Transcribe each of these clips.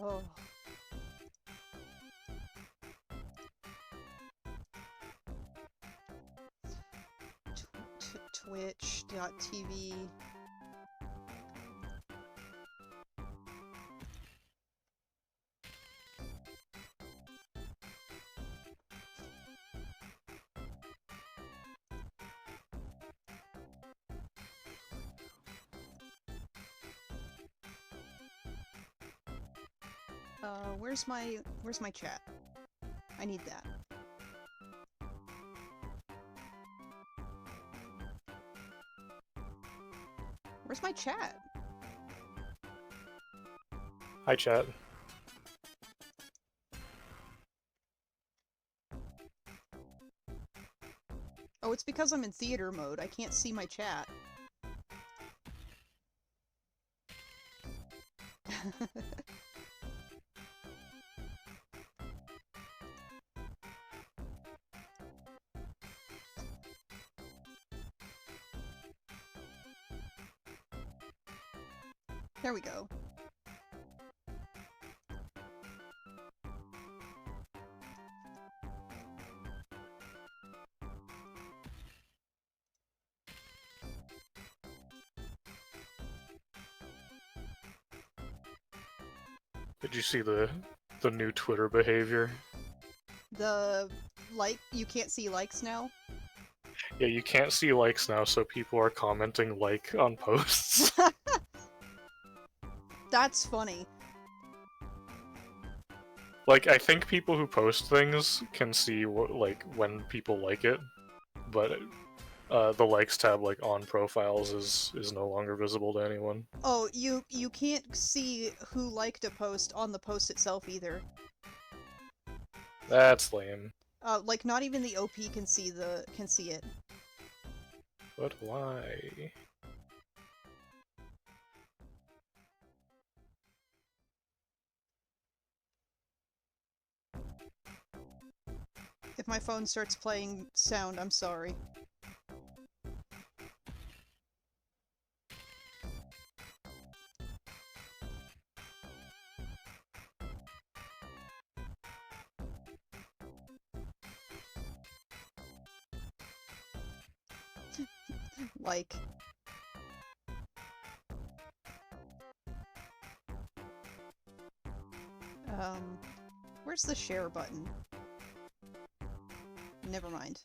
Oh. Twitch.tv. Where's my chat? I need that. Where's my chat? Hi, chat. Oh, it's because I'm in theater mode. I can't see my chat. There we go. Did you see the new Twitter behavior? You can't see likes now? Yeah, you can't see likes now, so people are commenting like on posts. That's funny. Like, I think people who post things can see what, like, when people like it, but the likes tab, like, on profiles is no longer visible to anyone. Oh, you can't see who liked a post on the post itself either. That's lame. Like not even the OP can see it. But why? If my phone starts playing sound, I'm sorry. Like. Where's the share button? Never mind.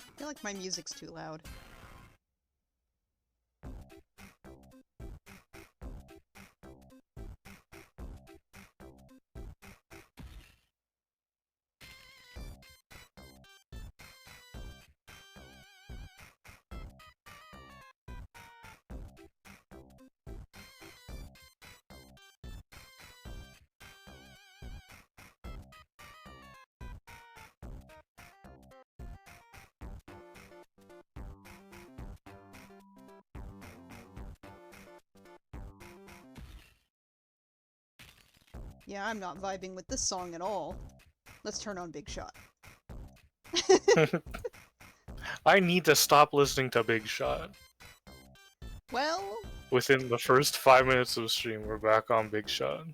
I feel like my music's too loud. Yeah, I'm not vibing with this song at all. Let's turn on Big Shot. I need to stop listening to Big Shot. Well... Within the first 5 minutes of stream, we're back on Big Shot.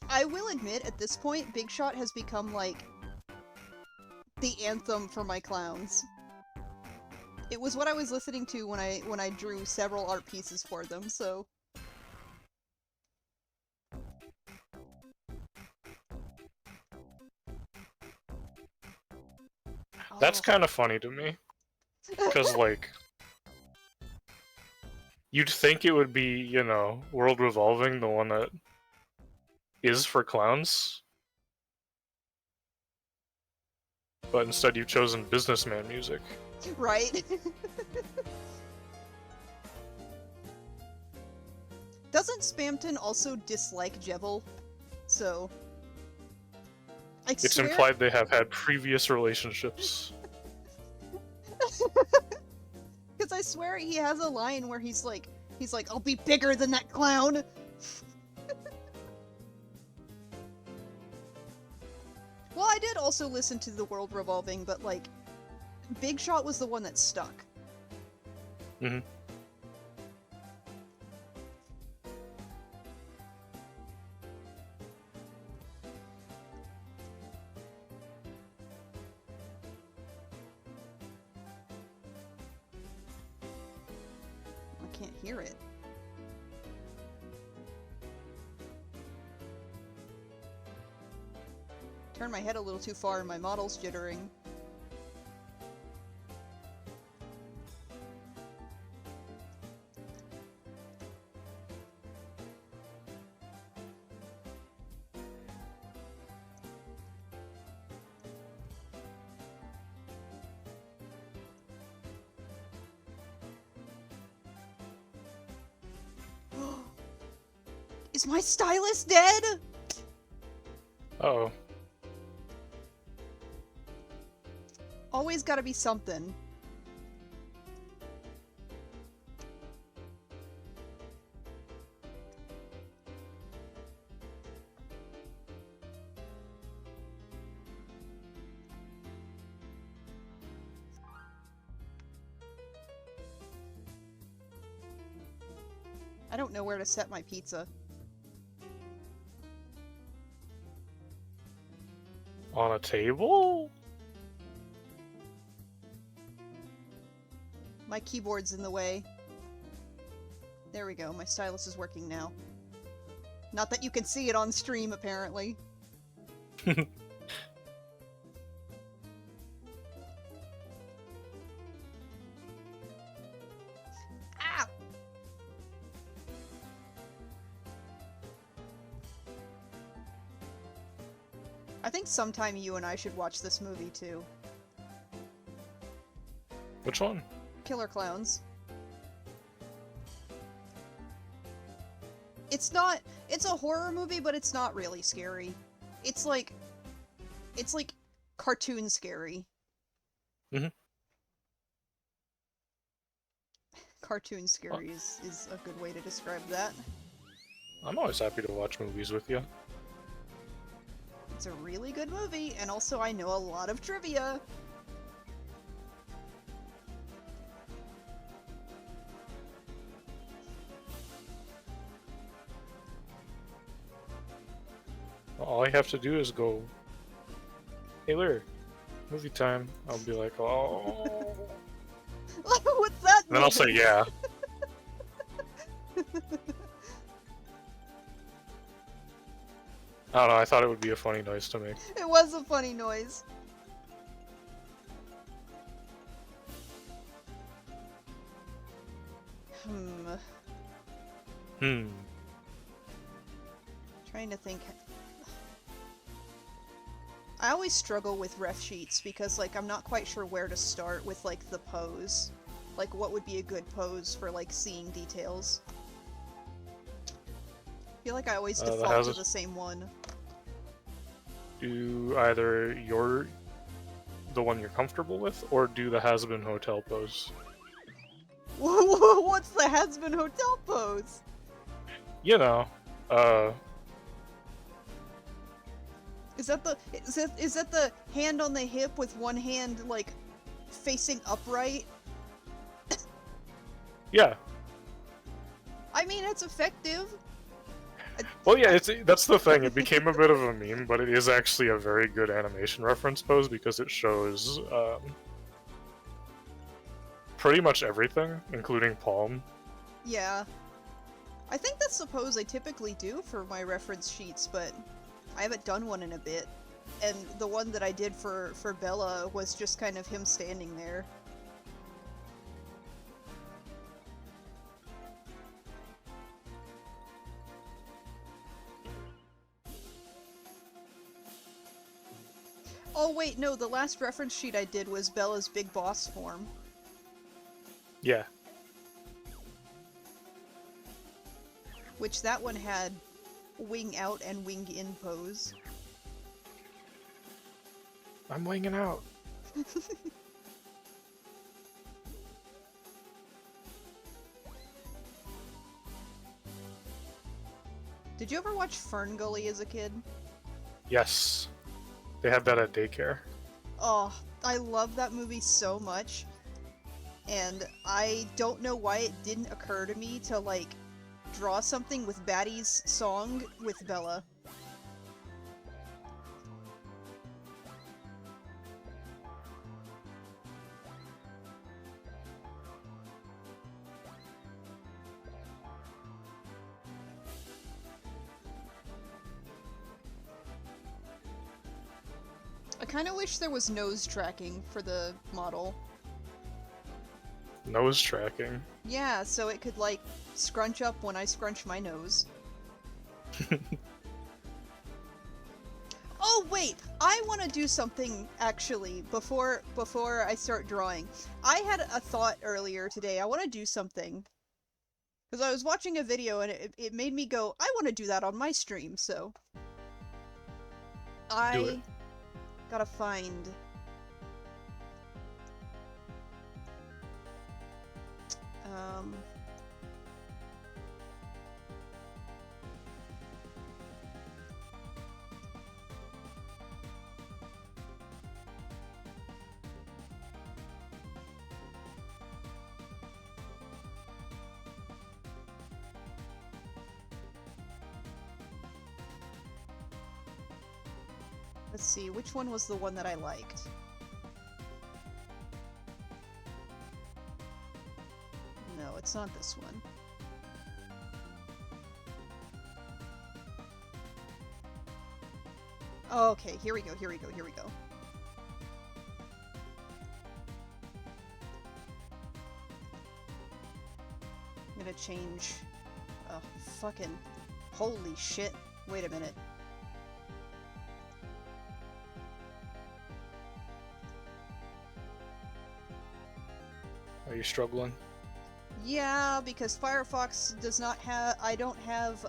I will admit, at this point, Big Shot has become, like, the anthem for my clowns. It was what I was listening to when I drew several art pieces for them, so... That's Oh. kind of funny to me. Because, like, you'd think it would be, you know, World Revolving, the one that is for clowns. But instead you've chosen businessman music. Right? Doesn't Spamton also dislike Jevil? So... It's implied they have had previous relationships. Because I swear he has a line where he's like, I'll be bigger than that clown! Well, I did also listen to The World Revolving, but, like, Big Shot was the one that stuck. Mm-hmm. I can't hear it. Turn my head a little too far and my model's jittering. Is my stylus dead? Uh-oh. Always gotta be something. I don't know where to set my pizza. On a table? My keyboard's in the way. There we go, my stylus is working now. Not that you can see it on stream, apparently. Ah! I think sometime you and I should watch this movie, too. Which one? Killer Clowns. It's not... It's a horror movie, but it's not really scary. It's like cartoon scary. Mm-hmm. Cartoon scary is a good way to describe that. I'm always happy to watch movies with you. It's a really good movie, and also I know a lot of trivia. All I have to do is go, "Hey, Lyr, movie time." I'll be like, "Oh." What's that? And then I'll say, "Yeah." I don't know, I thought it would be a funny noise to make. It was a funny noise. Trying to think. I always struggle with ref sheets because, like, I'm not quite sure where to start with, like, the pose. Like, what would be a good pose for, like, seeing details. I feel like I always default to the same one. Do either the one you're comfortable with, or do the has-been hotel pose? What's the has-been hotel pose? You know, Is that the hand on the hip with one hand, like, facing upright? Yeah. I mean, it's effective. Well, yeah, that's the thing. It became a bit of a meme, but it is actually a very good animation reference pose because it shows pretty much everything, including palm. Yeah. I think that's the pose I typically do for my reference sheets, but I haven't done one in a bit. And the one that I did for Bella was just kind of him standing there. Oh wait, no, the last reference sheet I did was Bella's Big Boss form. Yeah. which that one had wing out and wing in pose. I'm winging out. Did you ever watch Fern Gully as a kid? Yes. They had that at daycare. Oh, I love that movie so much. And I don't know why it didn't occur to me to, like, draw something with Batty's song with Bella. I kind of wish there was nose tracking for the model. Nose tracking. Yeah, so it could, like, scrunch up when I scrunch my nose. Oh, wait! I want to do something, actually, before I start drawing. I had a thought earlier today. I want to do something. Because I was watching a video and it made me go, I want to do that on my stream, so... Do it. Gotta find... Let's see, which one was the one that I liked? No, it's not this one. Oh, okay, here we go, here we go, here we go. I'm gonna change... Oh, fucking... Holy shit. Wait a minute. Are you struggling? Yeah, because Firefox does not have... I don't have,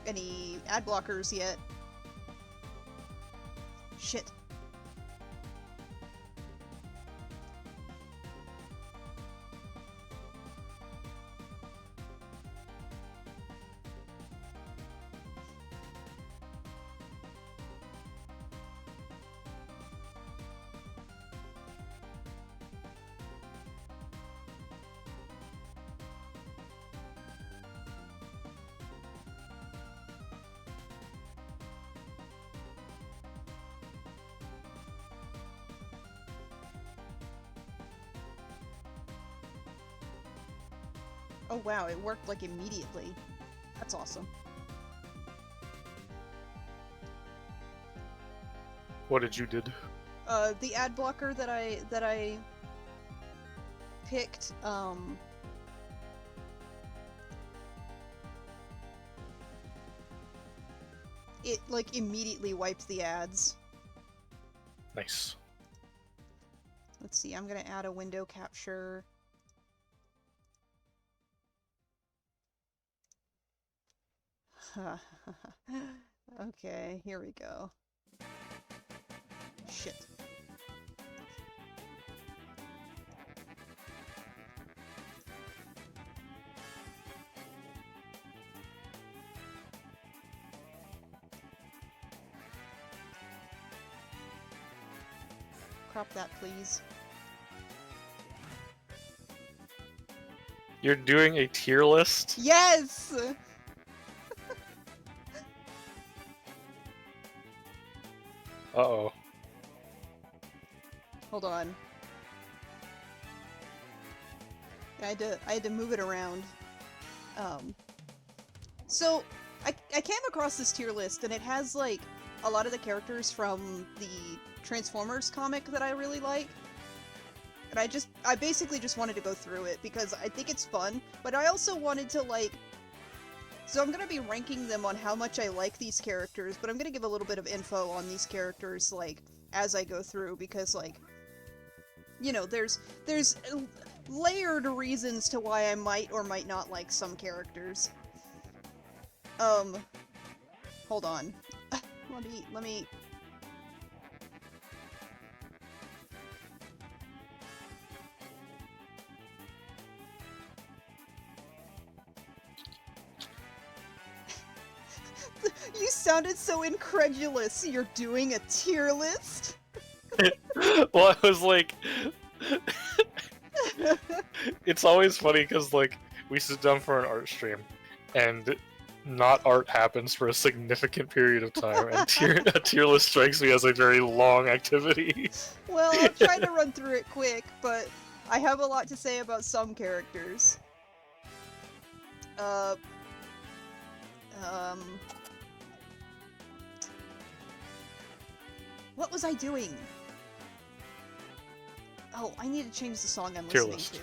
any ad blockers yet. Shit. Oh wow, it worked like immediately. That's awesome. What did you did? The ad blocker that I picked, it like immediately wiped the ads. Nice. Let's see, I'm gonna add a window capture. Okay, here we go. Shit. Crop that, please. You're doing a tier list? Yes! Uh-oh. Hold on. I had to move it around. So I came across this tier list and it has like a lot of the characters from the Transformers comic that I really like. And I basically just wanted to go through it because I think it's fun, but I also wanted to like... So I'm gonna be ranking them on how much I like these characters, but I'm gonna give a little bit of info on these characters, like, as I go through, because, like, you know, there's layered reasons to why I might or might not like some characters. Hold on. Let me... You sounded so incredulous. You're doing a tier list? Well, I was like... It's always funny because, like, we sit down for an art stream, and not art happens for a significant period of time, and a tier list strikes me as a very long activity. Well, I'll try to run through it quick, but I have a lot to say about some characters. What was I doing? Oh, I need to change the song I'm listening to.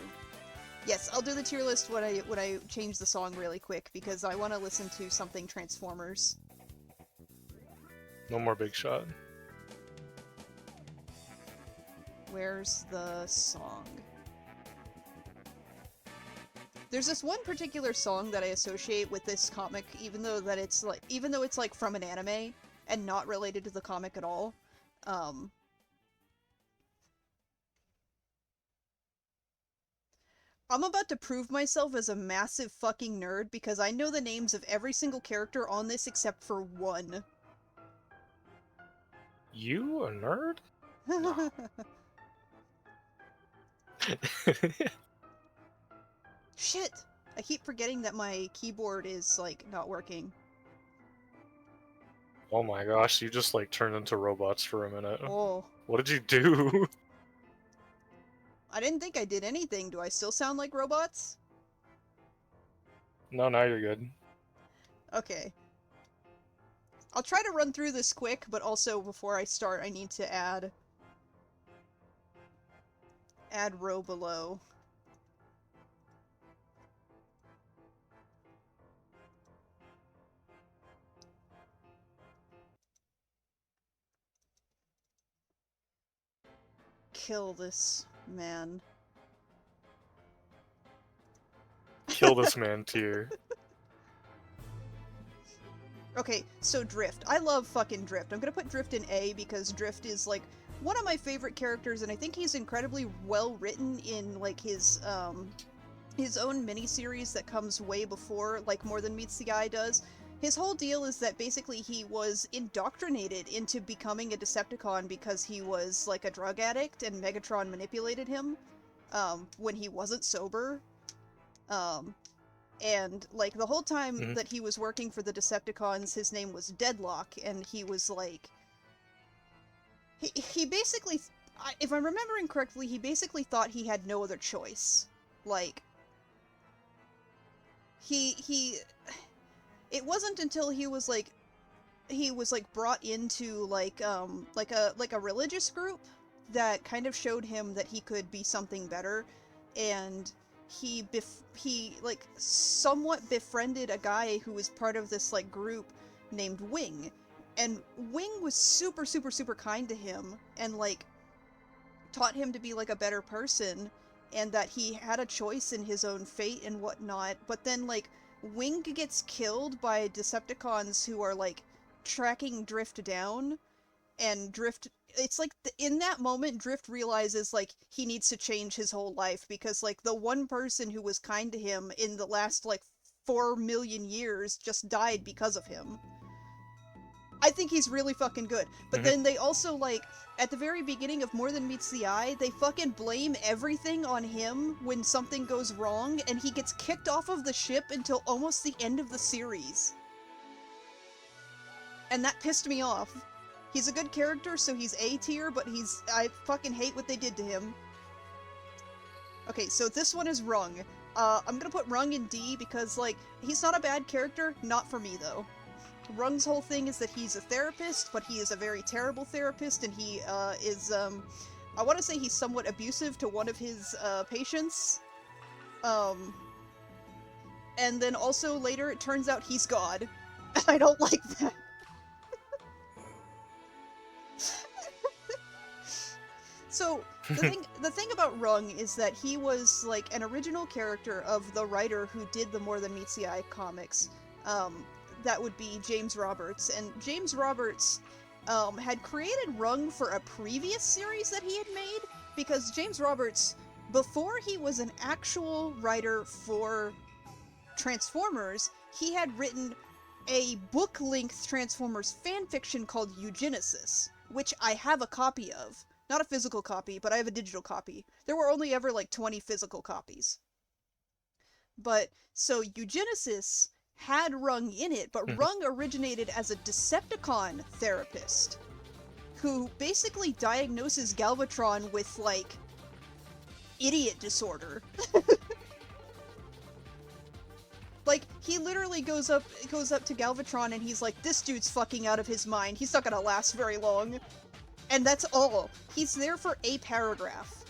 Yes, I'll do the tier list when I change the song really quick, because I want to listen to something Transformers. No more Big Shot. Where's the song? There's this one particular song that I associate with this comic, even though it's like from an anime and not related to the comic at all. I'm about to prove myself as a massive fucking nerd because I know the names of every single character on this except for one. You a nerd? No. Shit! I keep forgetting that my keyboard is, like, not working. Oh my gosh, you just, like, turned into robots for a minute. Oh. What did you do? I didn't think I did anything. Do I still sound like robots? No, now you're good. Okay. I'll try to run through this quick, but also before I start I need to add row below. Kill this man. Kill this man tier. Okay, so Drift. I love fucking Drift. I'm gonna put Drift in A because Drift is, like, one of my favorite characters, and I think he's incredibly well written in, like, his own miniseries that comes way before, like, More Than Meets the Eye does. His whole deal is that basically he was indoctrinated into becoming a Decepticon because he was, like, a drug addict, and Megatron manipulated him, when he wasn't sober. And, like, the whole time that he was working for the Decepticons, his name was Deadlock, and he was, like... He basically... if I'm remembering correctly, he basically thought he had no other choice. Like... He... It wasn't until he was, like, brought into, like a religious group that kind of showed him that he could be something better, and he like, somewhat befriended a guy who was part of this, like, group named Wing, and Wing was super, super, super kind to him, and, like, taught him to be, like, a better person, and that he had a choice in his own fate and whatnot, but then, like, Wing gets killed by Decepticons who are, like, tracking Drift down, and Drift... It's like, in that moment, Drift realizes, like, he needs to change his whole life, because, like, the one person who was kind to him in the last, like, 4 million years just died because of him. I think he's really fucking good. But then they also, like, at the very beginning of More Than Meets the Eye, they fucking blame everything on him when something goes wrong, and he gets kicked off of the ship until almost the end of the series. And that pissed me off. He's a good character, so he's A tier, but I fucking hate what they did to him. Okay, so this one is Rung. I'm gonna put Rung in D because, like, he's not a bad character, not for me, though. Rung's whole thing is that he's a therapist, but he is a very terrible therapist, and he, I want to say he's somewhat abusive to one of his, patients. And then also later it turns out he's God. I don't like that. So, the thing about Rung is that he was, like, an original character of the writer who did the More Than Meets the Eye comics. that would be James Roberts. And James Roberts had created Rung for a previous series that he had made, because James Roberts, before he was an actual writer for Transformers, he had written a book-length Transformers fanfiction called Eugenesis, which I have a copy of. Not a physical copy, but I have a digital copy. There were only ever like 20 physical copies. But, so Eugenesis had Rung in it, but Rung originated as a Decepticon therapist who basically diagnoses Galvatron with, like, idiot disorder. Like, he literally goes up to Galvatron and he's like, this dude's fucking out of his mind, he's not gonna last very long. And that's all. He's there for a paragraph.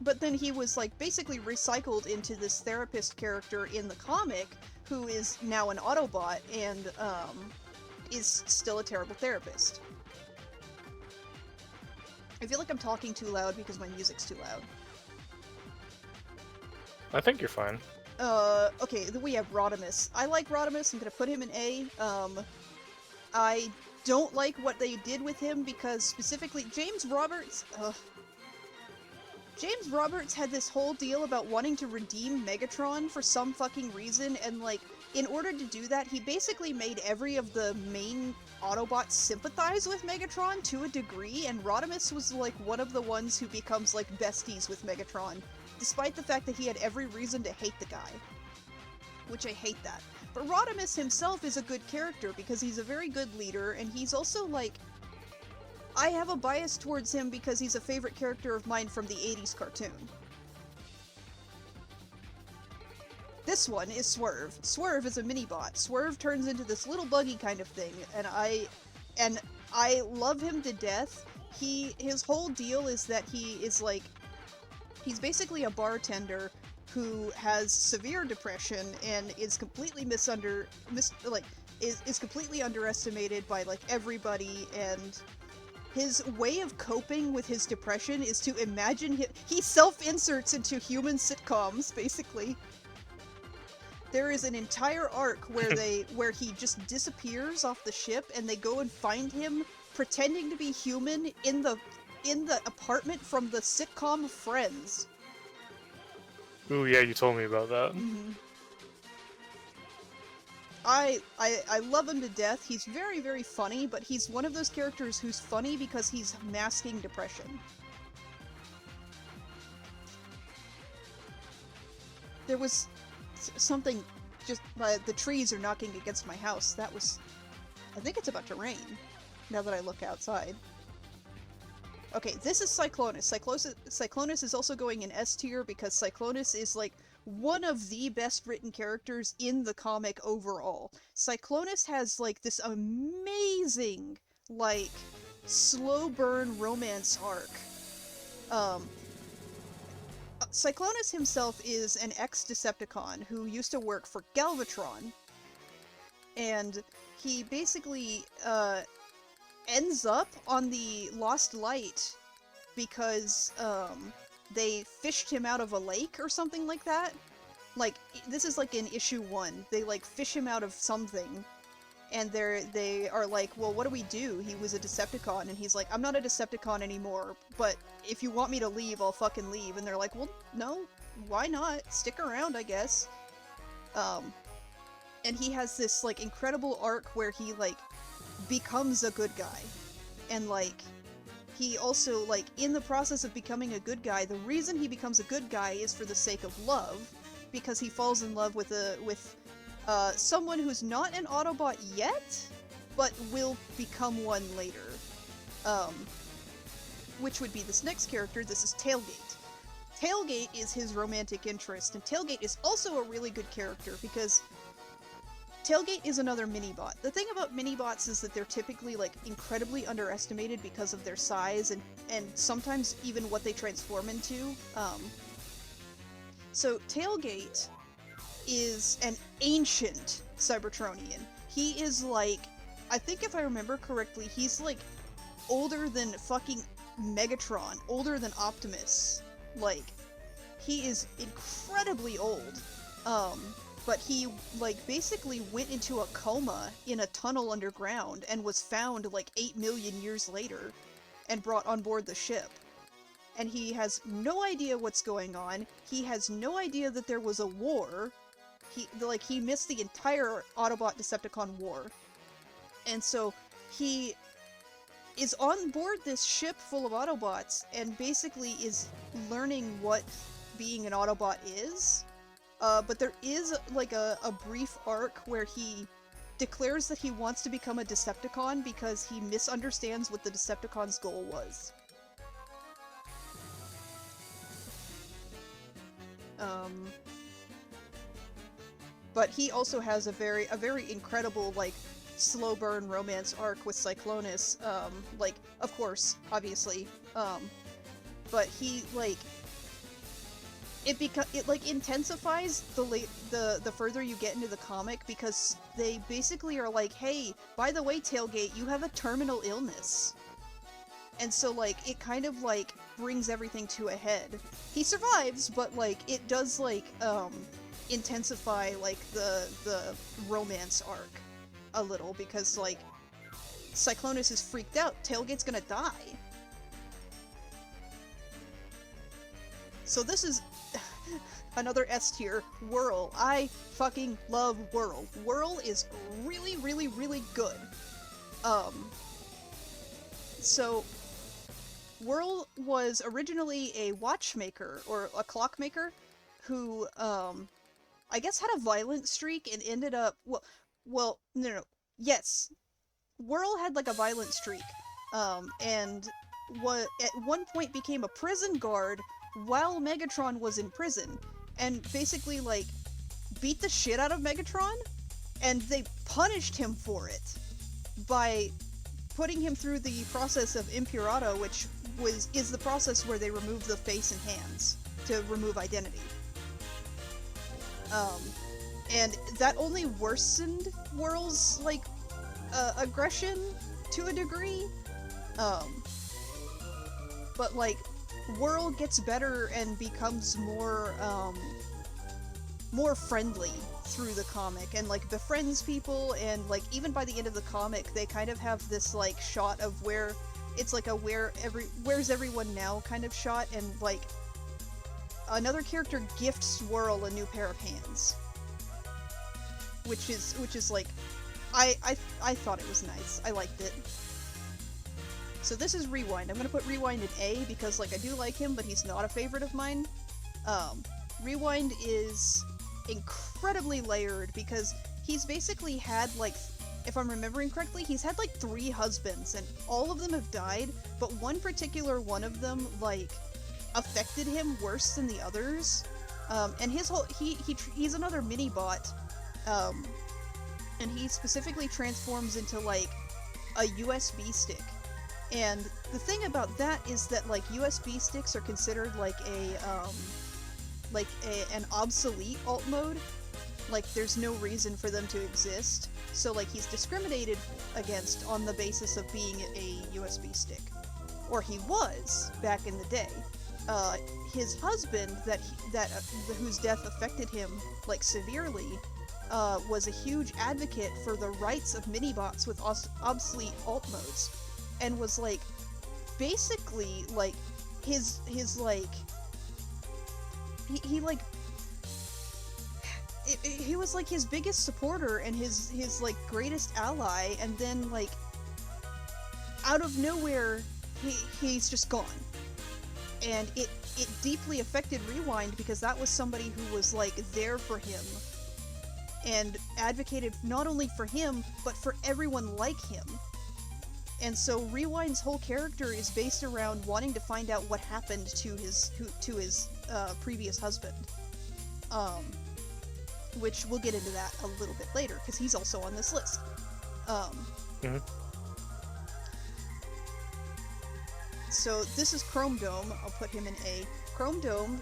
But then he was, like, basically recycled into this therapist character in the comic, who is now an Autobot, and, is still a terrible therapist. I feel like I'm talking too loud because my music's too loud. I think you're fine. Okay, then we have Rodimus. I like Rodimus, I'm gonna put him in A. I don't like what they did with him because, specifically, James Roberts had this whole deal about wanting to redeem Megatron for some fucking reason, and, like, in order to do that, he basically made every of the main Autobots sympathize with Megatron to a degree, and Rodimus was, like, one of the ones who becomes, like, besties with Megatron, despite the fact that he had every reason to hate the guy. Which I hate that. But Rodimus himself is a good character because he's a very good leader, and he's also, like, I have a bias towards him because he's a favorite character of mine from the 80s cartoon. This one is Swerve. Swerve is a mini-bot. Swerve turns into this little buggy kind of thing, and I love him to death. His whole deal is that he is, like, he's basically a bartender who has severe depression and is completely is completely underestimated by, like, everybody, and his way of coping with his depression is to imagine he self-inserts into human sitcoms, basically. There is an entire arc where he just disappears off the ship, and they go and find him pretending to be human in the apartment from the sitcom Friends. Ooh, yeah, you told me about that. Mm-hmm. I love him to death. He's very, very funny, but he's one of those characters who's funny because he's masking depression. There was something just... the trees are knocking against my house. That was... I think it's about to rain, now that I look outside. Okay, this is Cyclonus. Cyclonus is also going in S tier because Cyclonus is, like, one of the best written characters in the comic overall. Cyclonus has, like, this amazing, like, slow burn romance arc. Cyclonus himself is an ex-Decepticon who used to work for Galvatron, and he basically, ends up on the Lost Light because, they fished him out of a lake or something like that. Like, this is like in issue 1. They, like, fish him out of something, and they are like, well, what do we do? He was a Decepticon, and he's like, I'm not a Decepticon anymore, but if you want me to leave, I'll fucking leave. And they're like, well, no, why not? Stick around, I guess. And he has this, like, incredible arc where he, like, becomes a good guy. And, like, he also, like, in the process of becoming a good guy, the reason he becomes a good guy is for the sake of love, because he falls in love with someone who's not an Autobot yet, but will become one later. Which would be this next character. This is Tailgate. Tailgate is his romantic interest, and Tailgate is also a really good character, because Tailgate is another mini-bot. The thing about mini-bots is that they're typically, like, incredibly underestimated because of their size and sometimes even what they transform into. So Tailgate is an ancient Cybertronian. He is, like, I think if I remember correctly, he's, like, older than fucking Megatron, older than Optimus. Like, he is incredibly old. but he, like, basically went into a coma in a tunnel underground and was found, like, 8 million years later and brought on board the ship. And he has no idea what's going on. He has no idea that there was a war. He missed the entire Autobot-Decepticon war. And so he is on board this ship full of Autobots and basically is learning what being an Autobot is. But there is, like, a brief arc where he declares that he wants to become a Decepticon because he misunderstands what the Decepticons' goal was. But he also has a very incredible, like, slow burn romance arc with Cyclonus, like, of course, obviously, but he, like, it like intensifies the further you get into the comic, because they basically are like, hey, by the way, Tailgate, you have a terminal illness. And so, like, it kind of, like, brings everything to a head. He survives, but, like, it does, like, intensify, like, the romance arc a little, because, like, Cyclonus is freaked out. Tailgate's gonna die. So this is another S tier, Whirl. I fucking love Whirl. Whirl is really, really, really good. So Whirl was originally a watchmaker, or a clockmaker, who, I guess had a violent streak and ended up, no. Yes. Whirl had, like, a violent streak, and at one point became a prison guard while Megatron was in prison, and basically, like, beat the shit out of Megatron, and they punished him for it by putting him through the process of Impurata, which is the process where they remove the face and hands to remove identity. And that only worsened Whirl's, like, aggression to a degree. But, like, Whirl gets better and becomes more friendly through the comic, and, like, befriends people, and, like, even by the end of the comic, they kind of have this, like, shot of where it's like a where's everyone now kind of shot, and, like, another character gifts Whirl a new pair of hands, which is like, I thought it was nice. I liked it. So this is Rewind. I'm gonna put Rewind in A because, like, I do like him, but he's not a favorite of mine. Rewind is incredibly layered because he's basically had, like, if I'm remembering correctly, he's had, like, 3 husbands, and all of them have died, but one particular one of them, like, affected him worse than the others. And his whole, he's another mini-bot, and he specifically transforms into, like, a USB stick. And the thing about that is that, like, USB sticks are considered, like, an obsolete alt mode. Like, there's no reason for them to exist. So, like, he's discriminated against on the basis of being a USB stick. Or he was, back in the day. His husband, whose death affected him, like, severely, was a huge advocate for the rights of mini-bots with obsolete alt modes. And was, like, basically, like, his like, he like, he was, like, his biggest supporter and his like, greatest ally, and then, like, out of nowhere, he's just gone. And it deeply affected Rewind because that was somebody who was, like, there for him and advocated not only for him, but for everyone like him. And so Rewind's whole character is based around wanting to find out what happened to his previous husband. Which we'll get into that a little bit later, because he's also on this list. So this is Chrome Dome. I'll put him in A. Chrome Dome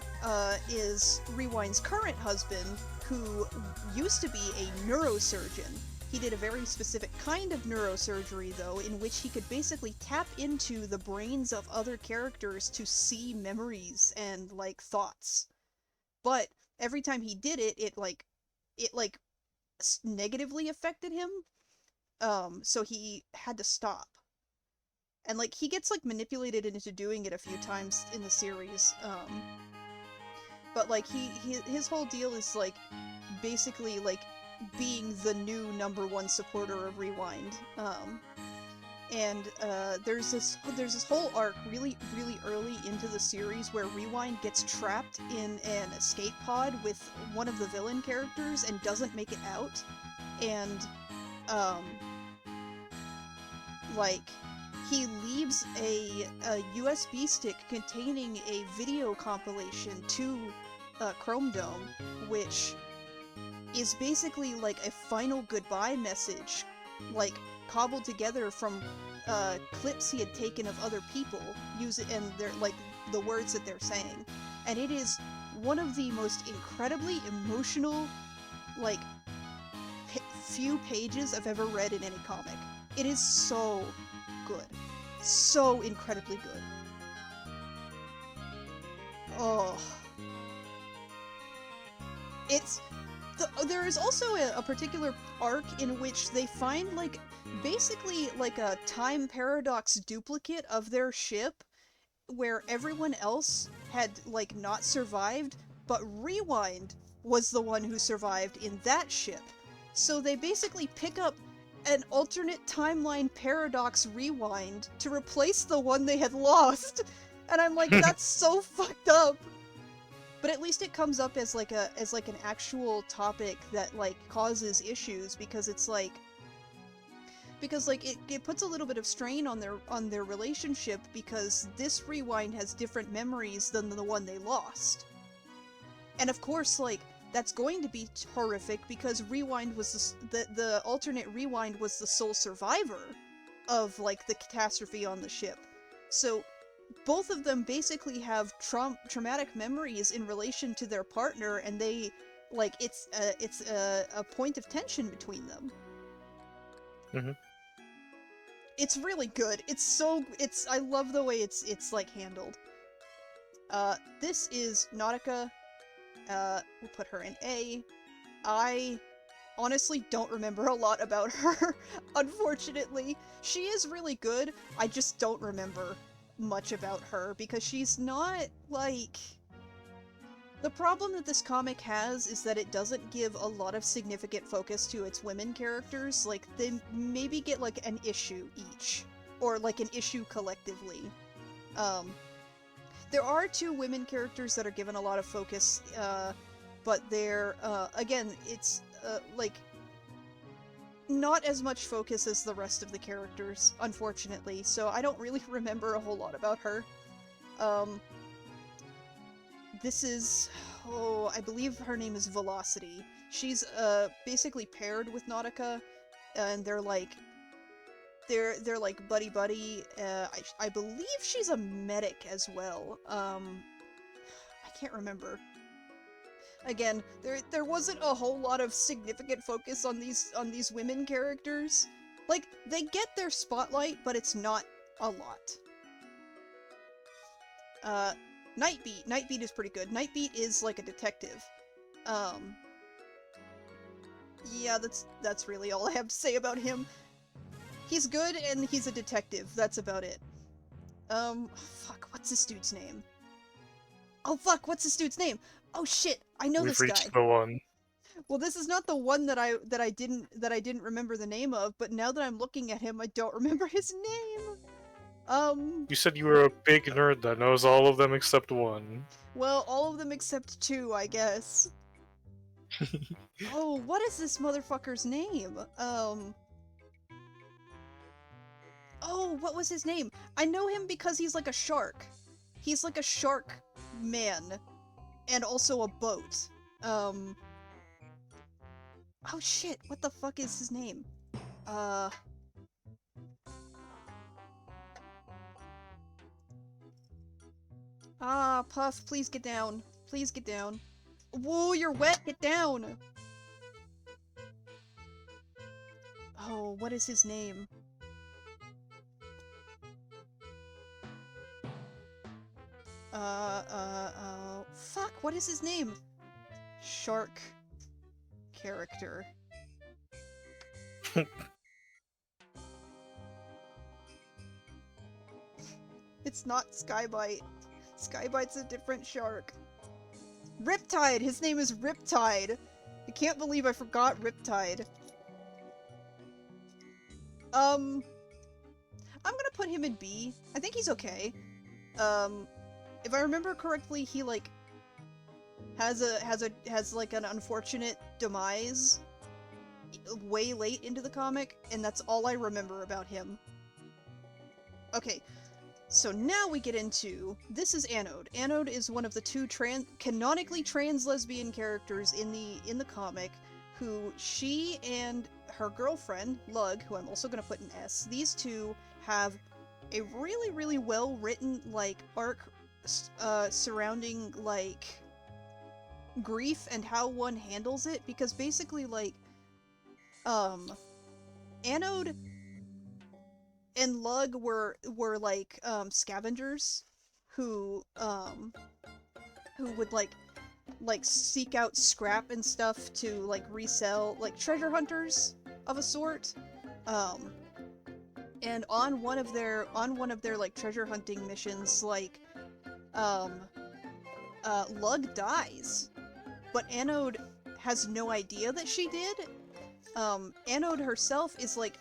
is Rewind's current husband, who used to be a neurosurgeon. He did a very specific kind of neurosurgery, though, in which he could basically tap into the brains of other characters to see memories and, like, thoughts. But every time he did it, it like negatively affected him. So he had to stop. And like he gets like manipulated into doing it a few times in the series. But like his whole deal is like basically like being the new #1 supporter of Rewind. And there's this whole arc really early into the series where Rewind gets trapped in an escape pod with one of the villain characters and doesn't make it out, and like he leaves a USB stick containing a video compilation to Chrome Dome, which is basically like a final goodbye message, like cobbled together from clips he had taken of other people, and they're like the words that they're saying, and it is one of the most incredibly emotional, like few pages I've ever read in any comic. It is so good, so incredibly good. Oh, there is also a particular arc in which they find like basically like a time paradox duplicate of their ship where everyone else had like not survived, but Rewind was the one who survived in that ship. So they basically pick up an alternate timeline paradox Rewind to replace the one they had lost. And I'm like, that's so fucked up. But at least it comes up as like an actual topic that like causes issues, because it's like it puts a little bit of strain on their relationship, because this Rewind has different memories than the one they lost. And of course, like, that's going to be horrific because Rewind was the alternate Rewind was the sole survivor of like the catastrophe on the ship. So both of them basically have traumatic memories in relation to their partner, and they like it's a point of tension between them. It's really good. I love the way it's like handled. This is Nautica. We'll put her in A. I honestly don't remember a lot about her, unfortunately. She is really good, I just don't remember much about her, because she's not, like... The problem that this comic has is that it doesn't give a lot of significant focus to its women characters. Like, they maybe get, like, an issue each. Or, like, an issue collectively. There are 2 women characters that are given a lot of focus, but they're, again, it's, like, not as much focus as the rest of the characters, unfortunately, so I don't really remember a whole lot about her. This is... oh, I believe her name is Velocity. She's, basically paired with Nautica, and they're like buddy-buddy. I believe she's a medic as well. I can't remember. Again, there wasn't a whole lot of significant focus on these women characters. Like, they get their spotlight, but it's not a lot. Nightbeat. Nightbeat is pretty good. Nightbeat is like a detective. Yeah, that's really all I have to say about him. He's good, and he's a detective. That's about it. Fuck, what's this dude's name? Oh, fuck, what's this dude's name? Oh, shit, I know this guy. We've reached the one. Well, this is not the one that I didn't remember the name of, but now that I'm looking at him, I don't remember his name. You said you were a big nerd that knows all of them except one. Well, all of them except 2, I guess. Oh, what is this motherfucker's name? Oh, what was his name? I know him because he's like a shark. He's like a shark man. And also a boat. Oh shit, what the fuck is his name? Puff, please get down. Please get down. Whoa, you're wet, get down! Oh, what is his name? Fuck, what is his name? Shark character. It's not Skybite. Skybite's a different shark. Riptide! His name is Riptide! I can't believe I forgot Riptide. I'm gonna put him in B. I think he's okay. If I remember correctly, he, like, has like an unfortunate demise way late into the comic, and that's all I remember about him. Okay, so now we get into, this is Anode. Anode is one of the two canonically trans lesbian characters in the comic, who she and her girlfriend, Lug, who I'm also gonna put in S, these two have a really, really well-written, like, arc surrounding, like, grief and how one handles it, because basically, like, Anode and Lug were like, scavengers who would, like, seek out scrap and stuff to, like, resell, like, treasure hunters of a sort. And on one of their, like, treasure hunting missions, like, Lug dies. But Anode has no idea that she did. Anode herself is, like,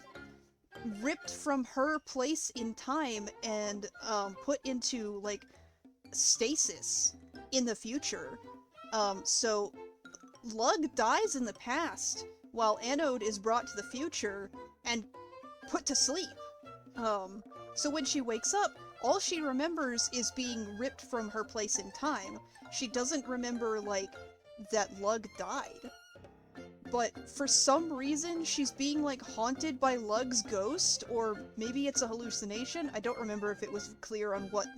ripped from her place in time and, put into, like, stasis in the future. So Lug dies in the past, while Anode is brought to the future and put to sleep. So when she wakes up, all she remembers is being ripped from her place in time. She doesn't remember, like, that Lug died. But for some reason, she's being, like, haunted by Lug's ghost, or maybe it's a hallucination. I don't remember if it was clear on what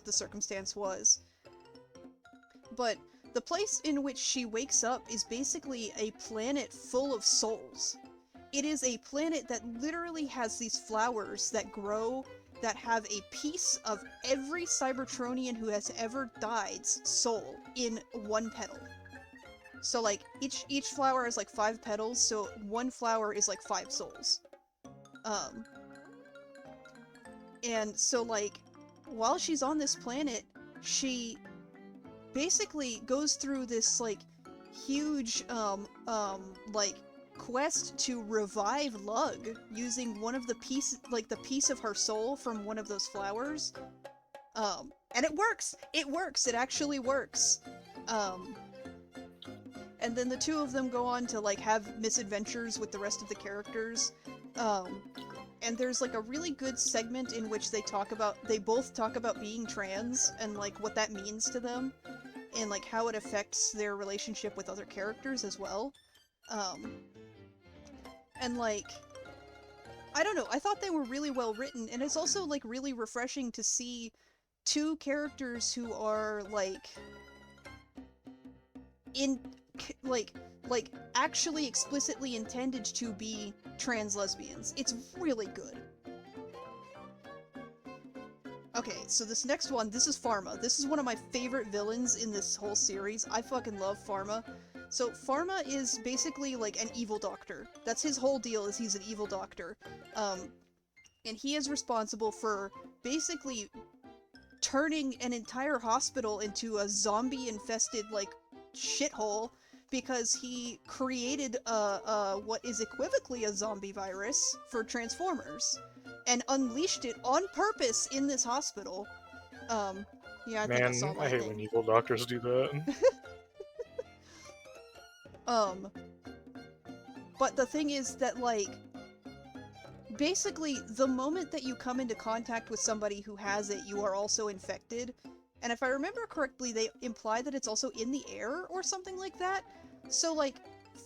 the circumstance was. But the place in which she wakes up is basically a planet full of souls. It is a planet that literally has these flowers that grow that have a piece of every Cybertronian who has ever died's soul in one petal. So, like, each flower is like 5 petals, so one flower is like 5 souls. And so, like, while she's on this planet, she basically goes through this, like, huge, like, quest to revive Lug using one of the the piece of her soul from one of those flowers. And it works! It works! It actually works! And then the two of them go on to, like, have misadventures with the rest of the characters. And there's, like, a really good segment in which they both talk about being trans and, like, what that means to them, and, like, how it affects their relationship with other characters as well. And, like, I don't know, I thought they were really well written, and it's also, like, really refreshing to see two characters who are, like, actually explicitly intended to be trans lesbians. It's really good. Okay, so this next one, this is Pharma. This is one of my favorite villains in this whole series. I fucking love Pharma. So Pharma is basically, like, an evil doctor. That's his whole deal, is he's an evil doctor. And he is responsible for basically turning an entire hospital into a zombie-infested, like, shithole, because he created what is equivocally a zombie virus for Transformers, and unleashed it on purpose in this hospital. Yeah, I think I saw I hate when evil doctors do that. But the thing is that, like, basically, the moment that you come into contact with somebody who has it, you are also infected. And if I remember correctly, they imply that it's also in the air or something like that. So, like,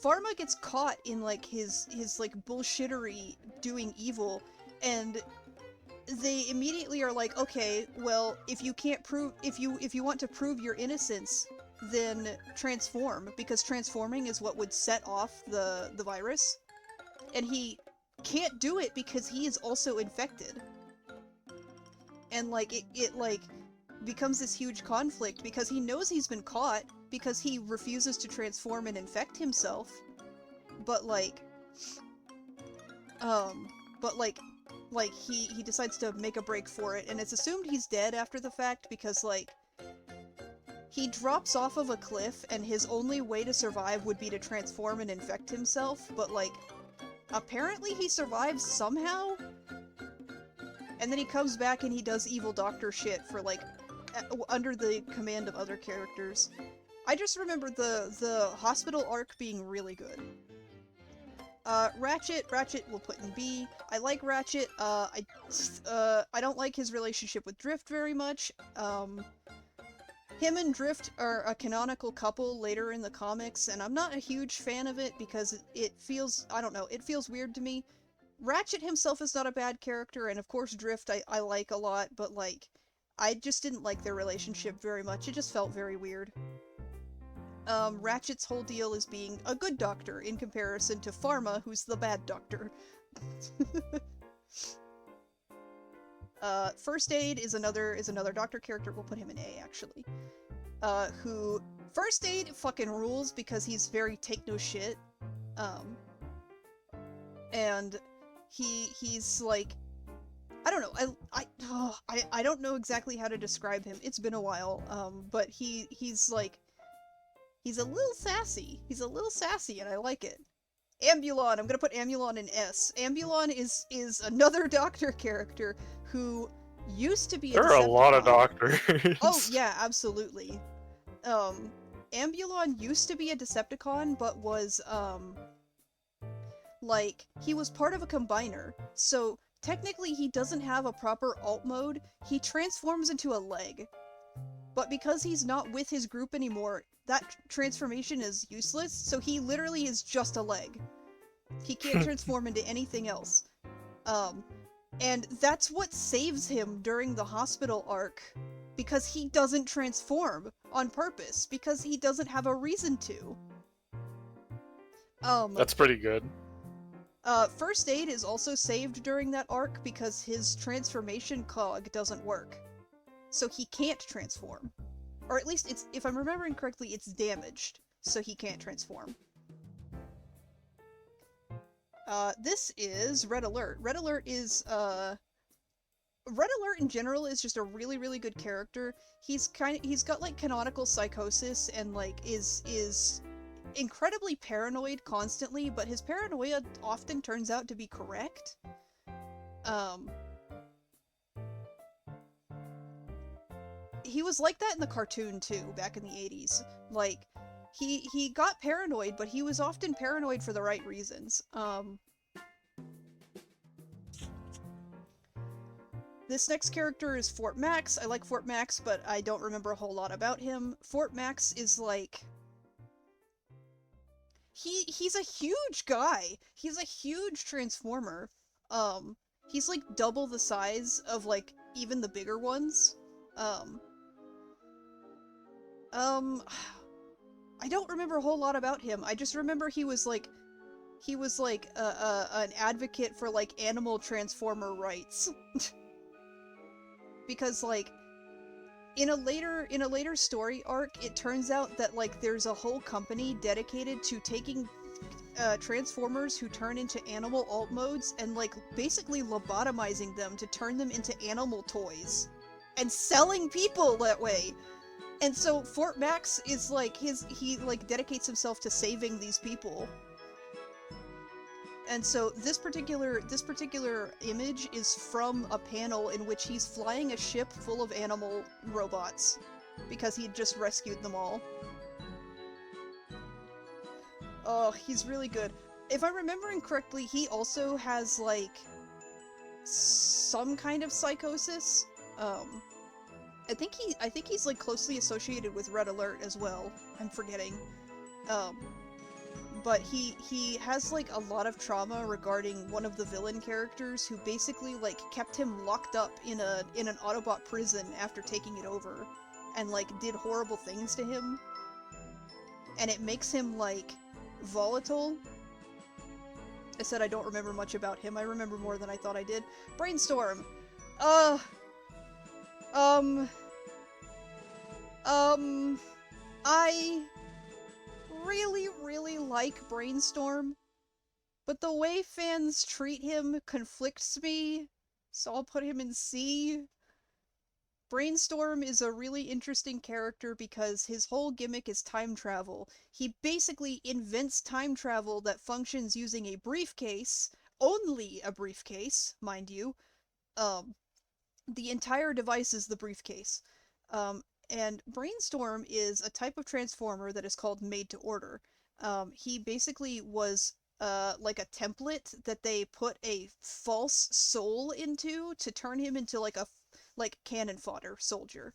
Pharma gets caught in, like, his like, bullshittery doing evil, and they immediately are like, okay, well, if you want to prove your innocence, then transform, because transforming is what would set off the virus. And he can't do it because he is also infected. And, like, it like, becomes this huge conflict because he knows he's been caught, because he refuses to transform and infect himself. but like, um, but like he decides to make a break for it, and it's assumed he's dead after the fact because like he drops off of a cliff, and his only way to survive would be to transform and infect himself, but like apparently he survives somehow, and then he comes back and he does evil doctor shit for like under the command of other characters. I just remember the hospital arc being really good. Ratchet we'll put in B. I like Ratchet. I don't like his relationship with Drift very much. Him and Drift are a canonical couple later in the comics, and I'm not a huge fan of it because it feels, I don't know, it feels weird to me. Ratchet himself is not a bad character, and of course Drift I like a lot, but like, I just didn't like their relationship very much. It just felt very weird. Ratchet's whole deal is being a good doctor in comparison to Pharma, who's the bad doctor. First Aid is another doctor character. We'll put him in A, actually. Who First Aid fucking rules because he's very take no shit. And he's like, I don't know. I don't know exactly how to describe him. It's been a while. But he's like, he's a little sassy. He's a little sassy, and I like it. Ambulon. I'm gonna put Ambulon in S. Ambulon is another doctor character who used to be a Decepticon. There are a lot of doctors. Oh, yeah, absolutely. Ambulon used to be a Decepticon, but was, like, he was part of a combiner, so technically he doesn't have a proper alt mode. He transforms into a leg. But because he's not with his group anymore, that transformation is useless, so he literally is just a leg. He can't transform into anything else. And that's what saves him during the hospital arc, because he doesn't transform on purpose, because he doesn't have a reason to. That's pretty good. First Aid is also saved during that arc because his transformation cog doesn't work. So he can't transform. Or at least it's, if I'm remembering correctly, it's damaged, so he can't transform. This is Red Alert. Red Alert is, Red Alert in general is just a really, really good character. He's got like canonical psychosis and like is incredibly paranoid constantly, but his paranoia often turns out to be correct. He was like that in the cartoon too, back in the 80s. Like, he got paranoid, but he was often paranoid for the right reasons. This next character is Fort Max. I like Fort Max, but I don't remember a whole lot about him. Fort Max is like... He's a huge guy! He's a huge transformer. He's like double the size of like even the bigger ones. I don't remember a whole lot about him. I just remember he was like an advocate for like animal transformer rights. Because like in a later story arc, it turns out that like there's a whole company dedicated to taking transformers who turn into animal alt modes and like basically lobotomizing them to turn them into animal toys and selling people that way. And so Fort Max is like he like dedicates himself to saving these people. And so this particular image is from a panel in which he's flying a ship full of animal robots because he'd just rescued them all. Oh, he's really good. If I'm remembering correctly, he also has like some kind of psychosis. I think he's like closely associated with Red Alert as well. I'm forgetting. But he has like a lot of trauma regarding one of the villain characters who basically like kept him locked up in an Autobot prison after taking it over and like did horrible things to him. And it makes him like volatile. I said I don't remember much about him. I remember more than I thought I did. Brainstorm. I really, really like Brainstorm. but the way fans treat him conflicts me, so I'll put him in C. Brainstorm is a really interesting character because his whole gimmick is time travel. He basically invents time travel that functions using a briefcase, only a briefcase, mind you. Um, the entire device is the briefcase. And Brainstorm is a type of transformer that is called made to order. He basically was like a template that they put a false soul into to turn him into like a like cannon fodder soldier.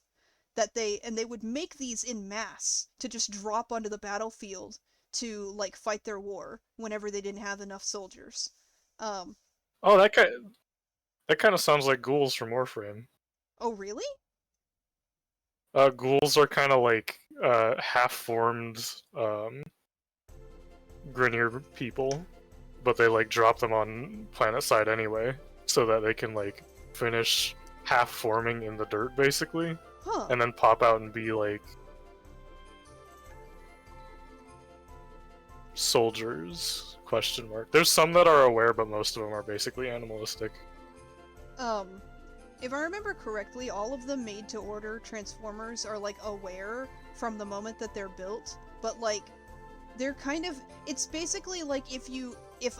They would make these in mass to just drop onto the battlefield to like fight their war whenever they didn't have enough soldiers. Um, Oh, that kind of sounds like ghouls from Warframe. oh really? Ghouls are kind of like half-formed Grineer people, but they like drop them on planet side anyway, so that they can like finish half-forming in the dirt basically, Huh. and then pop out and be like soldiers? Question mark. There's some that are aware, but most of them are basically animalistic. If I remember correctly, all of the made-to-order Transformers are, like, aware from the moment that they're built, but, like, they're kind of... It's basically like if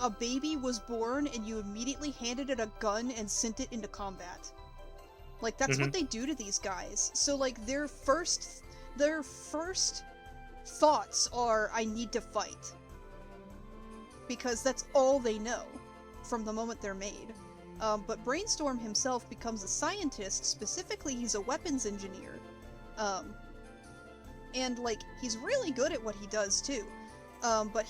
a baby was born and you immediately handed it a gun and sent it into combat. Like, that's what they do to these guys. So, like, their first thoughts are, I need to fight. Because that's all they know from the moment they're made. But Brainstorm himself becomes a scientist. Specifically, he's a weapons engineer. And, like, he's really good at what he does, too. But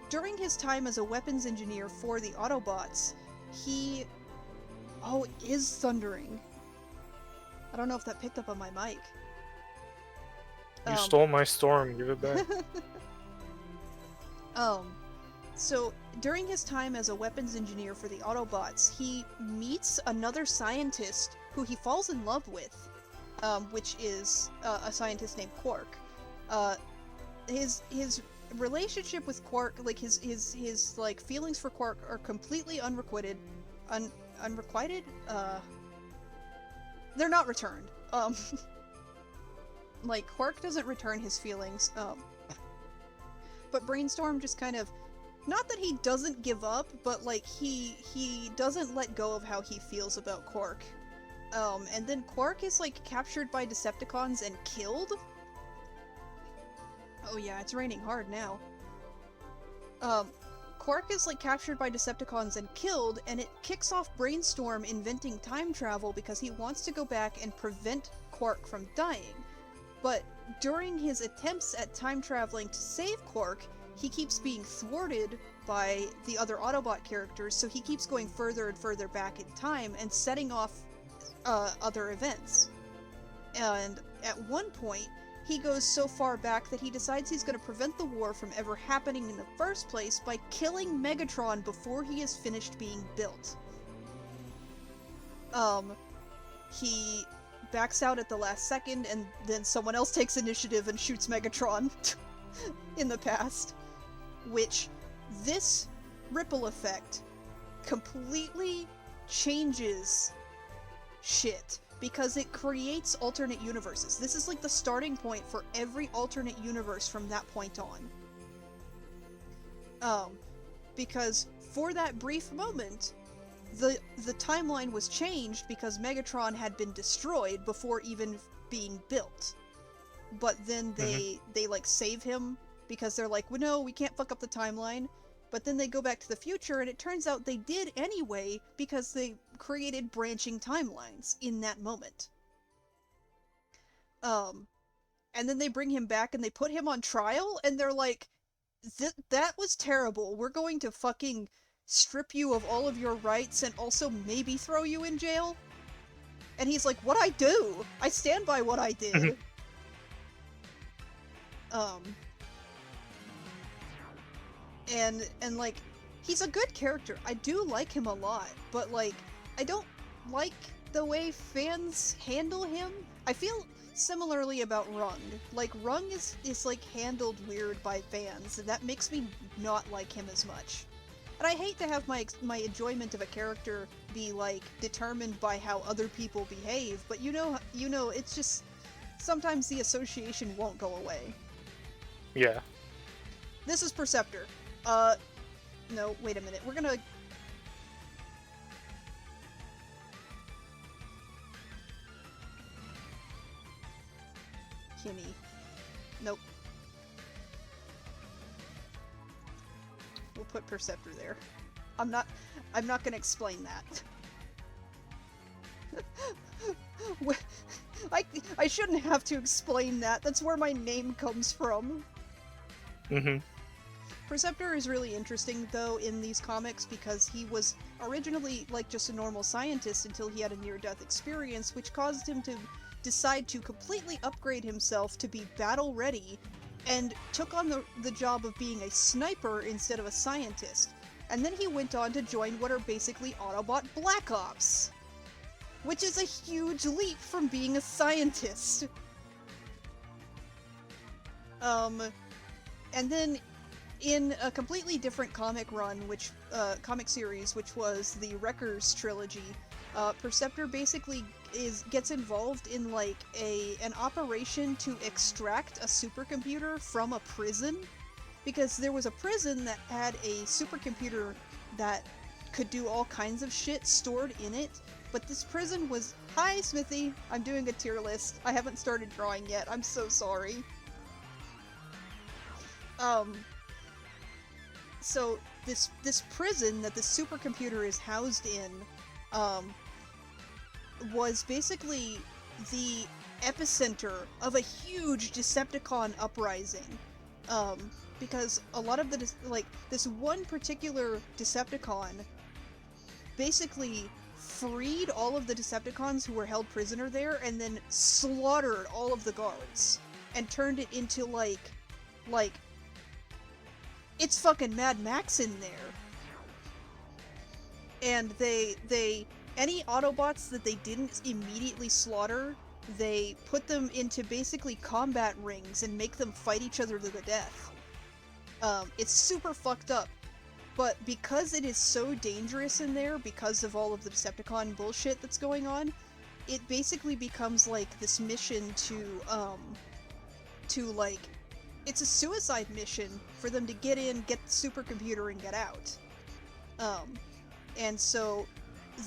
during his time as a weapons engineer for the Autobots, he... Oh, it is thundering. I don't know if that picked up on my mic. You stole my storm, give it back. So, during his time as a weapons engineer for the Autobots, he meets another scientist who he falls in love with, which is a scientist named Quark. His relationship with Quark, like his like feelings for Quark are completely unrequited, unrequited. They're not returned. Like Quark doesn't return his feelings. But Brainstorm just kind of. Not that he doesn't give up, but like he doesn't let go of how he feels about Quark. And then Quark is like captured by Decepticons and killed. Oh yeah, it's raining hard now. Quark is like captured by Decepticons and killed, and it kicks off Brainstorm inventing time travel because he wants to go back and prevent Quark from dying. But during his attempts at time traveling to save Quark, he keeps being thwarted by the other Autobot characters, so he keeps going further and further back in time and setting off other events. And at one point, he goes so far back that he decides he's going to prevent the war from ever happening in the first place by killing Megatron before he is finished being built. He backs out at the last second, and then someone else takes initiative and shoots Megatron in the past. Which, this ripple effect completely changes shit, because it creates alternate universes. This is like the starting point for every alternate universe from that point on. Because for that brief moment, the timeline was changed because Megatron had been destroyed before even being built. But then they like save him because they're like, well, no, we can't fuck up the timeline. But then they go back to the future, and it turns out they did anyway because they created branching timelines in that moment. And then they bring him back and they put him on trial, and they're like, that was terrible. We're going to fucking strip you of all of your rights and also maybe throw you in jail? And he's like, what'd I do? I stand by what I did. And like, he's a good character. I do like him a lot, but like, I don't like the way fans handle him. I feel similarly about Rung. Like, Rung is like handled weird by fans, and that makes me not like him as much. And I hate to have my enjoyment of a character be like determined by how other people behave, but you know, it's just sometimes the association won't go away. Yeah. This is Perceptor. No, wait a minute. We're gonna... Kimmy. Nope. We'll put Perceptor there. I'm not gonna explain that. I shouldn't have to explain that. That's where my name comes from. Mm-hmm. Perceptor is really interesting, though, in these comics because he was originally, like, just a normal scientist until he had a near-death experience, which caused him to decide to completely upgrade himself to be battle-ready, and took on the job of being a sniper instead of a scientist. And then he went on to join what are basically Autobot Black Ops, which is a huge leap from being a scientist. And then in a completely different comic run, comic series, which was the Wreckers trilogy, Perceptor basically gets involved in like an operation to extract a supercomputer from a prison, because there was a prison that had a supercomputer that could do all kinds of shit stored in it, but this prison was... Hi, Smithy! I'm doing a tier list. I haven't started drawing yet. I'm so sorry. So this prison that the supercomputer is housed in, was basically the epicenter of a huge Decepticon uprising. Because a lot of this one particular Decepticon basically freed all of the Decepticons who were held prisoner there and then slaughtered all of the guards and turned it into like it's fucking Mad Max in there. And they any Autobots that they didn't immediately slaughter, they put them into basically combat rings and make them fight each other to the death. It's super fucked up. But because it is so dangerous in there, because of all of the Decepticon bullshit that's going on, it basically becomes like this mission to like, it's a suicide mission for them to get in, get the supercomputer, and get out. And so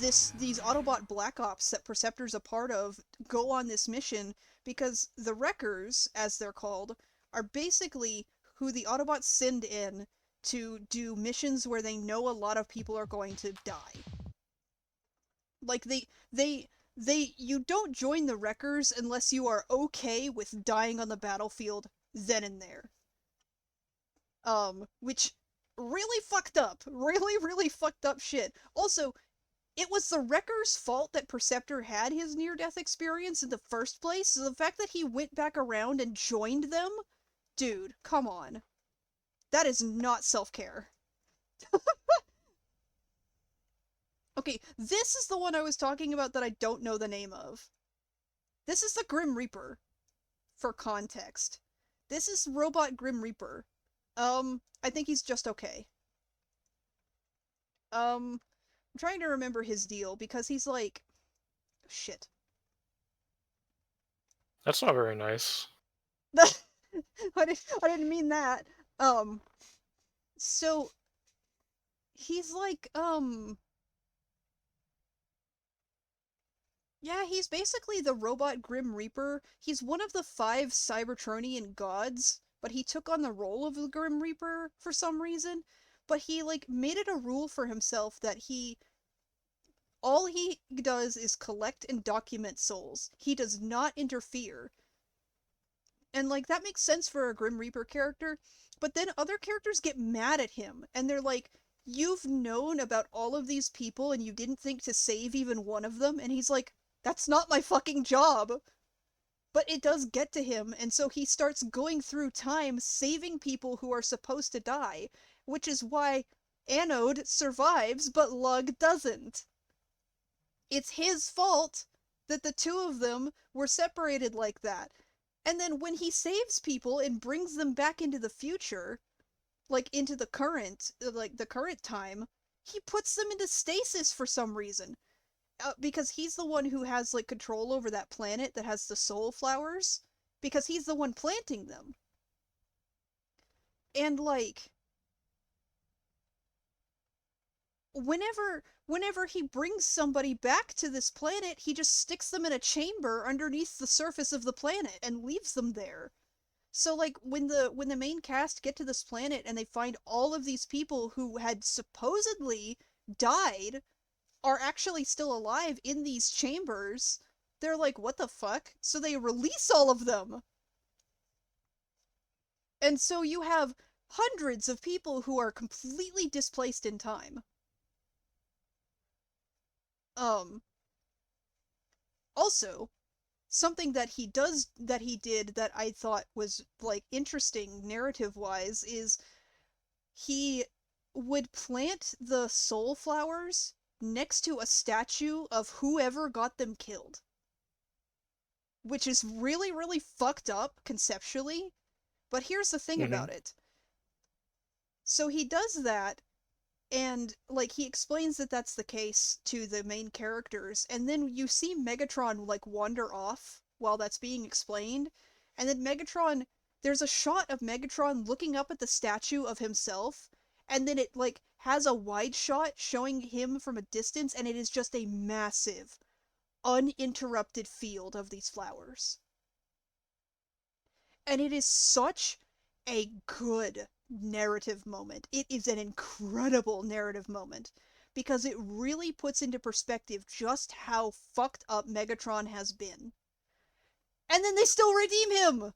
these Autobot Black Ops that Perceptor's a part of go on this mission because the Wreckers, as they're called, are basically who the Autobots send in to do missions where they know a lot of people are going to die. Like, you don't join the Wreckers unless you are okay with dying on the battlefield then and there. Which, really fucked up. Really, really fucked up shit. Also, it was the Wreckers' fault that Perceptor had his near-death experience in the first place, so the fact that he went back around and joined them? Dude, come on. That is not self-care. Okay, this is the one I was talking about that I don't know the name of. This is the Grim Reaper, for context. This is Robot Grim Reaper. I think he's just okay. I'm trying to remember his deal, because he's like... Shit. That's not very nice. I didn't mean that. So... He's like, yeah, he's basically the Robot Grim Reaper. He's one of the 5 Cybertronian gods, but he took on the role of the Grim Reaper for some reason. But he, like, made it a rule for himself that all he does is collect and document souls. He does not interfere. And, like, that makes sense for a Grim Reaper character, but then other characters get mad at him, and they're like, you've known about all of these people and you didn't think to save even one of them? And he's like, that's not my fucking job! But it does get to him, and so he starts going through time saving people who are supposed to die, which is why Anode survives, but Lug doesn't. It's his fault that the 2 of them were separated like that. And then when he saves people and brings them back into the future, like into the current, like the current time, he puts them into stasis for some reason. Because he's the one who has like control over that planet that has the soul flowers, because he's the one planting them. And like whenever he brings somebody back to this planet, he just sticks them in a chamber underneath the surface of the planet and leaves them there. So like when the main cast get to this planet and they find all of these people who had supposedly died are actually still alive in these chambers, they're like, what the fuck? So they release all of them. And so you have hundreds of people who are completely displaced in time. Um Also, something that he did that I thought was like interesting narrative wise is he would plant the soul flowers next to a statue of whoever got them killed, which is really, really fucked up conceptually. But here's the thing Hmm. about it. So he does that, and like he explains that that's the case to the main characters, and then you see Megatron like wander off while that's being explained, and then Megatron, there's a shot of Megatron looking up at the statue of himself, and then it like has a wide shot showing him from a distance, and it is just a massive uninterrupted field of these flowers. And it is such a good narrative moment. It is an incredible narrative moment because it really puts into perspective just how fucked up Megatron has been. And then they still redeem him!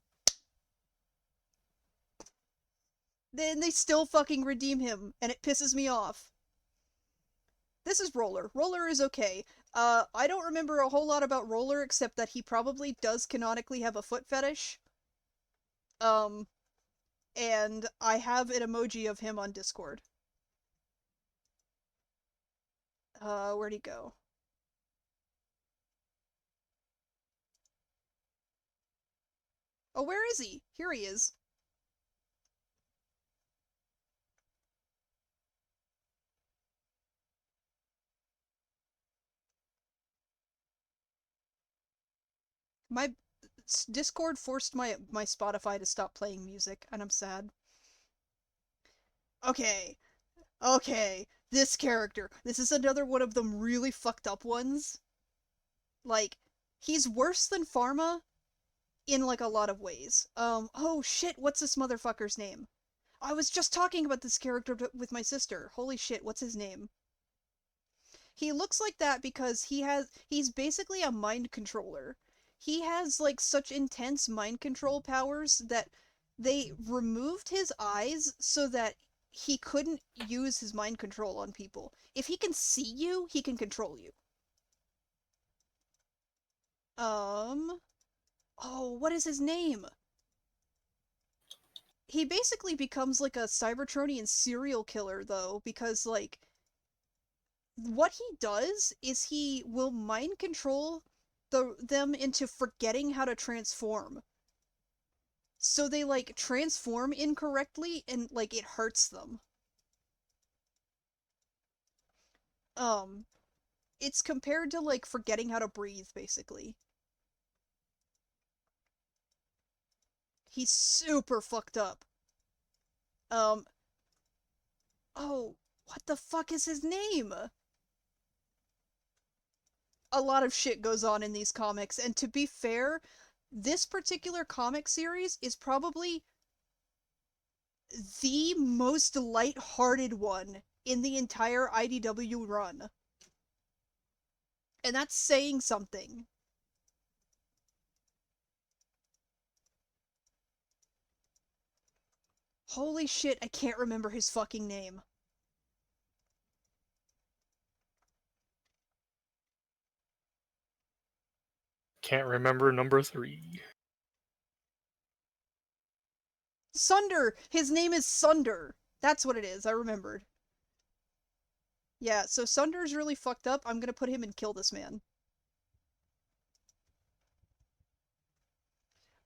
Then they still fucking redeem him, and it pisses me off. This is Roller. Roller is okay. I don't remember a whole lot about Roller except that he probably does canonically have a foot fetish. Um, and I have an emoji of him on Discord. Where'd he go? Oh, where is he? Here he is. My Discord forced my Spotify to stop playing music, and I'm sad. Okay, okay. This character. This is another one of them really fucked up ones. Like, he's worse than Pharma in like a lot of ways. Oh shit, what's this motherfucker's name? I was just talking about this character with my sister. Holy shit, what's his name? He looks like that because he's basically a mind controller. He has like such intense mind control powers that they removed his eyes so that he couldn't use his mind control on people. If he can see you, he can control you. Um, oh, what is his name? He basically becomes like a Cybertronian serial killer though, because like what he does is he will mind control them into forgetting how to transform. So they like transform incorrectly and like it hurts them. Um it's compared to like forgetting how to breathe basically. He's super fucked up. Um oh, what the fuck is his name? A lot of shit goes on in these comics, and to be fair, this particular comic series is probably the most light-hearted one in the entire IDW run. And that's saying something. Holy shit, I can't remember his fucking name. Can't remember number 3. Sunder! His name is Sunder. That's what it is, I remembered. Yeah, so Sunder's really fucked up. I'm gonna put him in Kill This Man.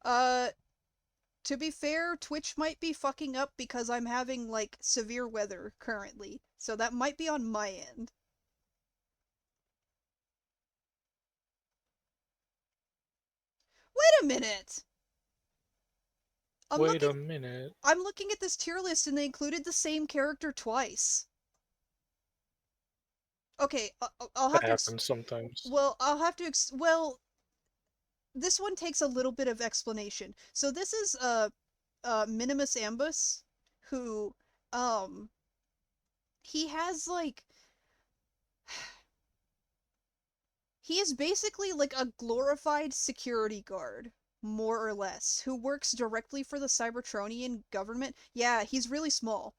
Uh, To be fair, Twitch might be fucking up because I'm having, like, severe weather currently. So that might be on my end. Wait a minute! I'm Wait a looking minute. I'm looking at this tier list and they included the same character twice. Okay, I'll That have to happens sometimes. well, I'll have to well, this one takes a little bit of explanation. So this is Minimus Ambus, who um he has like he is basically like a glorified security guard, more or less, who works directly for the Cybertronian government. Yeah, he's really small.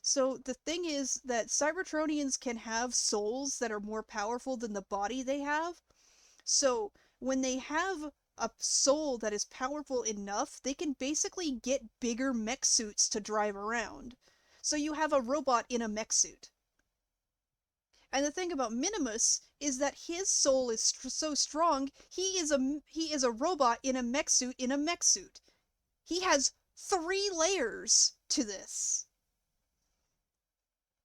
So the thing is that Cybertronians can have souls that are more powerful than the body they have. So when they have a soul that is powerful enough, they can basically get bigger mech suits to drive around. So you have a robot in a mech suit. And the thing about Minimus is that his soul is so strong, he is a robot in a mech suit in a mech suit. He has 3 layers to this.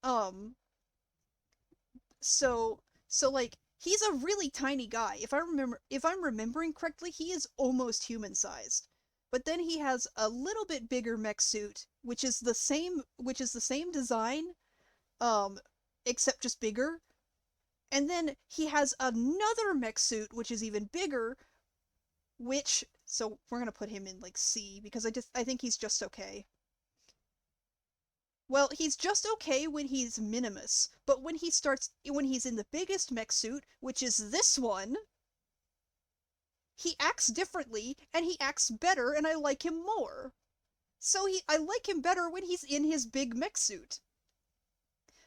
Um so like he's a really tiny guy. If I'm remembering correctly, he is almost human sized. But then he has a little bit bigger mech suit, which is the same design, um, except just bigger. And then he has another mech suit, which is even bigger, which so we're gonna put him in like C because I think he's just okay. Well, he's just okay when he's Minimus, but when he's in the biggest mech suit, which is this one, he acts differently and he acts better and I like him more. So I like him better when he's in his big mech suit.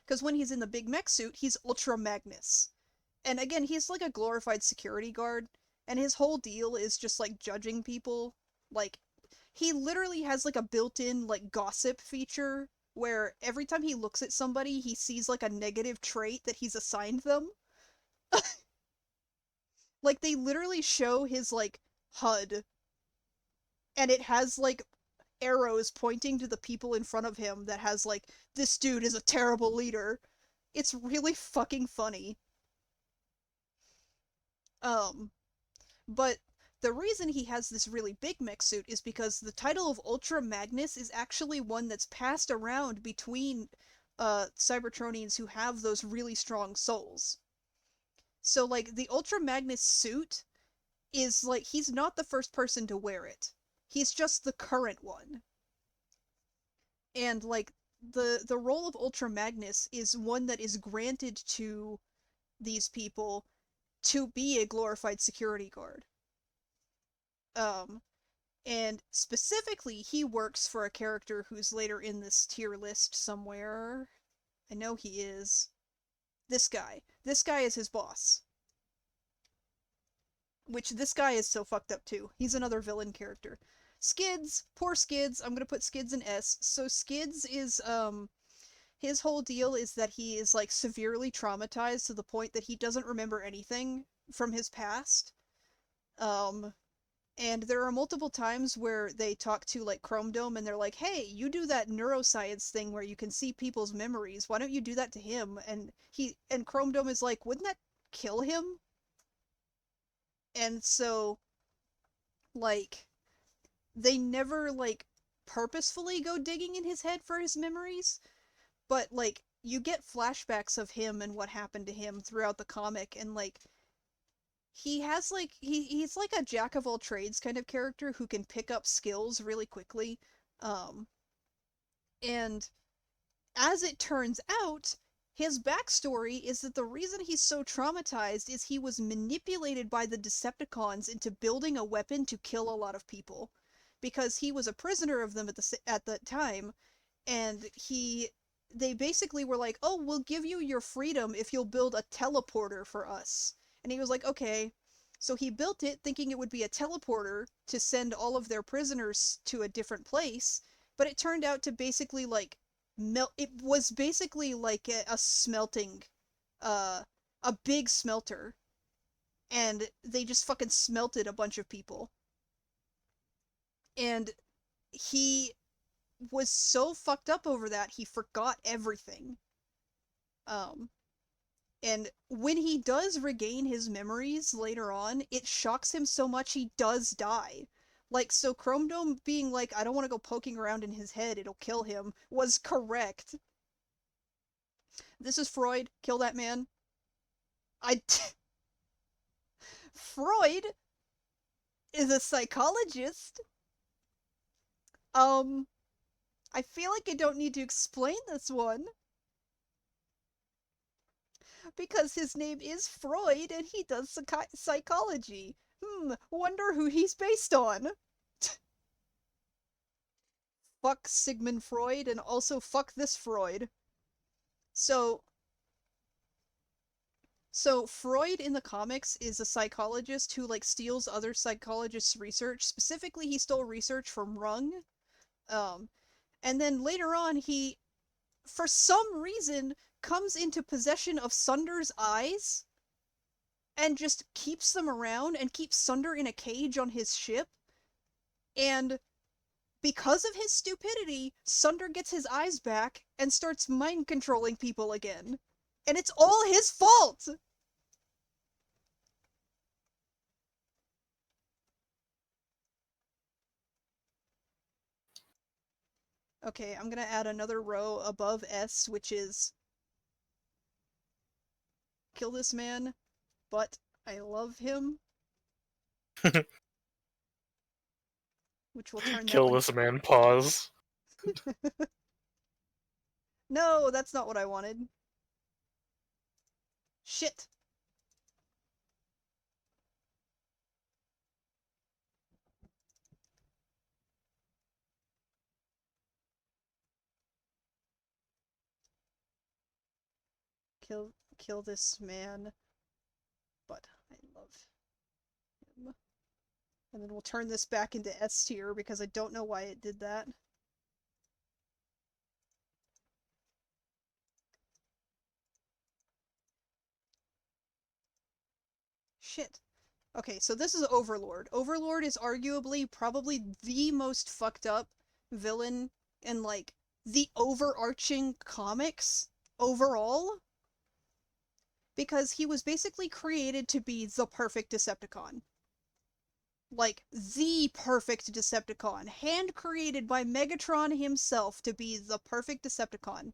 Because when he's in the big mech suit, he's Ultra Magnus. And again, he's like a glorified security guard, and his whole deal is just like judging people. Like, he literally has like a built-in like gossip feature where every time he looks at somebody, he sees like a negative trait that he's assigned them. Like, they literally show his like HUD, and it has like arrows pointing to the people in front of him that has like, this dude is a terrible leader. It's really fucking funny. Um, But the reason he has this really big mech suit is because the title of Ultra Magnus is actually one that's passed around between Cybertronians who have those really strong souls. So like the Ultra Magnus suit is like he's not the first person to wear it. He's just the current one. And like the role of Ultra Magnus is one that is granted to these people to be a glorified security guard. Um And specifically, he works for a character who's later in this tier list somewhere. I know he is. This guy. This guy is his boss. Which, this guy is so fucked up too. He's another villain character. Skids. Poor Skids. I'm gonna put Skids in S. So Skids is, his whole deal is that he is, like, severely traumatized to the point that he doesn't remember anything from his past. Um, And there are multiple times where they talk to like Chrome Dome and they're like, "Hey, you do that neuroscience thing where you can see people's memories. Why don't you do that to him?" And Chrome Dome is like, "Wouldn't that kill him?" And so like they never like purposefully go digging in his head for his memories, but like you get flashbacks of him and what happened to him throughout the comic and like he has like he's like a jack of all trades kind of character who can pick up skills really quickly. Um and as it turns out, his backstory is that the reason he's so traumatized is he was manipulated by the Decepticons into building a weapon to kill a lot of people because he was a prisoner of them at the time, and they basically were like, "Oh, we'll give you your freedom if you'll build a teleporter for us." And he was like, "Okay." So he built it thinking it would be a teleporter to send all of their prisoners to a different place, but it turned out to basically like it was basically like a smelting uh a big smelter, and they just fucking smelted a bunch of people. And he was so fucked up over that he forgot everything. Um, and when he does regain his memories later on, it shocks him so much he does die. Like, so Chrome Dome being like, I don't want to go poking around in his head, it'll kill him, was correct. This is Freud, kill that man. I. Freud is a psychologist. Um, I feel like I don't need to explain this one. Because his name is Freud and he does psychology. Wonder who he's based on. Fuck Sigmund Freud and also fuck this Freud. So, so Freud in the comics is a psychologist who like steals other psychologists' research. Specifically, he stole research from Rung. Um, and then later on, he, for some reason, comes into possession of Sunder's eyes and just keeps them around and keeps Sunder in a cage on his ship. And because of his stupidity, Sunder gets his eyes back and starts mind controlling people again. And it's all his fault! Okay, I'm gonna add another row above S, which is kill this man, but I love him. Which will turn that Kill one. this man, pause. No, that's not what I wanted. Shit. Kill this man, but I love him. And then we'll turn this back into S tier because I don't know why it did that. Shit. Okay, so this is Overlord. Overlord is arguably probably the most fucked up villain in, like, the overarching comics overall. Because he was basically created to be the perfect Decepticon. Like, the perfect Decepticon. Hand created by Megatron himself to be the perfect Decepticon.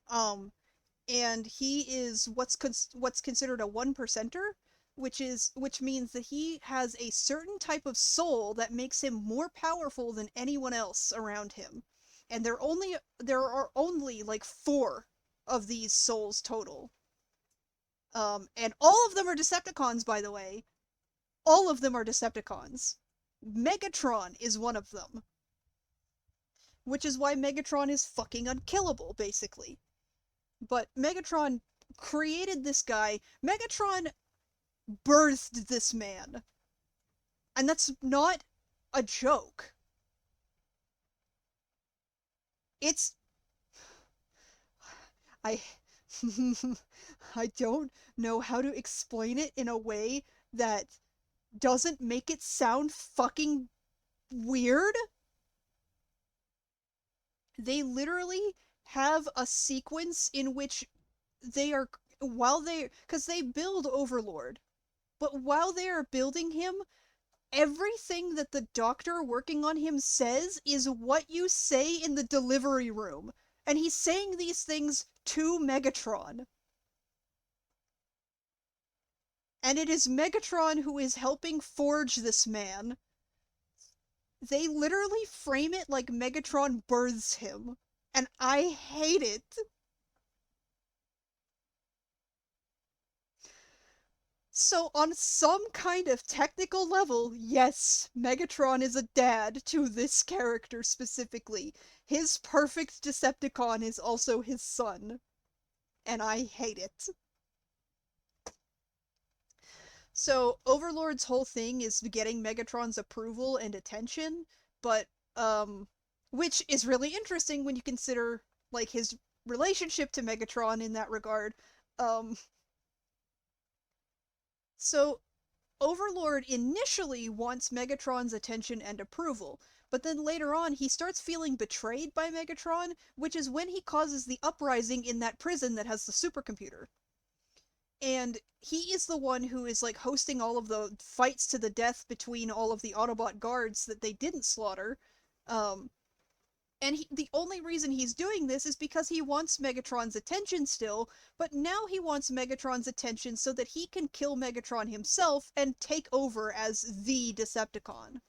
And he is what's considered a 1%er, which means that he has a certain type of soul that makes him more powerful than anyone else around him. And there are only like 4 of these souls total. And all of them are Decepticons, by the way. All of them are Decepticons. Megatron is one of them. Which is why Megatron is fucking unkillable, basically. But Megatron created this guy. Megatron birthed this man. And that's not a joke. It's... I... I don't know how to explain it in a way that doesn't make it sound fucking weird. They literally have a sequence in which they are, because they build Overlord, but while they are building him, everything that the doctor working on him says is what you say in the delivery room. And he's saying these things to Megatron. And it is Megatron who is helping forge this man. They literally frame it like Megatron births him. And I hate it. So on some kind of technical level, yes, Megatron is a dad to this character specifically. His perfect Decepticon is also his son. And I hate it. So Overlord's whole thing is getting Megatron's approval and attention, but, which is really interesting when you consider, like, his relationship to Megatron in that regard. So Overlord initially wants Megatron's attention and approval, but then later on he starts feeling betrayed by Megatron, which is when he causes the uprising in that prison that has the supercomputer. And he is the one who is like hosting all of the fights to the death between all of the Autobot guards that they didn't slaughter. Um, and the only reason he's doing this is because he wants Megatron's attention still, but now he wants Megatron's attention so that he can kill Megatron himself and take over as the Decepticon.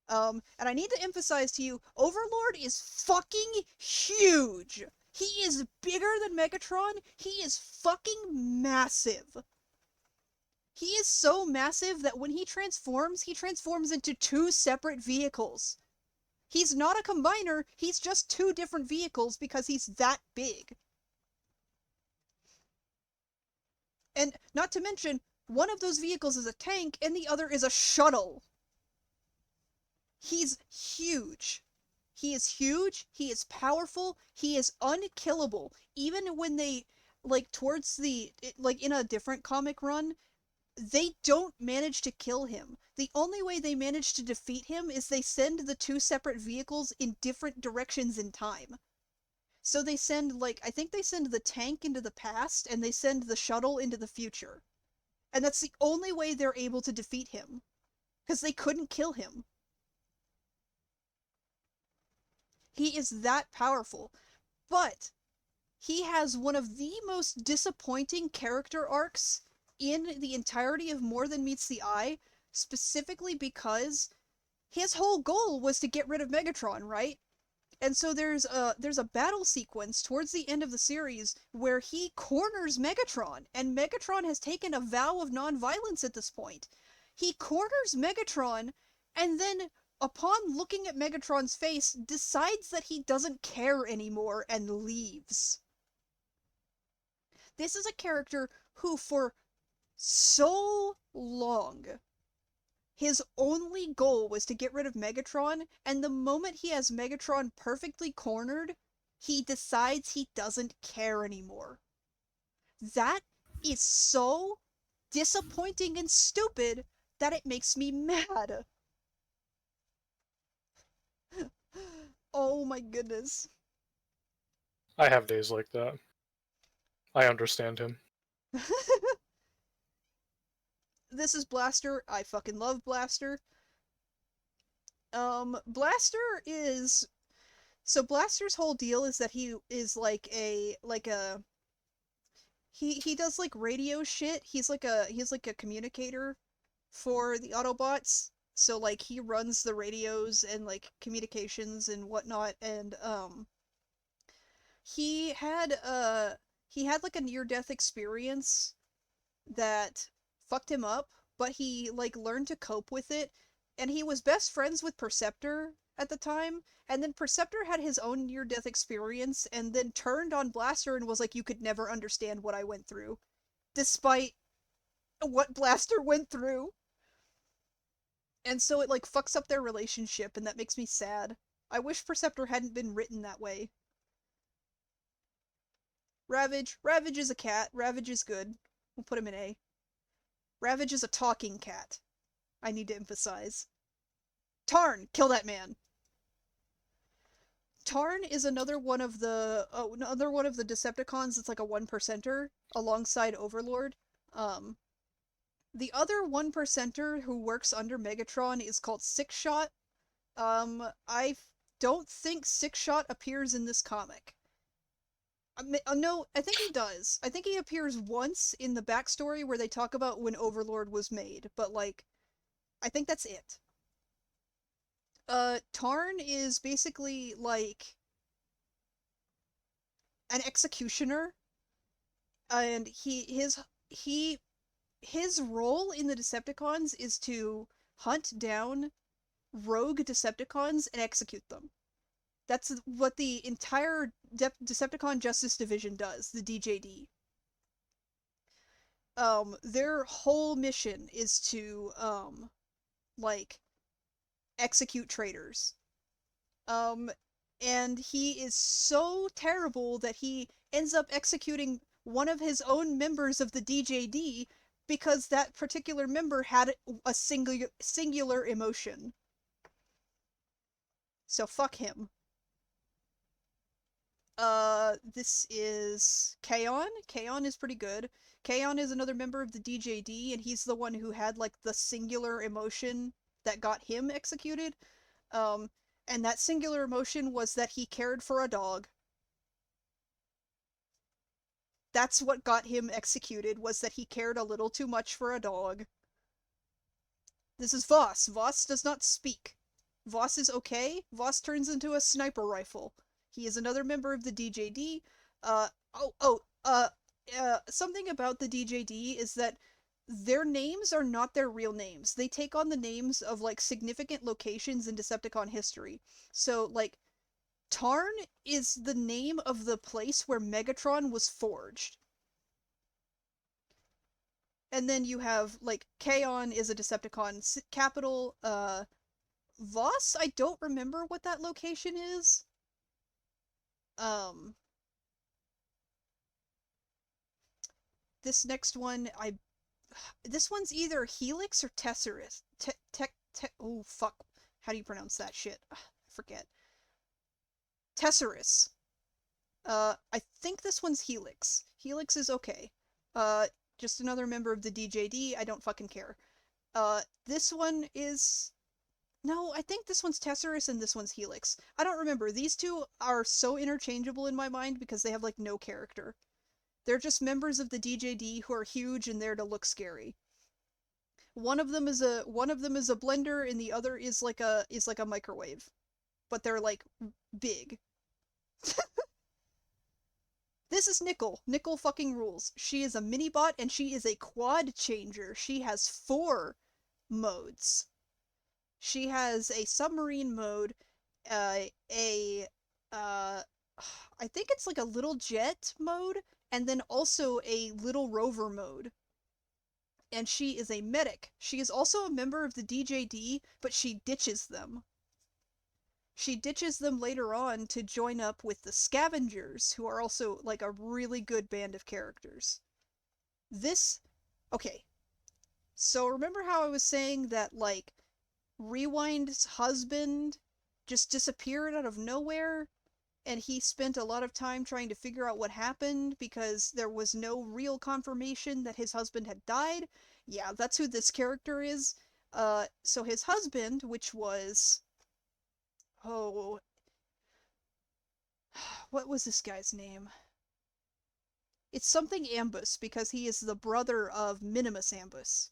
And I need to emphasize to you, Overlord is fucking huge! He is bigger than Megatron, he is fucking massive! He is so massive that when he transforms into two separate vehicles. He's not a combiner, he's just two different vehicles because he's that big. And not to mention, one of those vehicles is a tank and the other is a shuttle. He's huge. He is huge, he is powerful, he is unkillable. Even when they, like, towards the, like, in a different comic run, they don't manage to kill him. The only way they manage to defeat him is they send the two separate vehicles in different directions in time. So they send, like, I think they send the tank into the past, and they send the shuttle into the future. And that's the only way they're able to defeat him. Because they couldn't kill him. He is that powerful. But he has one of the most disappointing character arcs in the entirety of More Than Meets the Eye, specifically because his whole goal was to get rid of Megatron, right? And so there's a battle sequence towards the end of the series where he corners Megatron, and Megatron has taken a vow of non-violence at this point. He corners Megatron, and then, upon looking at Megatron's face, decides that he doesn't care anymore and leaves. This is a character who, for so long, his only goal was to get rid of Megatron, and the moment he has Megatron perfectly cornered, he decides he doesn't care anymore. That is so disappointing and stupid that it makes me mad. Oh my goodness. I have days like that. I understand him. This is Blaster. I fucking love Blaster. Blaster is... So Blaster's whole deal is that he is like a he does like radio shit. He's like a communicator for the Autobots. So like he runs the radios and like communications and whatnot, and he had like a near death experience that fucked him up, but he like learned to cope with it, and he was best friends with Perceptor at the time, and then Perceptor had his own near death experience and then turned on Blaster and was like, you could never understand what I went through, despite what Blaster went through. And so it like fucks up their relationship, and that makes me sad. I wish Perceptor hadn't been written that way. Ravage is a cat. Ravage is good. We'll put him in A. Ravage is a talking cat. I need to emphasize. Tarn! Kill that man! Tarn is another one of the Decepticons that's like a 1%er alongside Overlord. The other 1%er who works under Megatron is called Six-Shot. I don't think Six-Shot appears in this comic. No, I think he does. I think he appears once in the backstory where they talk about when Overlord was made, but like, I think that's it. Tarn is basically like an executioner, and his role in the Decepticons is to hunt down rogue Decepticons and execute them. That's what the entire Decepticon Justice Division does, the DJD. Their whole mission is to, like, execute traitors. And he is so terrible that he ends up executing one of his own members of the DJD because that particular member had a singular emotion. So fuck him. This is Kaon. Kaon is pretty good. Kaon is another member of the DJD, and he's the one who had like the singular emotion that got him executed. Um, and that singular emotion was that he cared for a dog. That's what got him executed, was that he cared a little too much for a dog. This is Voss. Voss does not speak. Voss is okay. Voss turns into a sniper rifle. He is another member of the DJD. Uh, oh, oh, something about the DJD is that their names are not their real names. They take on the names of, like, significant locations in Decepticon history. So, like, Tarn is the name of the place where Megatron was forged. And then you have, like, Kaon is a Decepticon capital. Voss, I don't remember what that location is. Um, this next one, this one's either Helix or Tesserus. Oh, fuck. How do you pronounce that shit? I forget. Tesserus. I think this one's Helix. Helix is okay. Uh, just another member of the DJD. I don't fucking care. This one is... No, I think this one's Tesserus and this one's Helix. I don't remember. These two are so interchangeable in my mind because they have, like, no character. They're just members of the DJD who are huge and there to look scary. One of them is a blender and the other is like a microwave. But they're, like, big. This is Nickel. Nickel fucking rules. She is a mini-bot and she is a quad changer. She has 4 modes. She has a submarine mode, a I think it's like a little jet mode, and then also a little rover mode. And she is a medic. She is also a member of the DJD, but she ditches them. She ditches them later on to join up with the Scavengers, who are also, like, a really good band of characters. This... Okay. So remember how I was saying that, like, Rewind's husband just disappeared out of nowhere, and he spent a lot of time trying to figure out what happened because there was no real confirmation that his husband had died? Yeah, that's who this character is. So his husband, which was... Oh... What was this guy's name? It's something Ambus, because he is the brother of Minimus Ambus.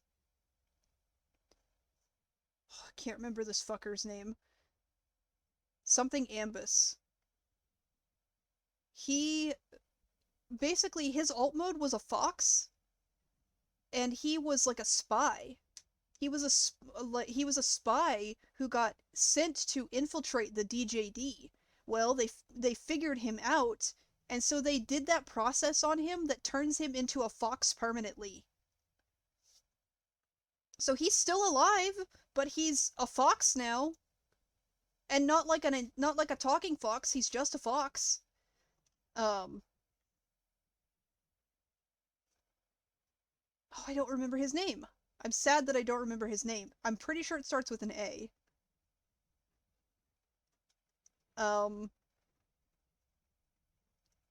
I can't remember this fucker's name. Something Ambus. He... Basically, his alt mode was a fox, and he was like a spy. He was a spy who got sent to infiltrate the DJD. Well, they figured him out, and so they did that process on him that turns him into a fox permanently. So he's still alive, but he's a fox now, and not like a talking fox. He's just a fox. Oh, I don't remember his name. I'm sad that I don't remember his name. I'm pretty sure it starts with an A.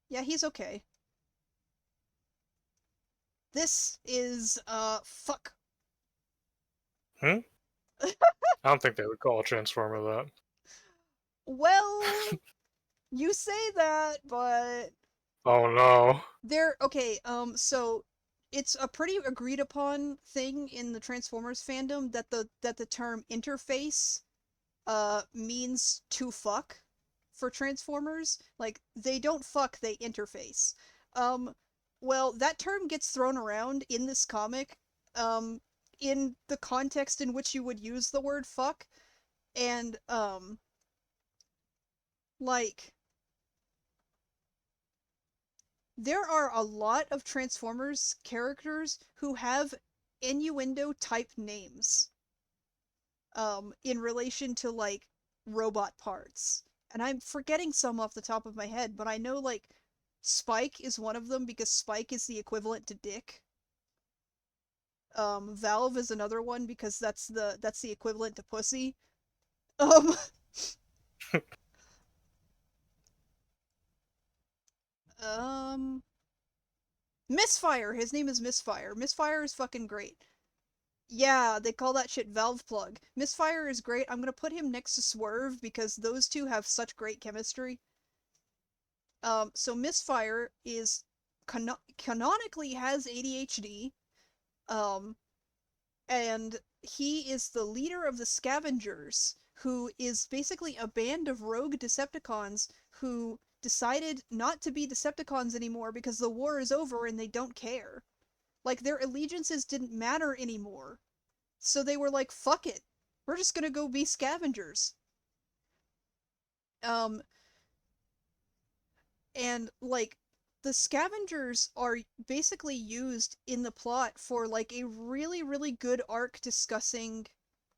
Yeah, he's okay. This is, fuck. Hmm? I don't think they would call a Transformer that. Well, you say that, but... Oh no. Okay, so it's a pretty agreed upon thing in the Transformers fandom that the term interface, means to fuck for Transformers. Like, they don't fuck, they interface. Well, that term gets thrown around in this comic, in the context in which you would use the word fuck, and, like, there are a lot of Transformers characters who have innuendo type names, in relation to, like, robot parts. And I'm forgetting some off the top of my head, but I know, like, Spike is one of them because Spike is the equivalent to Dick. Valve is another one because that's the equivalent to pussy. Um, um, Misfire. His name is Misfire. Misfire is fucking great. Yeah, they call that shit Valve Plug. Misfire is great. I'm gonna put him next to Swerve because those two have such great chemistry. So Misfire is canonically has ADHD. Um, and he is the leader of the Scavengers, who is basically a band of rogue Decepticons who decided not to be Decepticons anymore because the war is over and they don't care. Like, their allegiances didn't matter anymore. So they were like, fuck it. We're just gonna go be scavengers. Um, and like, the scavengers are basically used in the plot for like a really, really good arc discussing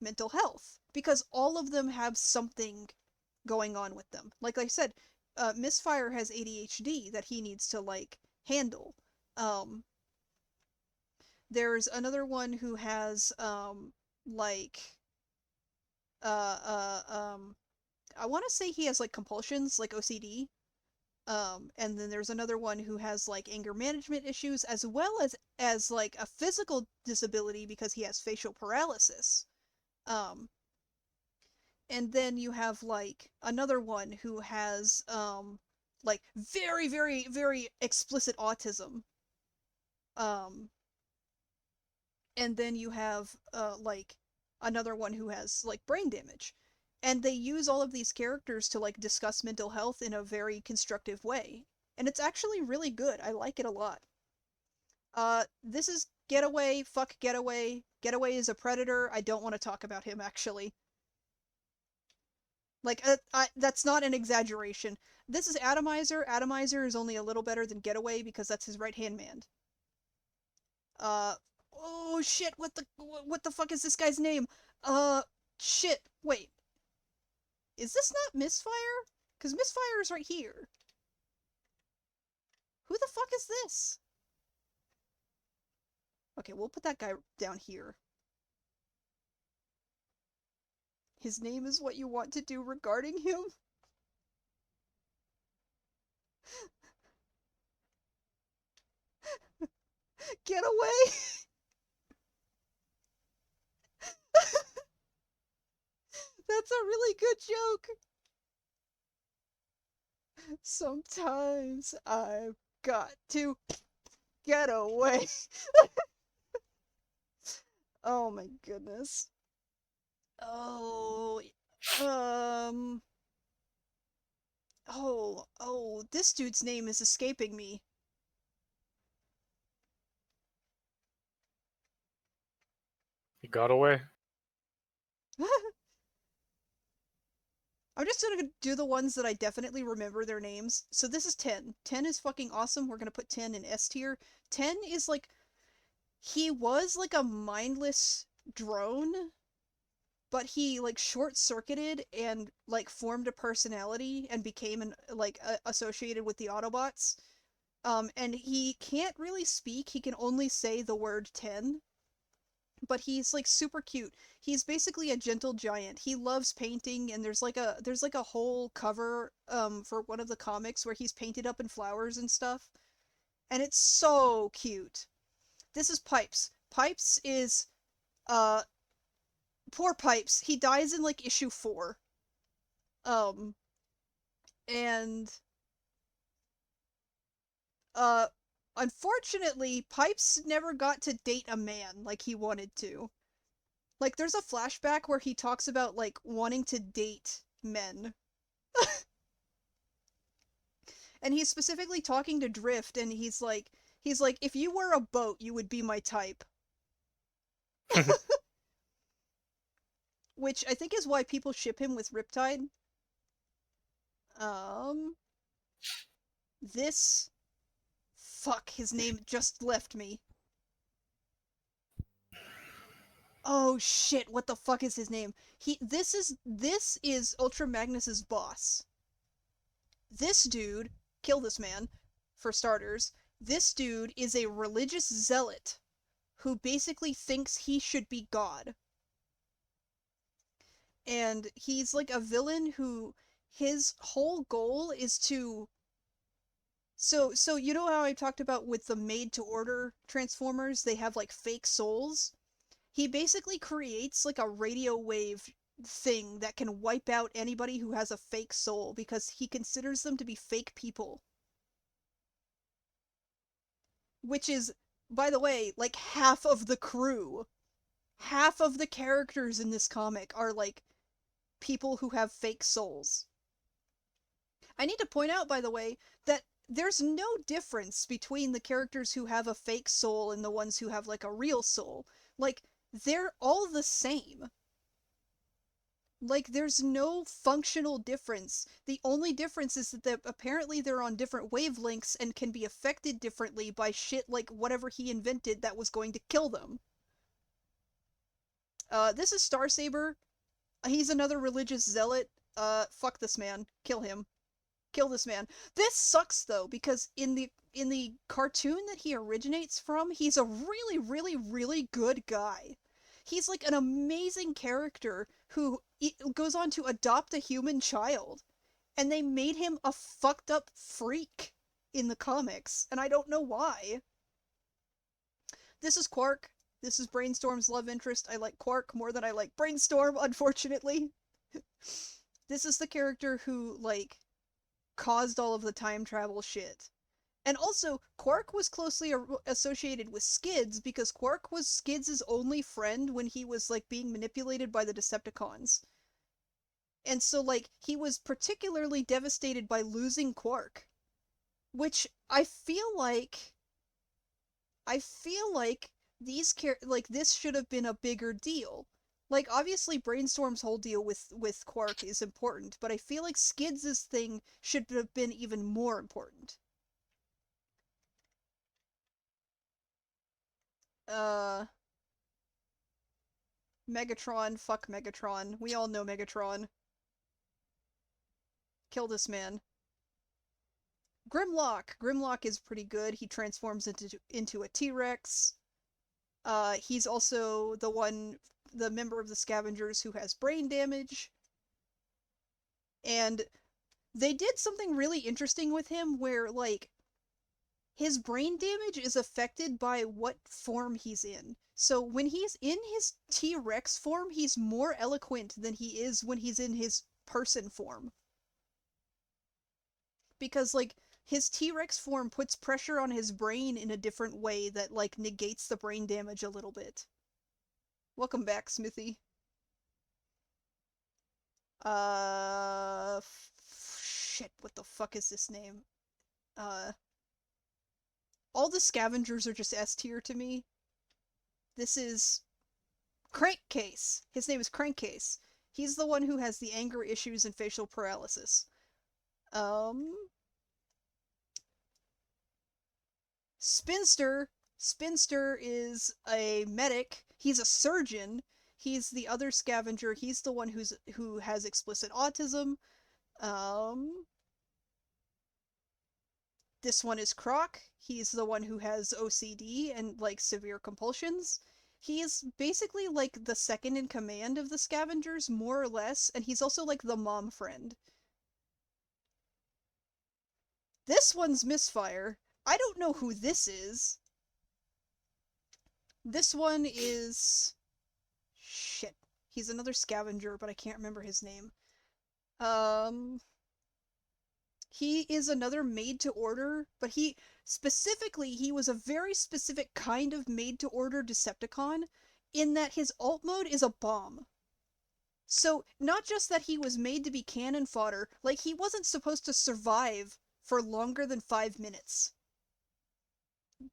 mental health because all of them have something going on with them. Like I said, Misfire has ADHD that he needs to like handle. Um, there's another one who has like uh uh um I want to say he has like compulsions, like OCD. And then there's another one who has like anger management issues as well as like a physical disability because he has facial paralysis. Um, and then you have like another one who has like very very very explicit autism. Um, and then you have like another one who has like brain damage. And they use all of these characters to like discuss mental health in a very constructive way. And it's actually really good. I like it a lot. This is Getaway, fuck Getaway. Getaway is a predator. I don't want to talk about him actually. Like that's not an exaggeration. This is Atomizer. Atomizer is only a little better than Getaway because that's his right-hand man. Uh, oh shit, what the fuck is this guy's name? Shit, wait. Is this not Misfire? Because Misfire is right here. Who the fuck is this? Okay, we'll put that guy down here. His name is what you want to do regarding him? Get away! That's a really good joke! Sometimes I've got to get away. Oh my goodness. Oh, um, this dude's name is escaping me. He got away. I'm just gonna do the ones that I definitely remember their names. So this is 10. 10 is fucking awesome. We're gonna put 10 in S tier. 10 is like, he was like a mindless drone, but he like short-circuited and like formed a personality and became associated with the Autobots. And he can't really speak. He can only say the word 10, but he's like super cute. He's basically a gentle giant. He loves painting, and there's like a whole cover for one of the comics where he's painted up in flowers and stuff, and it's so cute. This is Pipes. Pipes is uh poor Pipes. He dies in like issue 4. Um and uh unfortunately Pipes never got to date a man like he wanted to. Like, there's a flashback where he talks about like wanting to date men. And he's specifically talking to Drift, and he's like if you were a boat, you would be my type. Which I think is why people ship him with Riptide. Um this fuck, his name just left me. Oh shit, what the fuck is his name? This is Ultra Magnus's boss. This dude, kill this man, for starters. This dude is a religious zealot who basically thinks he should be God. And he's like a villain who his whole goal is to so you know how I talked about with the made to order transformers, they have like fake souls? He basically creates like a radio wave thing that can wipe out anybody who has a fake soul because he considers them to be fake people. Which is, by the way, like half of the crew. Half of the characters in this comic are like people who have fake souls. I need to point out, by the way, that there's no difference between the characters who have a fake soul and the ones who have like a real soul. Like, they're all the same. Like, there's no functional difference. The only difference is that apparently they're on different wavelengths and can be affected differently by shit like whatever he invented that was going to kill them. This is Starsaber. He's another religious zealot. Fuck this man. Kill him. Kill this man. This sucks though, because in the cartoon that he originates from, he's a really, really, really good guy. He's like an amazing character who goes on to adopt a human child. And they made him a fucked up freak in the comics, and I don't know why. This is Quark. This is Brainstorm's love interest. I like Quark more than I like Brainstorm, unfortunately. This is the character who, like, caused all of the time travel shit. And also, Quark was closely associated with Skids because Quark was Skids' only friend when he was, like, being manipulated by the Decepticons. And so, like, he was particularly devastated by losing Quark. Which I feel like this should have been a bigger deal. Like, obviously Brainstorm's whole deal with Quark is important, but I feel like Skids' thing should have been even more important. Megatron, fuck Megatron. We all know Megatron. Kill this man. Grimlock. Grimlock is pretty good. He transforms into a T-Rex. He's also the member of the Scavengers who has brain damage. And they did something really interesting with him where, like, his brain damage is affected by what form he's in. So when he's in his T-Rex form, he's more eloquent than he is when he's in his person form. Because, like, his T-Rex form puts pressure on his brain in a different way that, like, negates the brain damage a little bit. Welcome back, Smithy. Shit, what the fuck is this name? All the Scavengers are just S tier to me. This is Crankcase. His name is Crankcase. He's the one who has the anger issues and facial paralysis. Spinster. Spinster is a medic. He's a surgeon. He's the other scavenger. He's the one who has explicit autism. This one is Croc. He's the one who has OCD and, like, severe compulsions. He is basically, like, the second in command of the scavengers, more or less, and he's also, like, the mom friend. This one's Misfire. I don't know who this is. This one is... Shit. He's another scavenger, but I can't remember his name. He is another made-to-order, but he was a very specific kind of made-to-order Decepticon, in that his alt mode is a bomb. So, not just that he was made to be cannon fodder, like, he wasn't supposed to survive for longer than 5 minutes.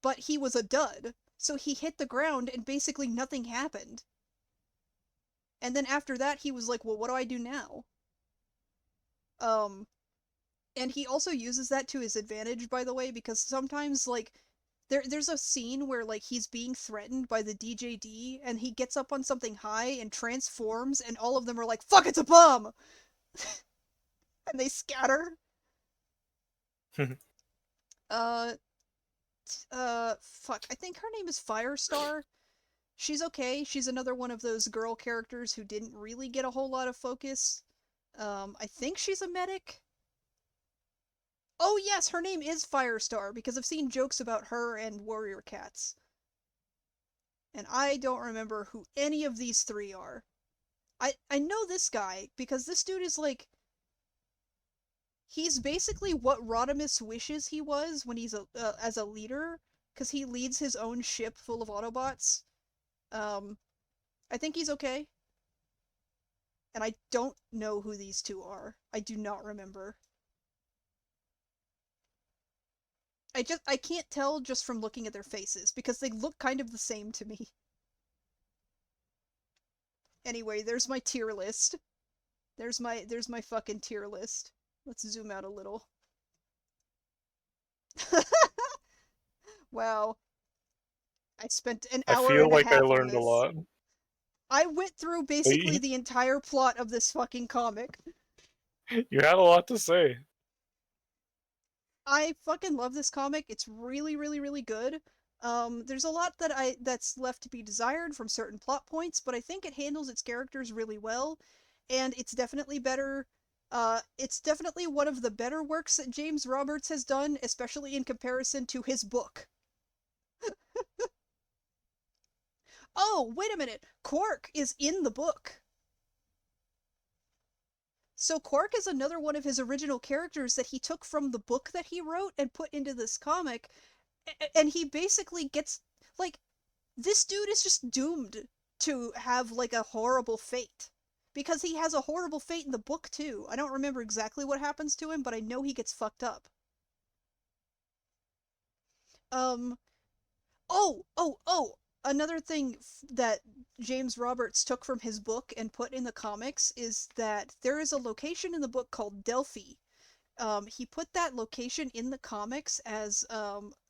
But he was a dud, so he hit the ground and basically nothing happened. And then after that he was like, well, what do I do now? And he also uses that to his advantage, by the way, because sometimes, like, there's a scene where, like, he's being threatened by the DJD, and he gets up on something high and transforms, and all of them are like, fuck, it's a bomb! And they scatter. Fuck, I think her name is Firestar. She's okay. She's another one of those girl characters who didn't really get a whole lot of focus. I think she's a medic. Oh yes, her name is Firestar because I've seen jokes about her and Warrior Cats. And I don't remember who any of these three are. I know this guy because this dude is like he's basically what Rodimus wishes he was when he's as a leader because he leads his own ship full of Autobots. Um, I think he's okay. And I don't know who these two are. I do not remember. I can't tell just from looking at their faces because they look kind of the same to me. Anyway, there's my tier list. There's my fucking tier list. Let's zoom out a little. Wow. I spent an I hour feel and a like I half on learned a this. lot. I went through basically the entire plot of this fucking comic. You had a lot to say. I fucking love this comic. It's really, really, really good. There's a lot that's left to be desired from certain plot points, but I think it handles its characters really well, and it's definitely better. It's definitely one of the better works that James Roberts has done, especially in comparison to his book. Oh, wait a minute. Quark is in the book. So Quark is another one of his original characters that he took from the book that he wrote and put into this comic, and he basically gets like this dude is just doomed to have like a horrible fate because he has a horrible fate in the book too. I don't remember exactly what happens to him, but I know he gets fucked up. Um oh, another thing that James Roberts took from his book and put in the comics is that there is a location in the book called Delphi. He put that location in the comics as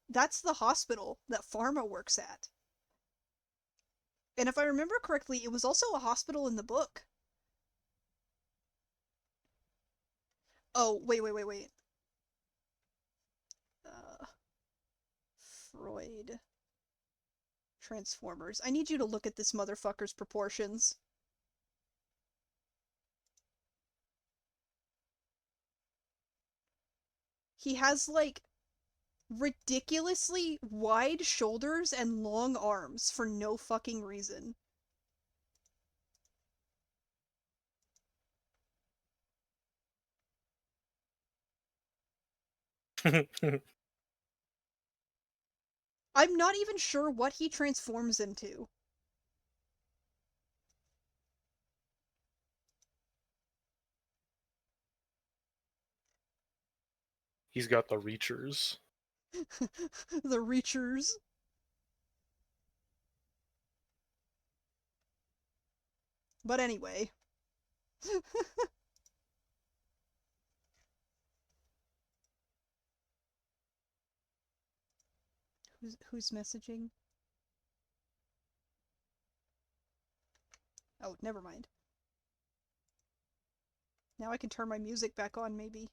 that's the hospital that Pharma works at. And if I remember correctly, it was also a hospital in the book. Oh, wait. Uh, Freud. Transformers. I need you to look at this motherfucker's proportions. He has, like, ridiculously wide shoulders and long arms for no fucking reason. I'm not even sure what he transforms into. He's got the reachers. The Reachers. But anyway. Who's messaging? Oh, never mind. Now I can turn my music back on, maybe.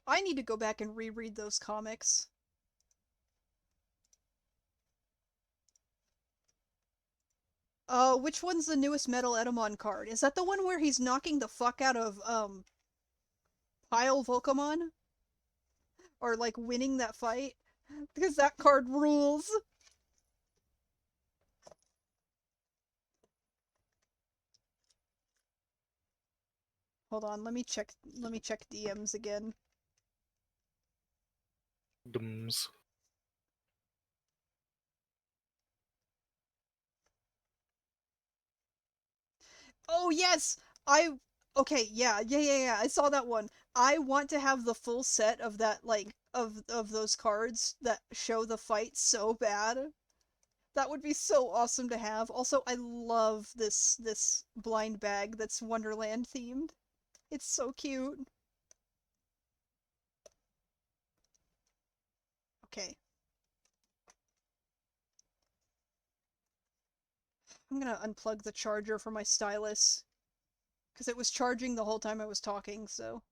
I need to go back and reread those comics. Which one's the newest Metal Edamon card? Is that the one where he's knocking the fuck out of, Pile Volcamon? Or, like, winning that fight? Because that card rules! Hold on, let me check DMs again. Dums. Oh yes! Okay, yeah, I saw that one. I want to have the full set of that, like, of those cards that show the fight so bad. That would be so awesome to have. Also, I love this blind bag that's Wonderland themed. It's so cute. Okay. I'm gonna unplug the charger for my stylus. Because it was charging the whole time I was talking, so...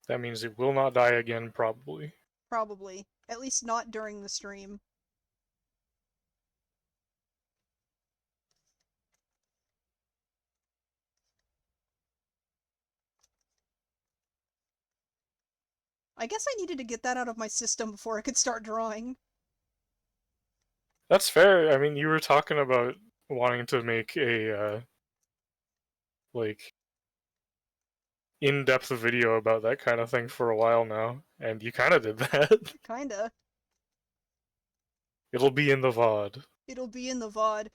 That means it will not die again, probably. Probably. At least not during the stream. I guess I needed to get that out of my system before I could start drawing. That's fair. I mean, you were talking about wanting to make a, like, in-depth video about that kind of thing for a while now, and you kind of did that. Kinda. It'll be in the VOD. It'll be in the VOD.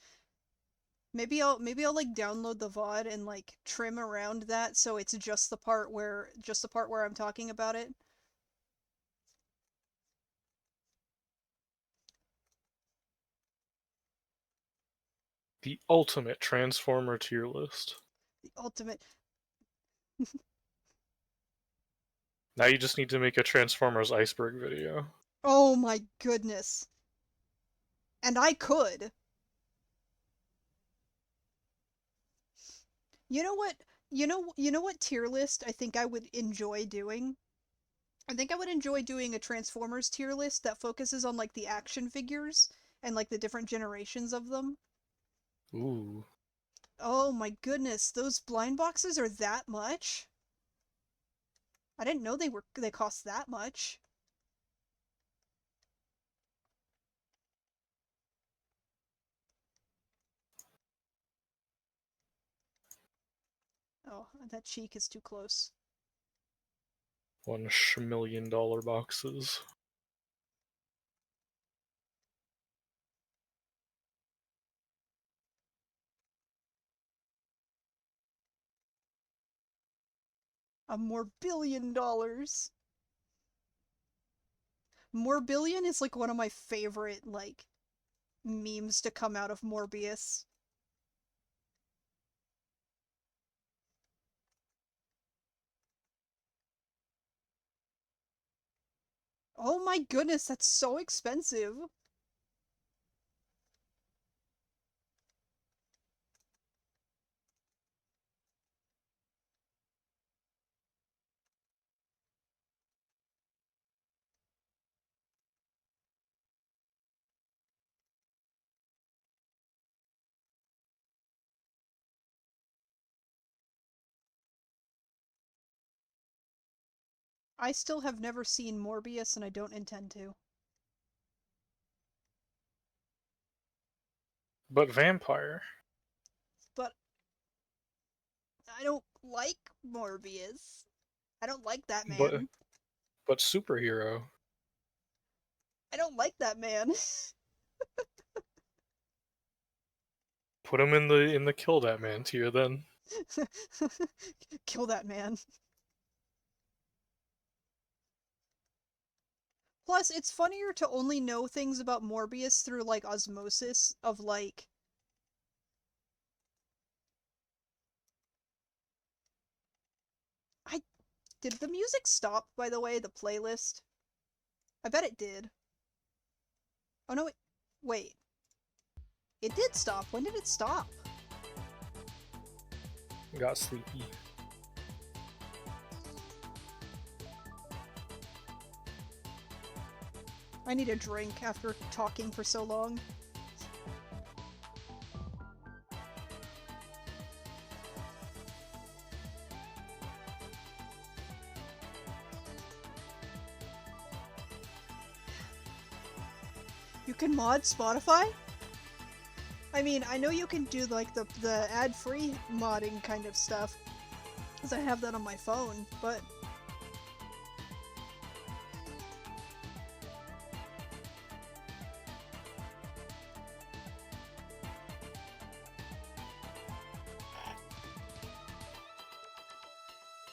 Maybe I'll like download the VOD and like trim around that so it's just the part where I'm talking about it. The ultimate Transformer tier list. The ultimate. Now you just need to make a Transformers iceberg video. Oh my goodness. And I could. You know what? You know what tier list I think I would enjoy doing? I think I would enjoy doing a Transformers tier list that focuses on like the action figures and like the different generations of them. Ooh. Oh my goodness, those blind boxes are that much? I didn't know they cost that much. Oh, that cheek is too close. $1 million boxes. $1 billion. More billion is like one of my favorite like memes to come out of Morbius. Oh my goodness, that's so expensive. I still have never seen Morbius and I don't intend to. But vampire. But I don't like Morbius. I don't like that But man. but superhero. I don't like that man. Put him in the kill that man tier then. Kill that man. Plus, it's funnier to only know things about Morbius through, like, osmosis of, like... I... Did the music stop, by the way, the playlist? I bet it did. Oh no, wait. It did stop. When did it stop? Got sleepy. I need a drink after talking for so long. You can mod Spotify? I mean, I know you can do like the ad-free modding kind of stuff, because I have that on my phone, but...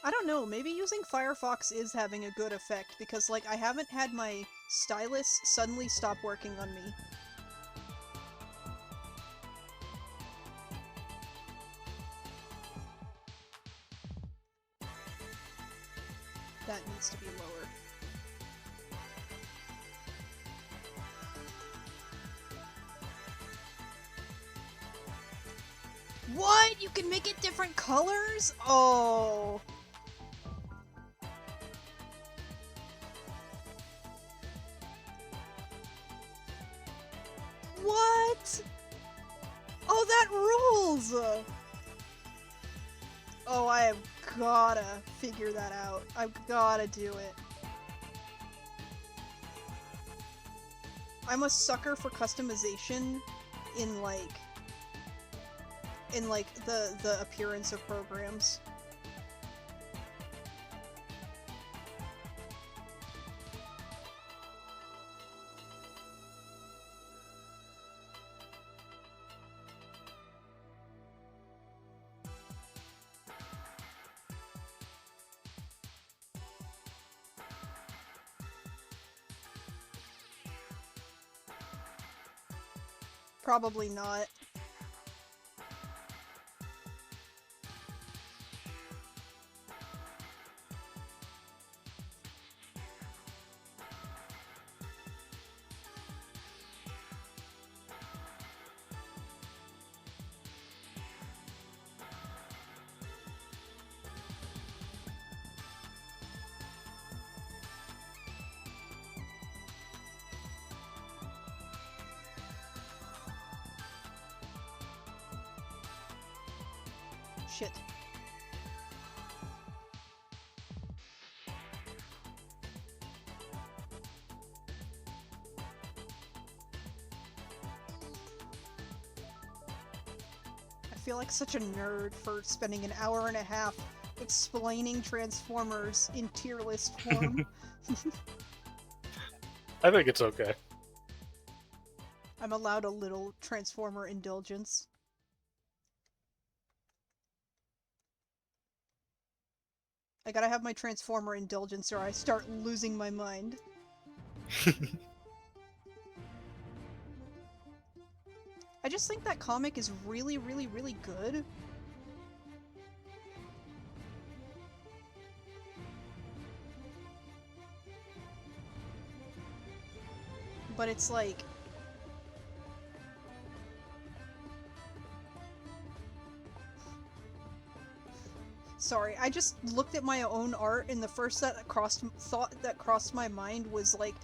I don't know, maybe using Firefox is having a good effect, because like I haven't had my stylus suddenly stop working on me. That needs to be lower. What? You can make it different colors? Oh. What? Oh, that rules! Oh, I have gotta figure that out. I've gotta do it. I'm a sucker for customization in the appearance of programs. Probably not. Shit. I feel like such a nerd for spending an hour and a half explaining Transformers in tier list form. I think it's okay. I'm allowed a little Transformer indulgence. I gotta have my Transformer indulgence or I start losing my mind. I just think that comic is really, really, really good. But it's like... Sorry, I just looked at my own art and the first thought that crossed my mind was like,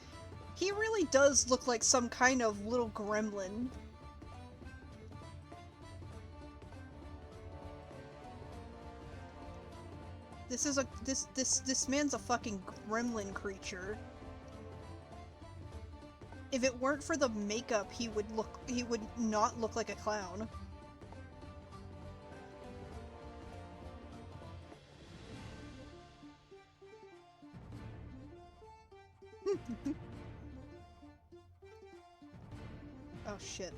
he really does look like some kind of little gremlin. This man's a fucking gremlin creature. If it weren't for the makeup, he would not look like a clown. Oh shit.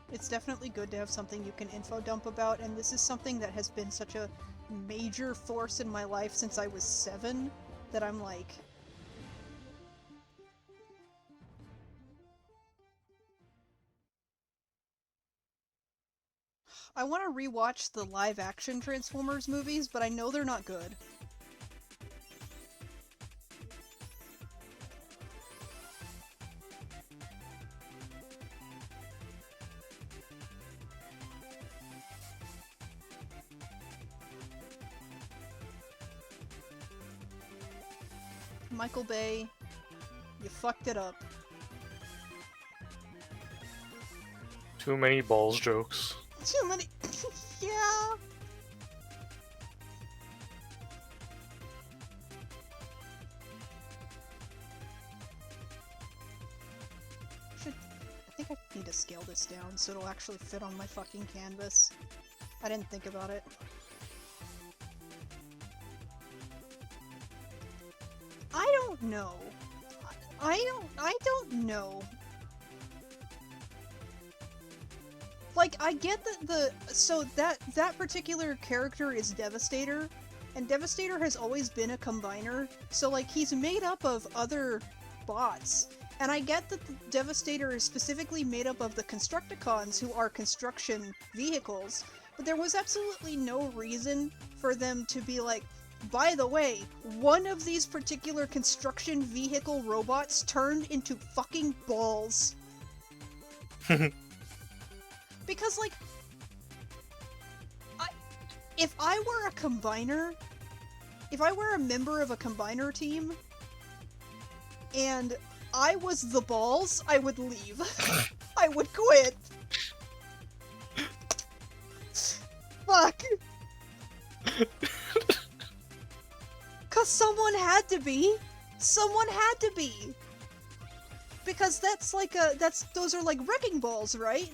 It's definitely good to have something you can info dump about, and this is something that has been such a major force in my life since I was 7 that I'm like... I want to rewatch the live-action Transformers movies, but I know they're not good. Michael Bay, you fucked it up. Too many balls jokes. Too many... yeah! I think I need to scale this down so it'll actually fit on my fucking canvas. I didn't think about it. don't know. I don't know. Like, I get that so that particular character is Devastator, and Devastator has always been a combiner, so like he's made up of other bots. And I get that the Devastator is specifically made up of the Constructicons, who are construction vehicles, but there was absolutely no reason for them to be like, by the way, one of these particular construction vehicle robots turned into fucking balls. Because, like, if I were a combiner, if I were a member of a combiner team, and I was the balls, I would leave. I would quit. Fuck. Cause someone had to be. Someone had to be. Because that's like those are like wrecking balls, right?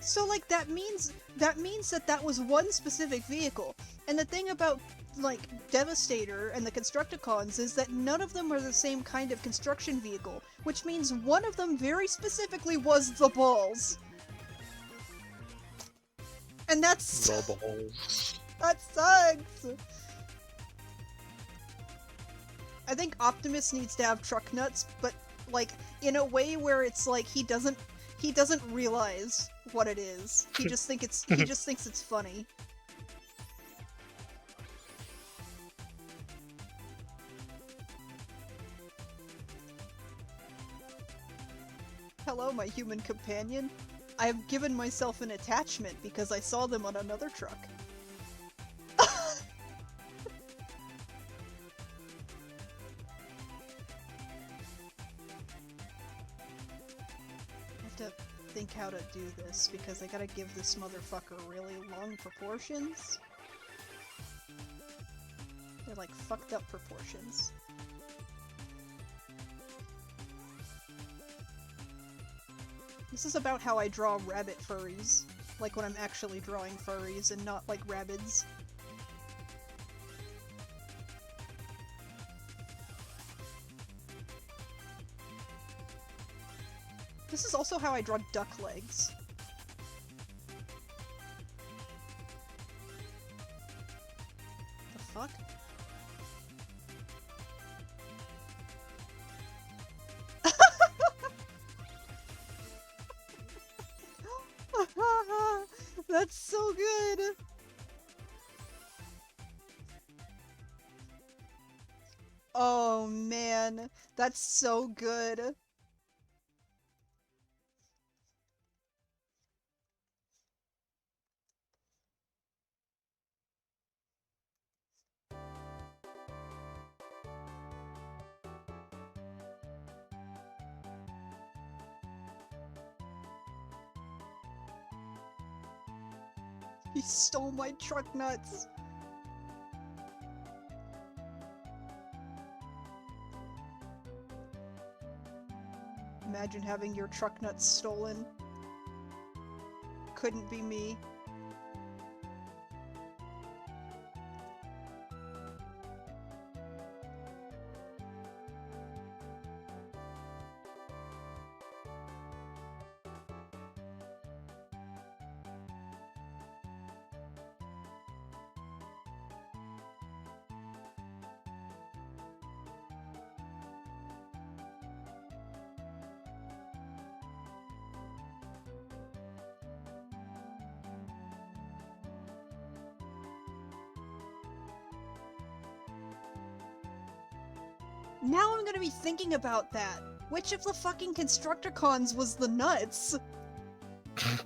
So like that means that was one specific vehicle. And the thing about like Devastator and the Constructicons is that none of them are the same kind of construction vehicle, which means one of them very specifically was the balls. And that's The balls. That sucks. I think Optimus needs to have truck nuts, but like in a way where it's like he doesn't realize what it is. He just thinks it's funny. Hello, my human companion. I have given myself an attachment because I saw them on another truck. Think how to do this, because I gotta give this motherfucker really long proportions. They're like fucked up proportions. This is about how I draw rabbit furries. Like when I'm actually drawing furries and not like rabbids. This is also how I draw duck legs. The fuck? That's so good! Oh man, that's so good. He stole my truck nuts! Imagine having your truck nuts stolen. Couldn't be me. Now I'm gonna be thinking about that. Which of the fucking Constructicons was the nuts? Cause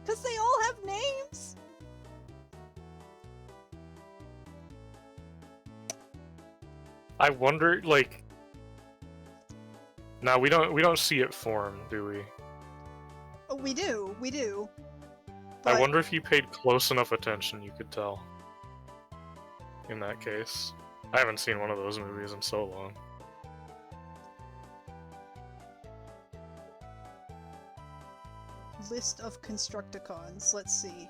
they all have names? I wonder, like... No, we don't see it form, do we? Oh, we do. I wonder if you paid close enough attention you could tell. In that case. I haven't seen one of those movies in so long. List of Constructicons. Let's see.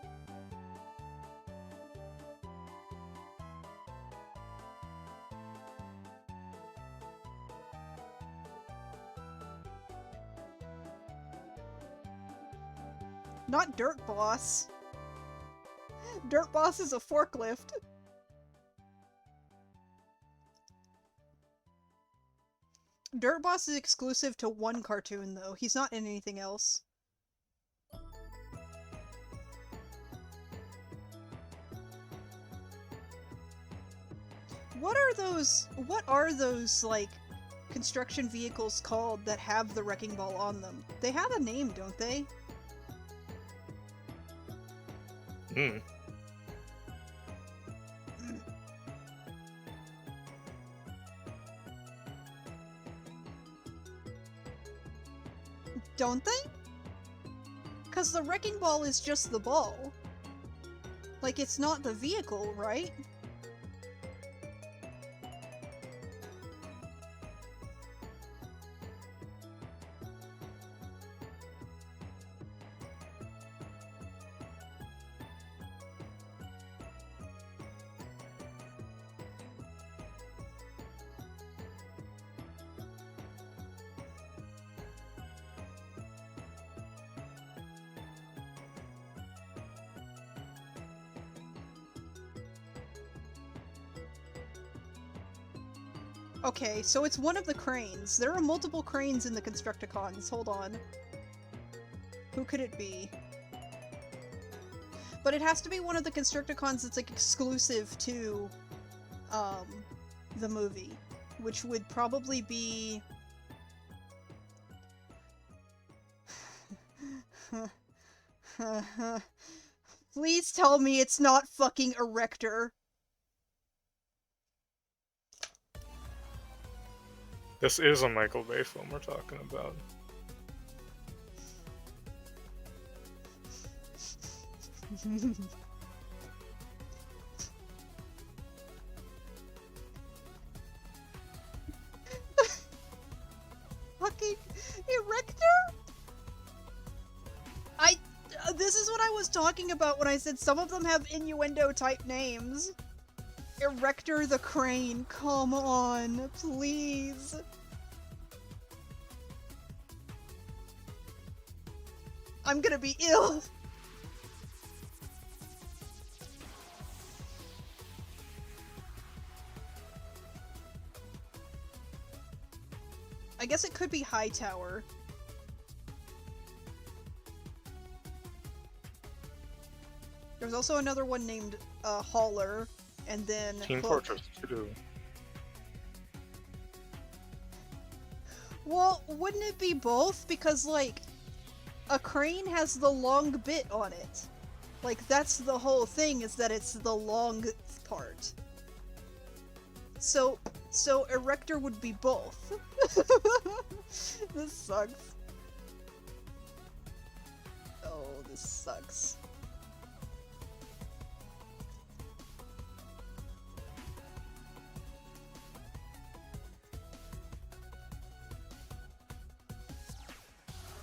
Not Dirt Boss. Dirt Boss is a forklift. Dirt Boss is exclusive to one cartoon, though. He's not in anything else. What are those, like, construction vehicles called that have the wrecking ball on them? They have a name, don't they? Hmm. Don't they? Because the wrecking ball is just the ball. Like, it's not the vehicle, right? Okay, so it's one of the cranes. There are multiple cranes in the Constructicons. Hold on. Who could it be? But it has to be one of the Constructicons that's, like, exclusive to, the movie. Which would probably be... Please tell me it's not fucking Erector. This is a Michael Bay film we're talking about. Fucking Erector? This is what I was talking about when I said some of them have innuendo-type names. Erector the Crane, come on, please. I'm gonna be ill. I guess it could be Hightower. There's also another one named Hauler, and then Team Hook. Fortress 2. Well, wouldn't it be both? Because, like, a crane has the long bit on it. Like, that's the whole thing, is that it's the long part. So Erector would be both. This sucks. Oh, this sucks.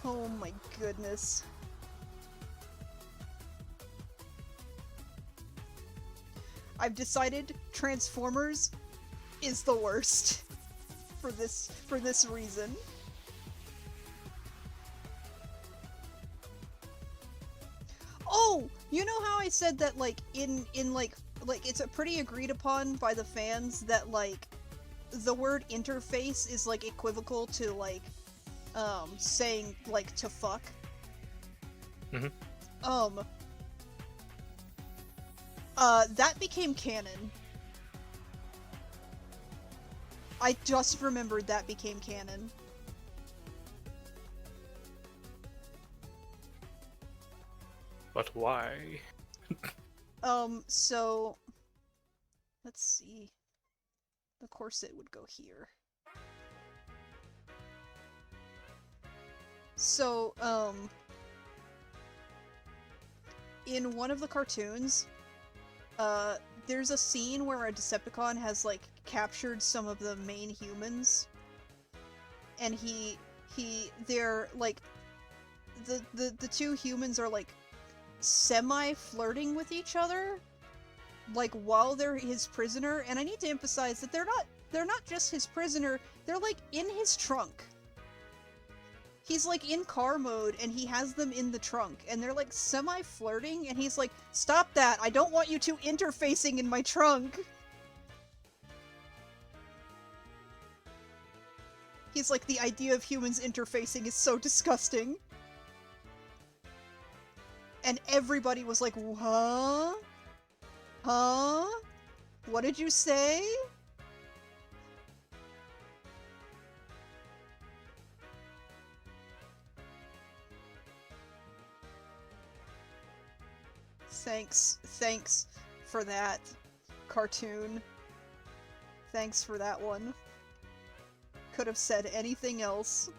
Oh my goodness. I've decided Transformers is the worst for this reason. Oh, you know how I said that, like, in like it's a pretty agreed upon by the fans that, like, the word interface is, like, equivocal to, like, saying, like, to fuck. Mm-hmm. That became canon. I just remembered that became canon. But why? So... Let's see. Of course it would go here. So, in one of the cartoons, there's a scene where a Decepticon has, like, captured some of the main humans, and they're, like, the two humans are like semi-flirting with each other, like while they're his prisoner, and I need to emphasize that they're not just his prisoner, they're like in his trunk. He's like in car mode and he has them in the trunk and they're like semi-flirting and he's like, "Stop that, I don't want you two interfacing in my trunk." He's like, the idea of humans interfacing is so disgusting. And everybody was like, "Huh? Huh? What did you say?" Thanks for that, cartoon. Thanks for that one. Could have said anything else.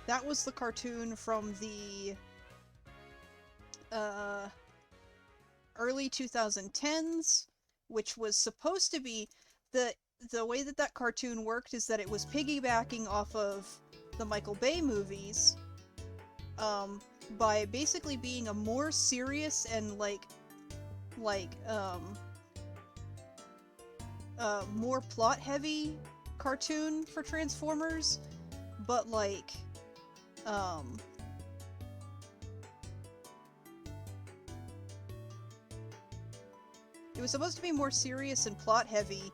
That was the cartoon from the early 2010s, which was supposed to be the way that that cartoon worked is that it was piggybacking off of the Michael Bay movies, by basically being a more serious and more plot heavy cartoon for Transformers, but like it was supposed to be more serious and plot heavy,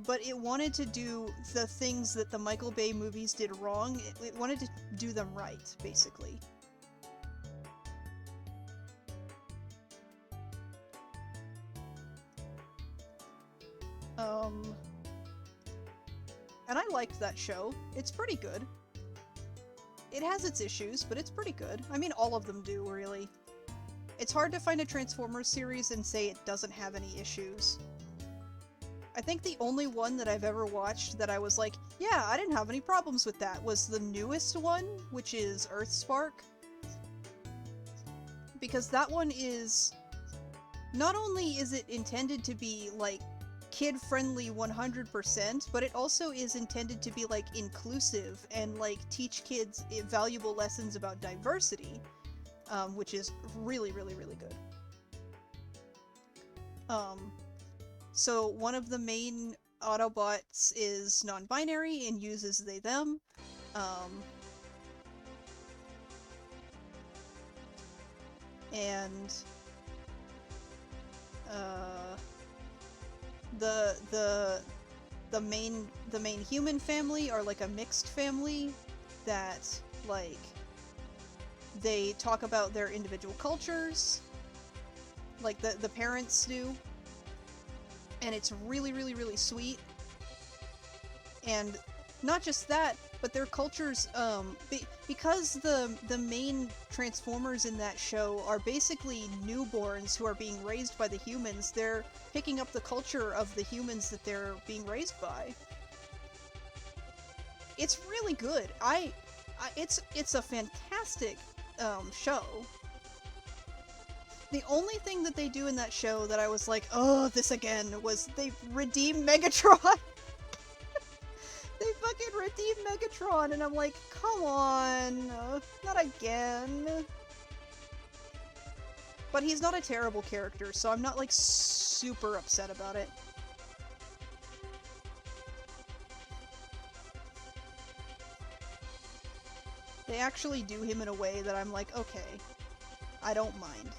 but it wanted to do the things that the Michael Bay movies did wrong. It wanted to do them right, basically. And I liked that show. It's pretty good. It has its issues, but it's pretty good. I mean, all of them do, really. It's hard to find a Transformers series and say it doesn't have any issues. I think the only one that I've ever watched that I was like, yeah, I didn't have any problems with that, was the newest one, which is Earthspark. Because that one is... Not only is it intended to be, like, kid-friendly 100%, but it also is intended to be, like, inclusive and, like, teach kids valuable lessons about diversity, which is really, really, really good. So one of the main Autobots is non-binary and uses they, them. And the main human family are like a mixed family that, like, they talk about their individual cultures, like the parents do, and it's really, really, really sweet. And not just that, but their cultures, because the main Transformers in that show are basically newborns who are being raised by the humans, they're picking up the culture of the humans that they're being raised by. It's really good. It's a fantastic show. The only thing that they do in that show that I was like, oh, this again, was they redeem Megatron. They fucking redeem Megatron, and I'm like, come on, not again. But he's not a terrible character, so I'm not, like, super upset about it. They actually do him in a way that I'm like, okay, I don't mind.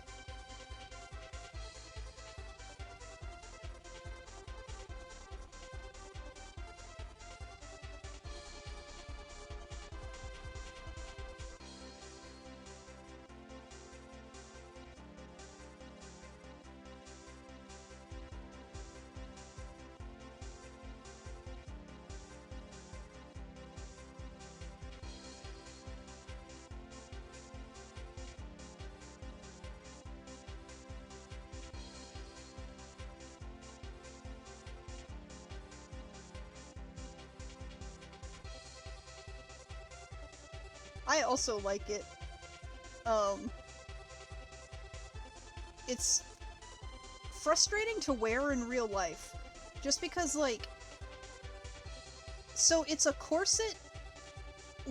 I also like it. It's frustrating to wear in real life. Just because, like... So it's a corset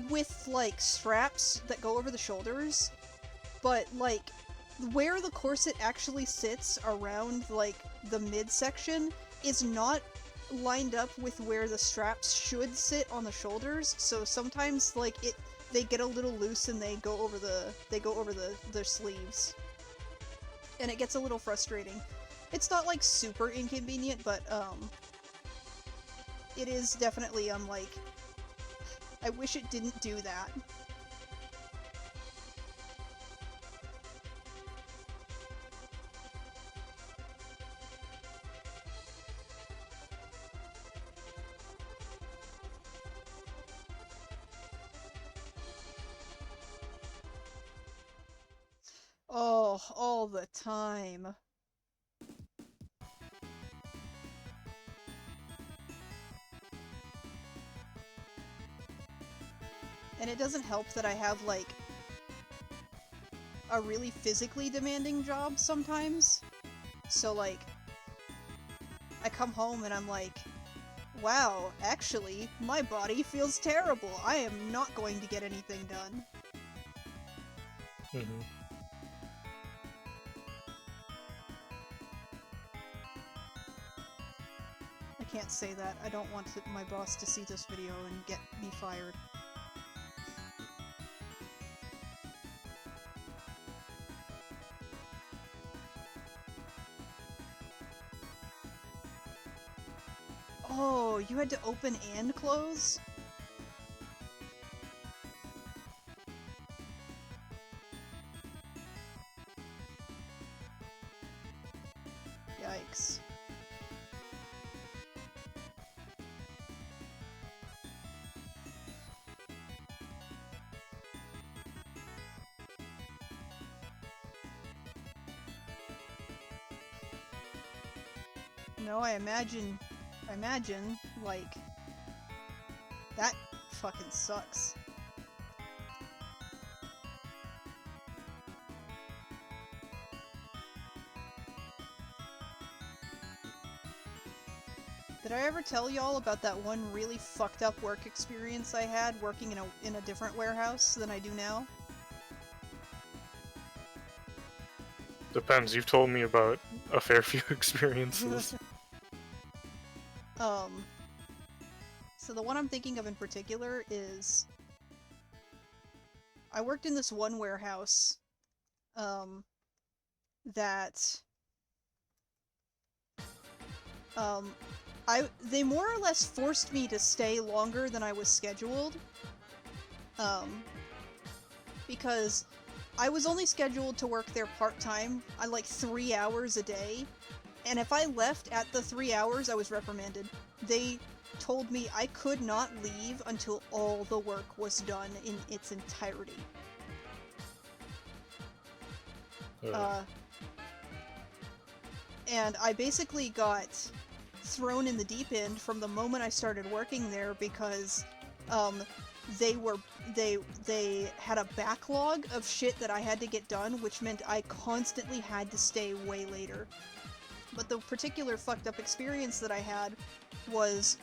with, like, straps that go over the shoulders, but, like, where the corset actually sits around, like, the midsection is not lined up with where the straps should sit on the shoulders, so sometimes, like, they get a little loose and they go over the sleeves. And it gets a little frustrating. It's not, like, super inconvenient, but, it is definitely, like, I wish it didn't do that. Oh, all the time. And it doesn't help that I have, like, a really physically demanding job sometimes. So, like, I come home and I'm like, wow, actually, my body feels terrible. I am not going to get anything done. Mm-hmm. I can't say that. I don't want my boss to see this video and get me fired. Oh, you had to open and close? Yikes. No, I imagine, like, that fucking sucks. Did I ever tell y'all about that one really fucked up work experience I had working in a different warehouse than I do now? Depends. You've told me about a fair few experiences. So the one I'm thinking of in particular is... I worked in this one warehouse, that... they more or less forced me to stay longer than I was scheduled. Because I was only scheduled to work there part-time, like 3 hours a day, and if I left at the 3 hours, I was reprimanded. They told me I could not leave until all the work was done in its entirety. And I basically got thrown in the deep end from the moment I started working there because they had a backlog of shit that I had to get done, which meant I constantly had to stay way later. But the particular fucked up experience that I had was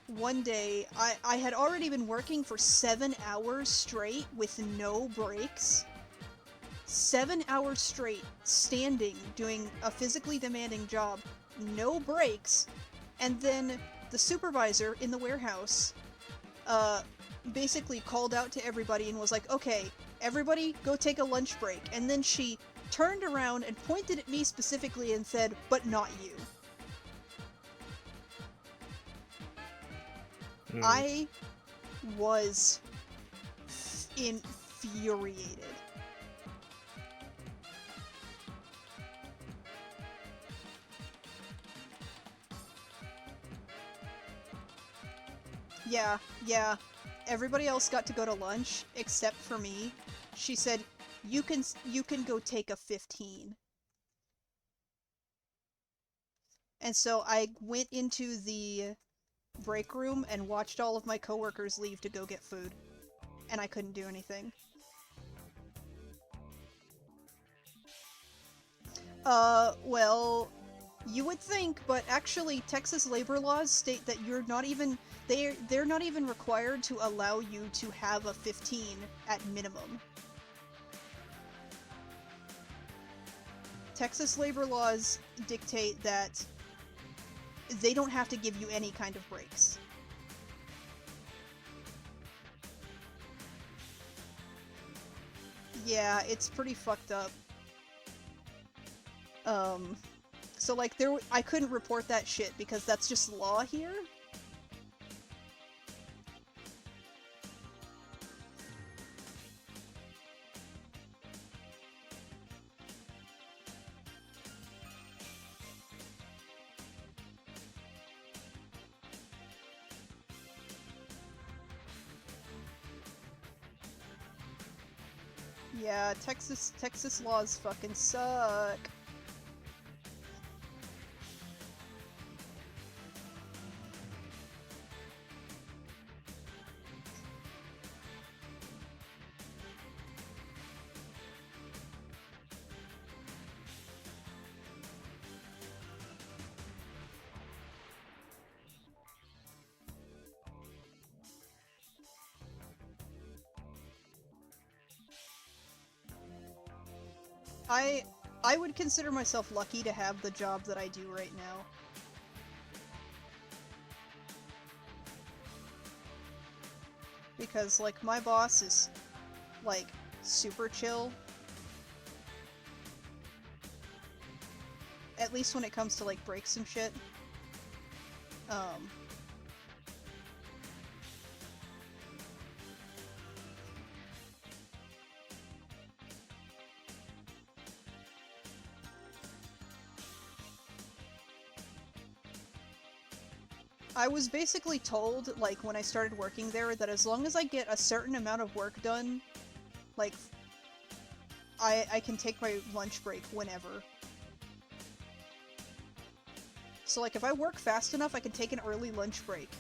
one day I had already been working for 7 hours straight with no breaks. 7 hours straight, standing, doing a physically demanding job, no breaks, and then the supervisor in the warehouse basically called out to everybody and was like, okay, everybody go take a lunch break. And then she turned around and pointed at me specifically and said, but not you. I was infuriated. Yeah. Everybody else got to go to lunch, except for me. She said, you can go take a 15. And so I went into the break room and watched all of my coworkers leave to go get food. And I couldn't do anything. Well, you would think, but actually Texas labor laws state that you're not even they're not even required to allow you to have a 15 at minimum. Texas labor laws dictate that they don't have to give you any kind of breaks. Yeah, it's pretty fucked up. So like I couldn't report that shit because that's just law here. Yeah, Texas laws fucking suck. I would consider myself lucky to have the job that I do right now. Because, like, my boss is, like, super chill. At least when it comes to, like, breaks and shit. I was basically told, like, when I started working there, that as long as I get a certain amount of work done, like, I can take my lunch break whenever. So, like, if I work fast enough, I can take an early lunch break.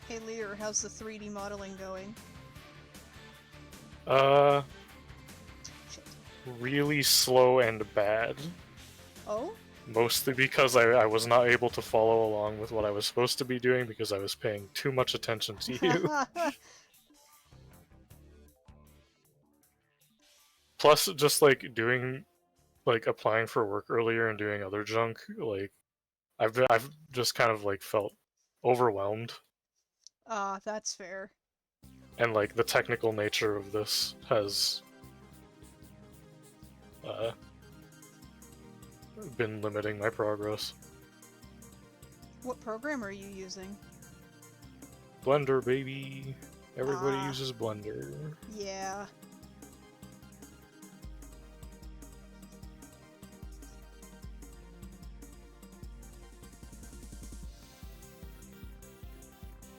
Hey Lear, how's the 3D modeling going? Shit. Really slow and bad. Oh? Mostly because I was not able to follow along with what I was supposed to be doing because I was paying too much attention to you. Plus, just like doing, like applying for work earlier and doing other junk, like I've just kind of like felt overwhelmed, Ah, that's fair. and like the technical nature of this has uh, been limiting my progress. What program are you using? Blender, baby. Everybody Ah. uses Blender. Yeah.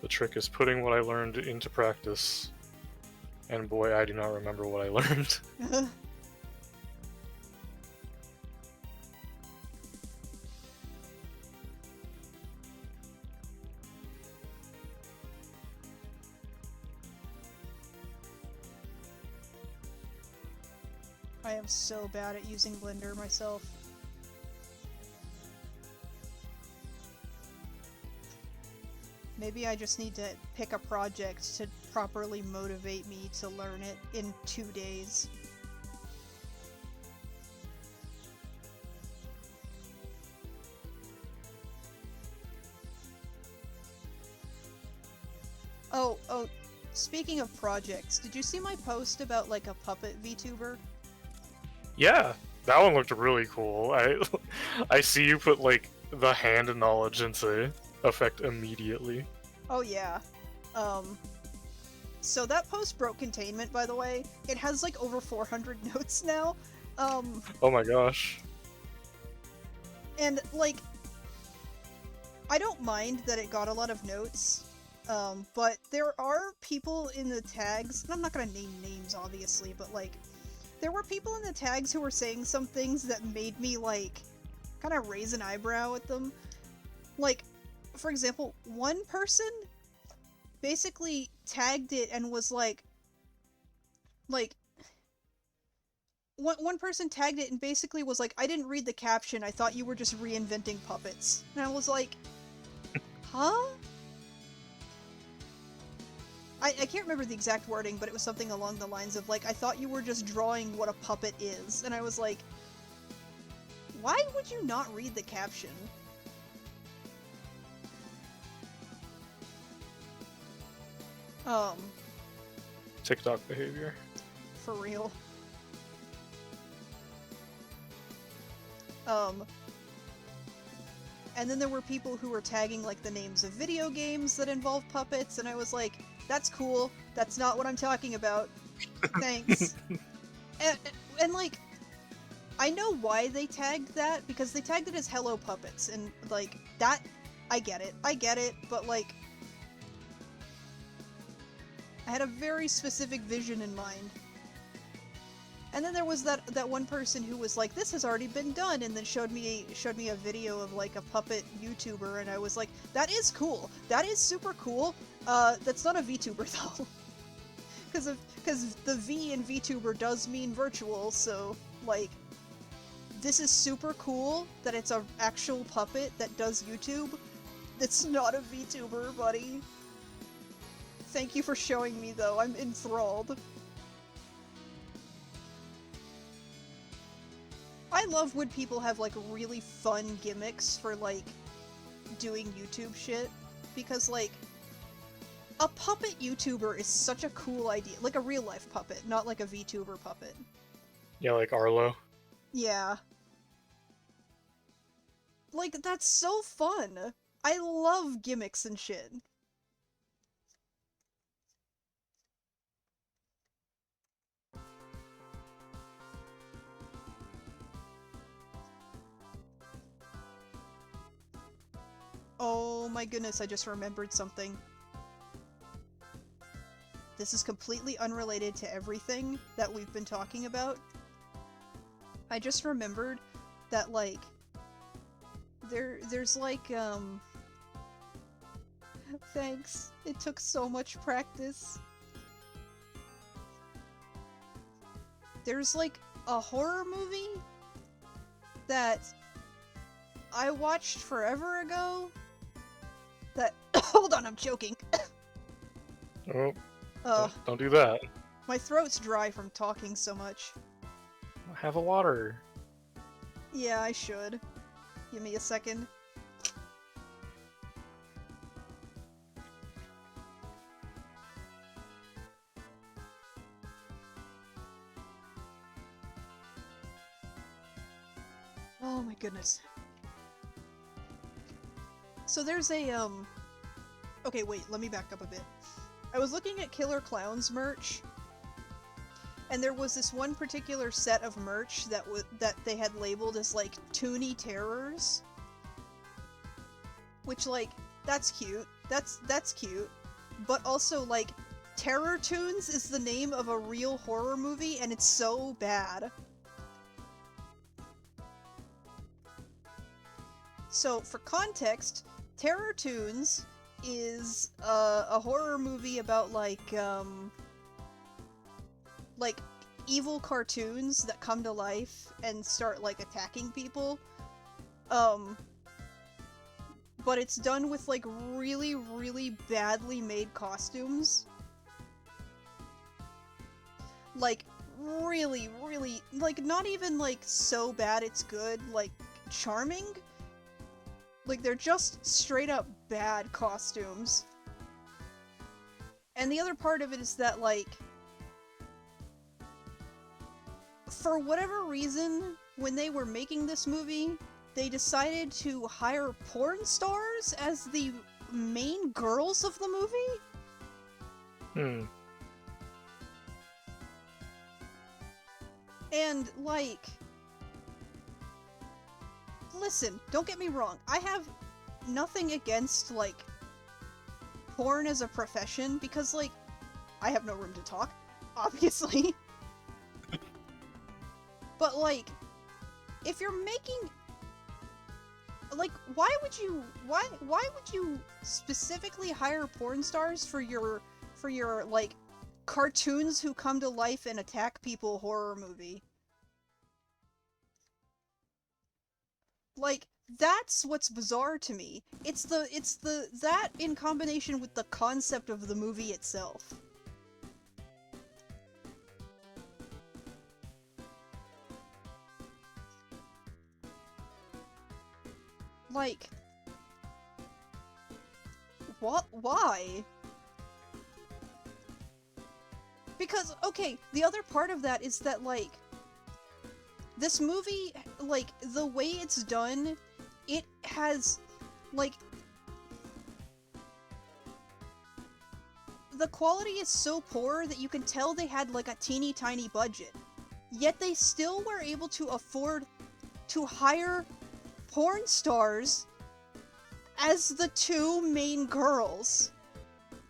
The trick is putting what I learned into practice. And boy, I do not remember what I learned. I am so bad at using Blender myself. Maybe I just need to pick a project to properly motivate me to learn it in 2 days. Oh, speaking of projects, did you see my post about, like, a puppet VTuber? Yeah, that one looked really cool. I see you put like the hand knowledge into effect immediately. Oh yeah. So that post broke containment, by the way. It has like over 400 notes now. Oh my gosh. And like, I don't mind that it got a lot of notes. But there are people in the tags, and I'm not gonna name names obviously, but like, there were people in the tags who were saying some things that made me like, kind of raise an eyebrow at them. Like, for example, one person basically tagged it and was like, one person tagged it and basically was like, I didn't read the caption, I thought you were just reinventing puppets. And I was like, huh? I can't remember the exact wording, but it was something along the lines of, like, I thought you were just drawing what a puppet is. And I was like, why would you not read the caption? TikTok behavior. For real. And then there were people who were tagging, like, the names of video games that involve puppets, and I was like, that's cool, that's not what I'm talking about. Thanks. and, like, I know why they tagged that, because they tagged it as Hello Puppets, and, like, that, I get it, but, like, I had a very specific vision in mind. And then there was that one person who was like, this has already been done, and then showed me a video of, like, a puppet YouTuber, and I was like, that is cool. That is super cool. That's not a VTuber, though. Because the V in VTuber does mean virtual, so, like, this is super cool that it's an actual puppet that does YouTube. It's not a VTuber, buddy. Thank you for showing me, though. I'm enthralled. I love when people have, like, really fun gimmicks for, like, doing YouTube shit. Because, like, a puppet YouTuber is such a cool idea. Like a real-life puppet, not like a VTuber puppet. Yeah, like Arlo. Yeah. Like, that's so fun! I love gimmicks and shit. Oh my goodness, I just remembered something. This is completely unrelated to everything that we've been talking about. I just remembered that, like, there's like, thanks. It took so much practice. There's, like, a horror movie that I watched forever ago that... Hold on, I'm choking. Oh, don't do that. My throat's dry from talking so much. Have a water. Yeah, I should. Give me a second. Oh my goodness. So there's a, Okay, wait, let me back up a bit. I was looking at Killer Clown's merch, and there was this one particular set of merch that they had labeled as, like, Toonie Terrors. Which, like, that's cute. That's cute. But also, like, Terror Toons is the name of a real horror movie, and it's so bad. So, for context, Terror Toons is a horror movie about, like evil cartoons that come to life and start, like, attacking people. But it's done with, like, really, really badly made costumes. Like, really, really, like, not even, like, so bad it's good, like, charming. Like, they're just straight up bad costumes. And the other part of it is that, like, for whatever reason, when they were making this movie, they decided to hire porn stars as the main girls of the movie? And, like... Listen, don't get me wrong, I have nothing against, like, porn as a profession, because, like, I have no room to talk, obviously. But, like, if you're making... like, why would you specifically hire porn stars for your like cartoons who come to life and attack people horror movie? Like, that's what's bizarre to me. It's the that in combination with the concept of the movie itself. Like, what? Why? Because, okay, the other part of that is that, like, this movie, like, the way it's done, it has, like, the quality is so poor that you can tell they had, like, a teeny tiny budget. Yet they still were able to afford to hire porn stars as the two main girls.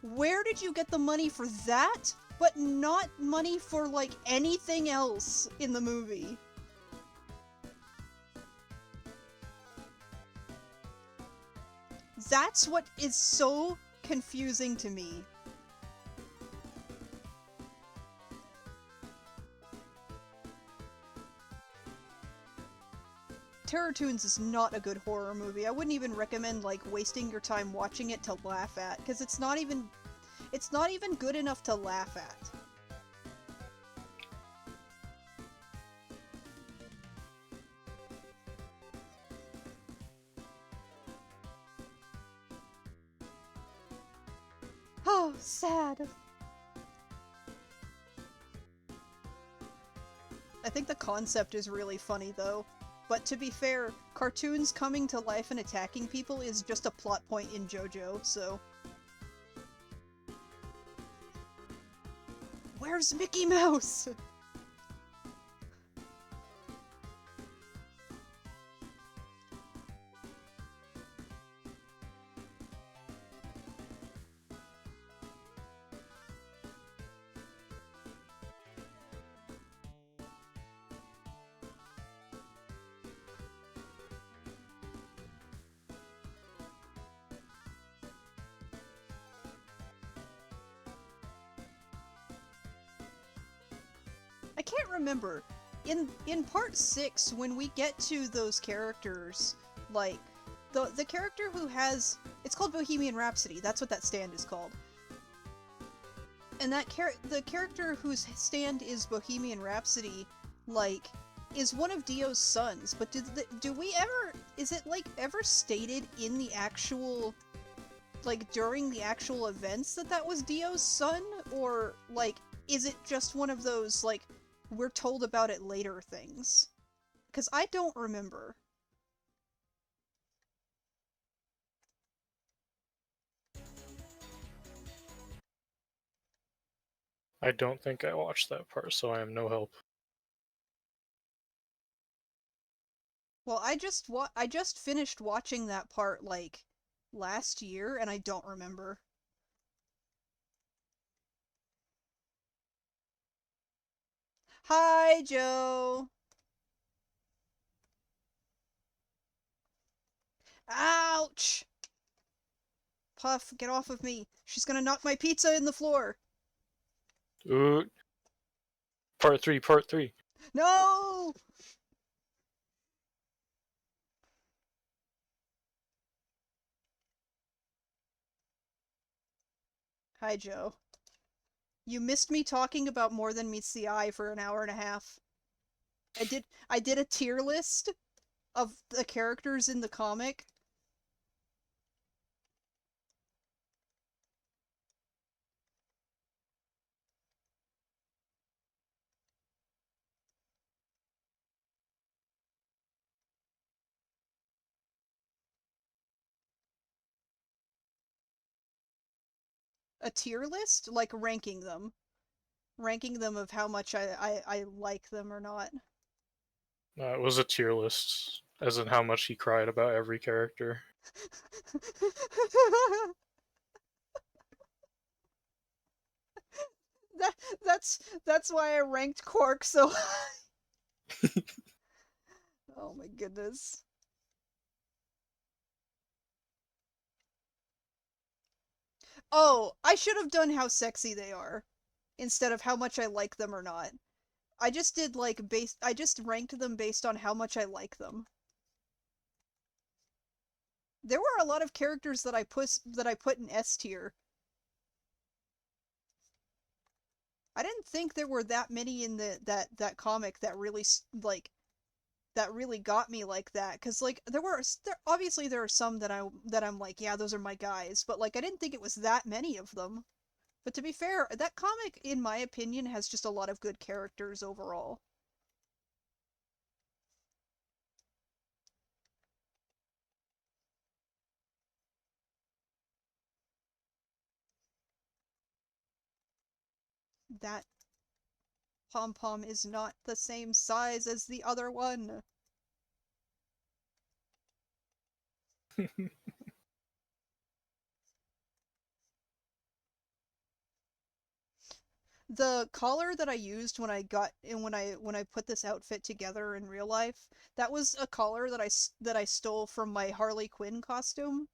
Where did you get the money for that, but not money for, like, anything else in the movie? That's what is so confusing to me. Terror Toons is not a good horror movie. I wouldn't even recommend, like, wasting your time watching it to laugh at, because it's not even good enough to laugh at. Oh, sad. I think the concept is really funny, though. But to be fair, cartoons coming to life and attacking people is just a plot point in JoJo, so... Where's Mickey Mouse? I can't remember. In part 6, when we get to those characters, like, the character who has... It's called Bohemian Rhapsody, that's what that stand is called. And that the character whose stand is Bohemian Rhapsody, like, is one of Dio's sons, but do we ever... Is it, like, ever stated in the actual... Like, during the actual events that was Dio's son? Or, like, is it just one of those, like, we're told about it later things? Because I don't remember. I don't think I watched that part, so I am no help. Well, I just finished watching that part, like, last year, and I don't remember. Hi, Joe! Ouch! Puff, get off of me. She's gonna knock my pizza in the floor. Ooh. Part 3, part 3. No! Hi, Joe. You missed me talking about More Than Meets the Eye for an hour and a half. I did a tier list of the characters in the comic. A tier list? Like ranking them. Ranking them of how much I like them or not. It was a tier list, as in how much he cried about every character. that that's why I ranked Quark so high. Oh my goodness. Oh, I should have done how sexy they are instead of how much I like them or not. I just did like I just ranked them based on how much I like them. There were a lot of characters that I put in S tier. I didn't think there were that many in that comic that really like that really got me like that, cuz like there obviously there are some that I'm like, yeah, those are my guys, but like I didn't think it was that many of them. But to be fair, that comic in my opinion has just a lot of good characters overall. That pom pom is not the same size as the other one. The collar that I used when I got and when I put this outfit together in real life, that was a collar that I stole from my Harley Quinn costume,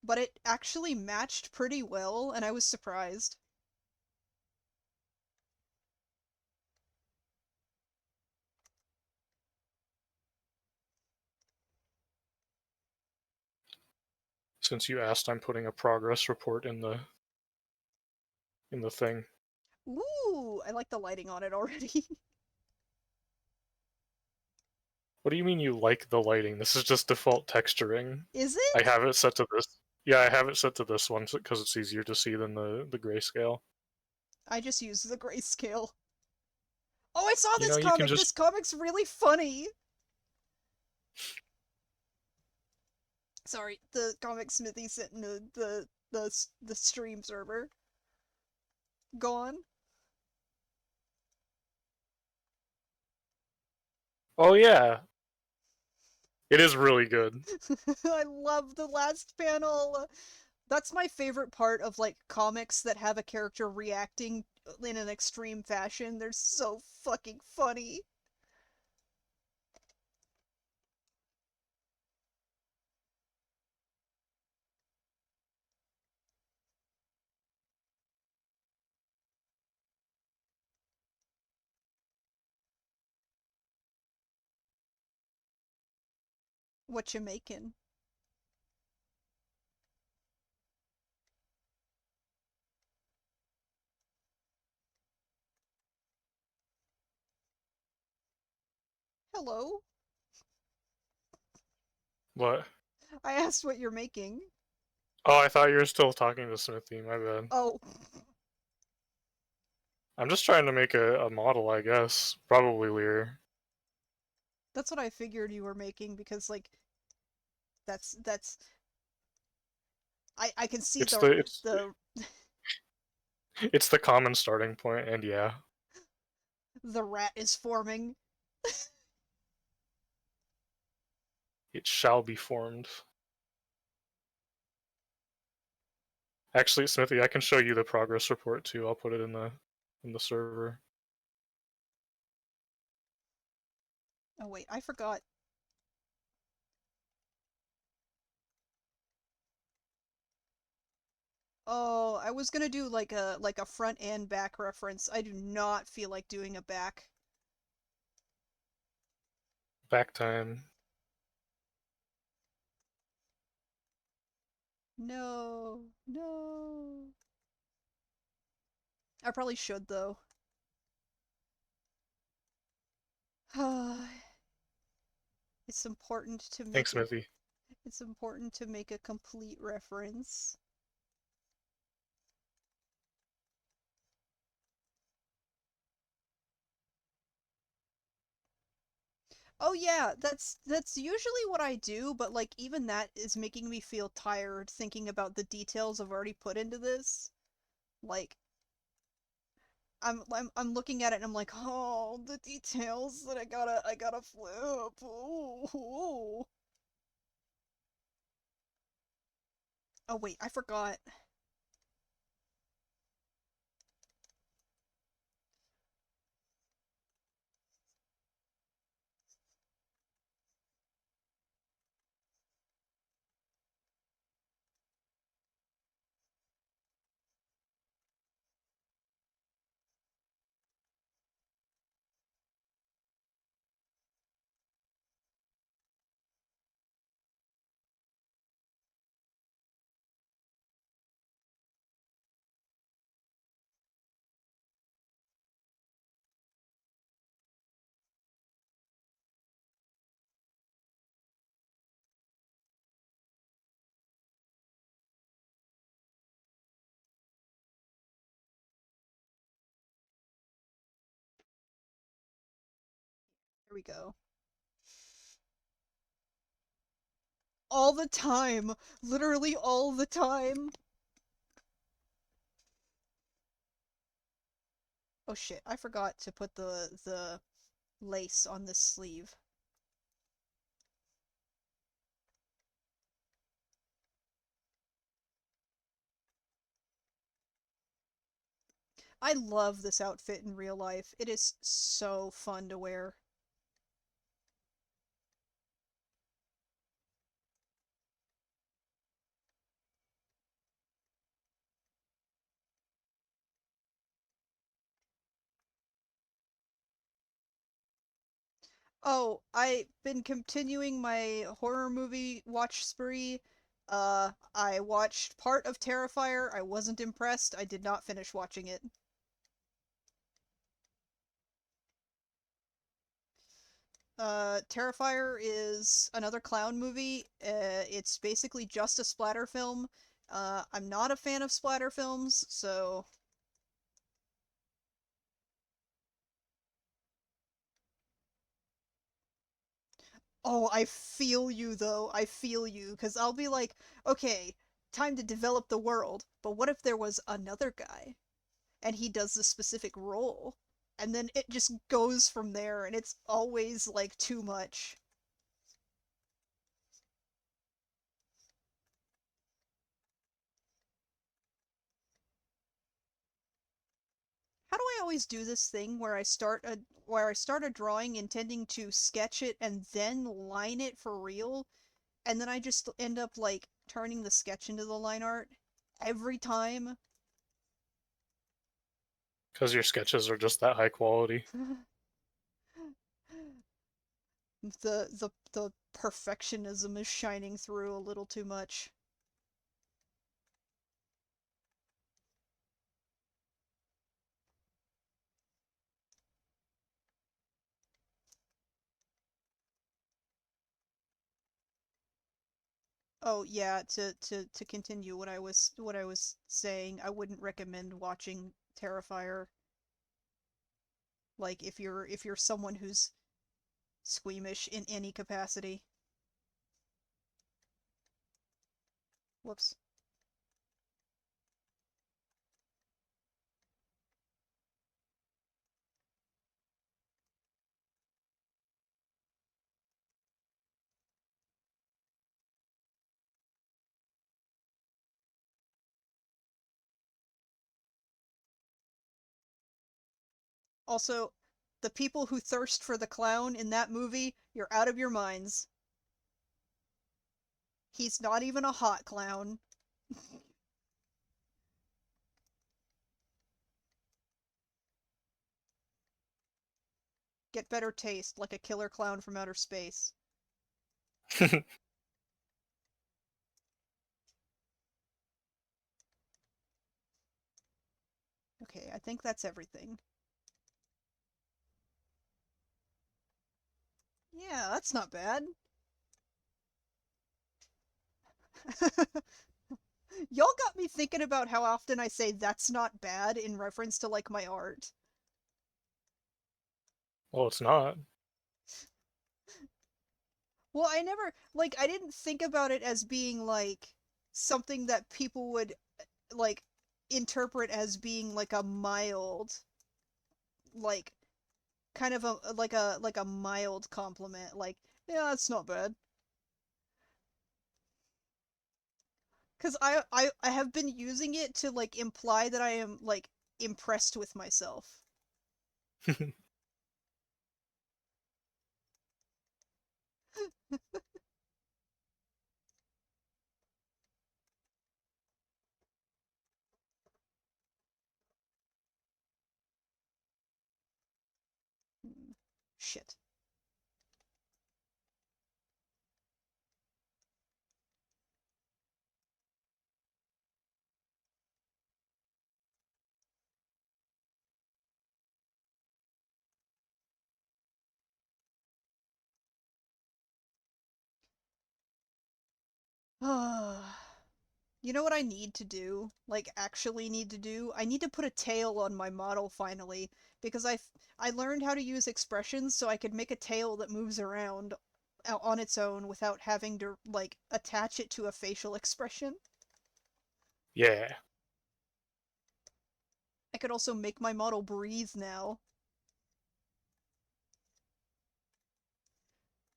but it actually matched pretty well and I was surprised. Since you asked, I'm putting a progress report in the thing. Ooh, I like the lighting on it already. What do you mean you like the lighting? This is just default texturing. Is I it? have it set to this. Yeah, I have it set to this one because it's easier to see than the grayscale. I just used the grayscale. Oh, I saw You this know, you can comic. This just comic's really funny. Sorry, the comic Smithy sent in the stream server. Go on. Oh yeah, it is really good. I love the last panel. That's my favorite part of like comics that have a character reacting in an extreme fashion. They're so fucking funny. What you making? Hello? What? I asked what you're making. Oh, I thought you were still talking to Smithy. My bad. Oh, I'm just trying to make a model, I guess. Probably Lear. that's what I figured you were making because like that's I can see It's the it's the it's the common starting point, and yeah, the rat is forming. it shall be formed. Actually, Smithy, I can show you the progress report too. I'll put it in the server. Oh wait, I forgot. Oh, I was gonna do like a front and back reference. I do not feel like doing a back. Back time. No, no. I probably should though. It's important to Thanks, make a Smithy. it's important to make a complete reference. Oh yeah, that's usually what I do, but like even that is making me feel tired thinking about the details I've already put into this. Like I'm looking at it and I'm like, oh, the details that I gotta flip. Ooh. Oh wait, I forgot. we go. All the time. Literally all the time. Oh shit, I forgot to put the lace on this sleeve. I love this outfit in real life. It is so fun to wear. Oh, I've been continuing my horror movie watch spree. I watched part of Terrifier. I wasn't impressed. I did not finish watching it. Terrifier is another clown movie. It's basically just a splatter film. I'm not a fan of splatter films, so oh, I feel you though. I feel you because I'll be like, okay, time to develop the world. But what if there was another guy and he does the specific role? And then it just goes from there and it's always like too much. How do I always do this thing where I start a drawing intending to sketch it and then line it for real, and then I just end up like turning the sketch into the line art every time? Because your sketches are just that high quality. The perfectionism is shining through a little too much. Oh yeah, to continue what I was saying, I wouldn't recommend watching Terrifier. Like if you're someone who's squeamish in any capacity. Whoops. Also, the people who thirst for the clown in that movie, you're out of your minds. He's not even a hot clown. Get better taste, like a killer clown from outer space. Okay, I think that's everything. Yeah, that's not bad. Y'all got me thinking about how often I say that's not bad in reference to like my art. Well, it's not. Well, I never like I didn't think about it as being like something that people would like interpret as being like a mild like kind of a like a mild compliment like yeah, it's not bad. Cuz I have been using it to like imply that I am like impressed with myself. Hmm. Shit. You know what I need to do? Like, actually need to do? I need to put a tail on my model finally, because I learned how to use expressions so I could make a tail that moves around on its own without having to, like, attach it to a facial expression. Yeah. I could also make my model breathe now.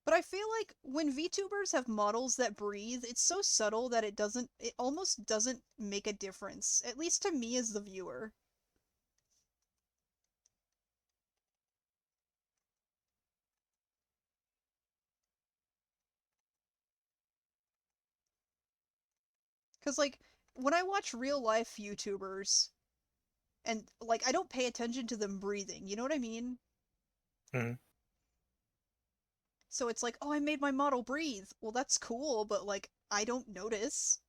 But I feel like when VTubers have models that breathe, it's so subtle that it almost doesn't make a difference, at least to me as the viewer. Because, like, when I watch real life YouTubers, and, like, I don't pay attention to them breathing, you know what I mean? Mhm. So it's like, oh, I made my model breathe. Well, that's cool, but, like, I don't notice.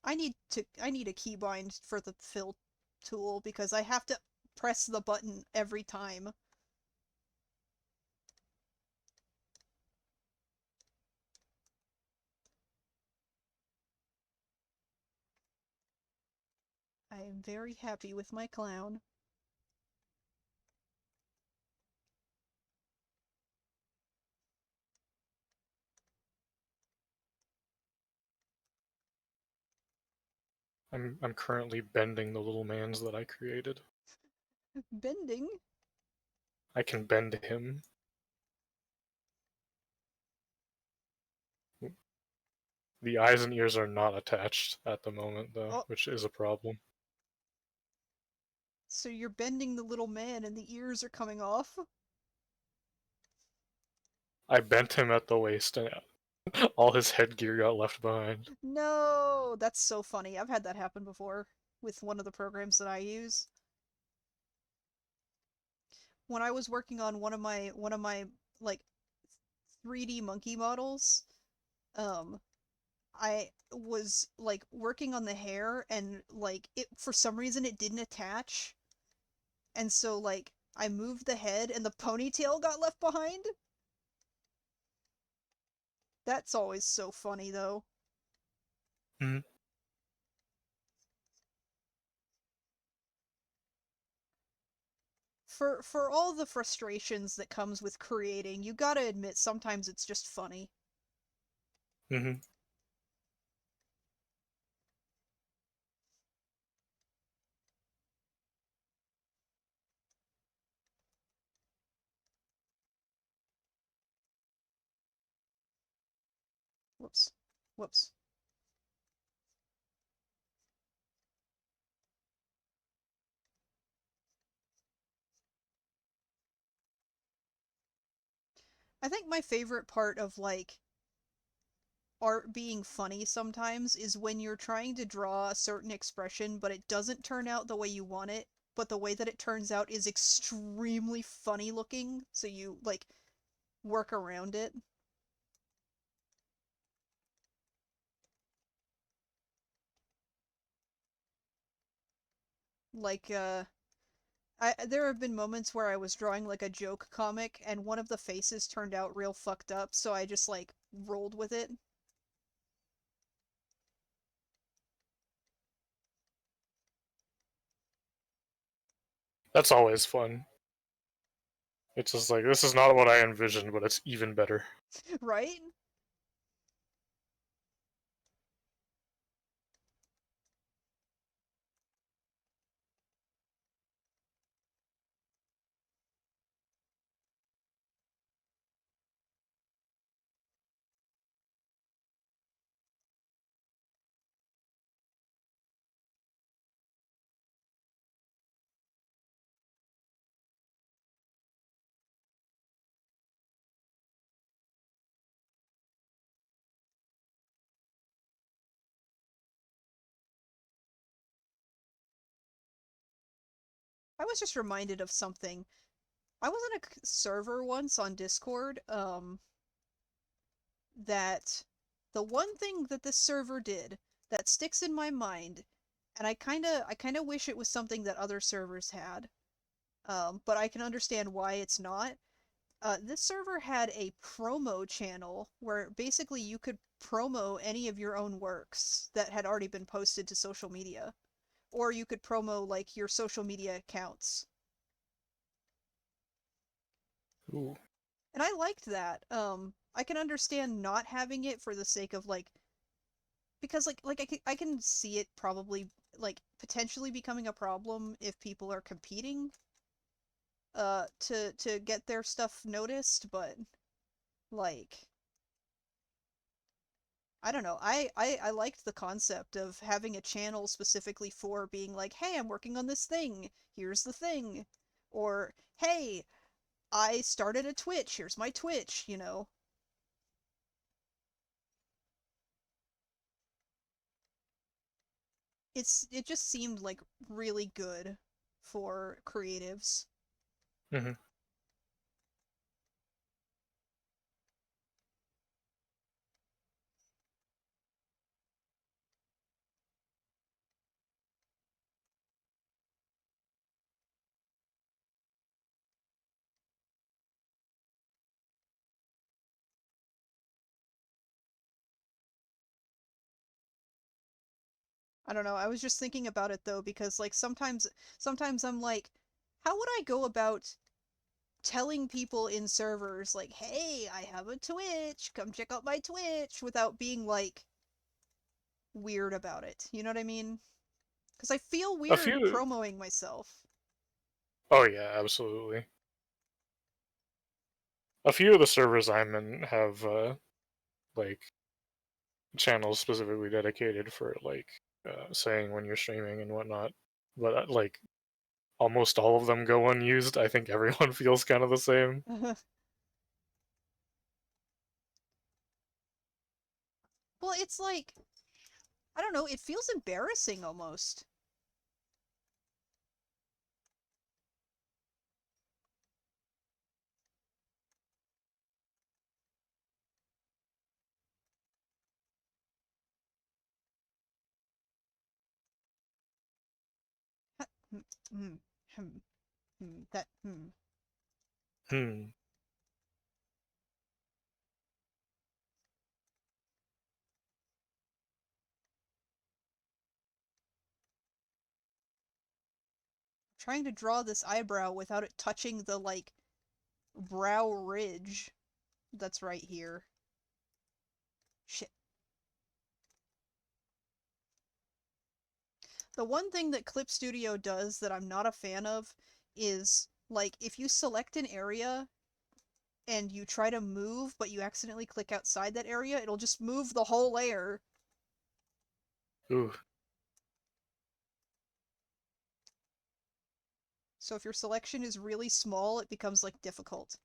I need a keybind for the fill tool because I have to press the button every time. I am very happy with my clown. I'm currently bending the little mans that I created. Bending? I can bend him. The eyes and ears are not attached at the moment, though, Oh, which is a problem. so you're bending the little man and the ears are coming off? I bent him at the waist, and all his headgear got left behind. No, that's so funny. I've had that happen before with one of the programs that I use. When I was working on one of my like 3D monkey models, um I was like working on the hair and like it for some reason it didn't attach. And so like I moved the head and the ponytail got left behind. That's always so funny though. Mhm. For all the frustrations that comes with creating, you gotta admit sometimes it's just funny. Mhm. Whoops. Whoops. I think my favorite part of like art being funny sometimes is when you're trying to draw a certain expression but it doesn't turn out the way you want it, but the way that it turns out is extremely funny looking, so you like work around it. Like there have been moments where I was drawing like a joke comic and one of the faces turned out real fucked up, so I just like rolled with it. That's always fun. It's just like, this is not what I envisioned, but it's even better. Right? I was just reminded of something. I was on a server once on Discord, that the one thing that this server did that sticks in my mind, and I kinda wish it was something that other servers had, but I can understand why it's not. This server had a promo channel where basically you could promo any of your own works that had already been posted to social media, or you could promo like your social media accounts. Ooh. And I liked that. I can understand not having it for the sake of like because I can see it probably like potentially becoming a problem if people are competing to get their stuff noticed, but like I don't know. I liked the concept of having a channel specifically for being like, hey, I'm working on this thing. Here's the thing. Or, hey, I started a Twitch. Here's my Twitch, you know. It just seemed like really good for creatives. Hmm. I don't know. I was just thinking about it though because like sometimes I'm like how would I go about telling people in servers like, "Hey, I have a Twitch. Come check out my Twitch," without being like weird about it. You know what I mean? Because I feel A weird few. promoting myself. Oh yeah, absolutely. A few of the servers I'm in have like channels specifically dedicated for like saying when you're streaming and whatnot. But like almost all of them go unused. I think everyone feels kind of the same. Well, it's like I don't know. It feels embarrassing almost. Hmm, hmm, hmm, that Hmm. trying to draw this eyebrow without it touching the like brow ridge that's right here. Shit. The one thing that Clip Studio does that I'm not a fan of is like if you select an area and you try to move but you accidentally click outside that area, it'll just move the whole layer. Ooh. So if your selection is really small, it becomes like difficult.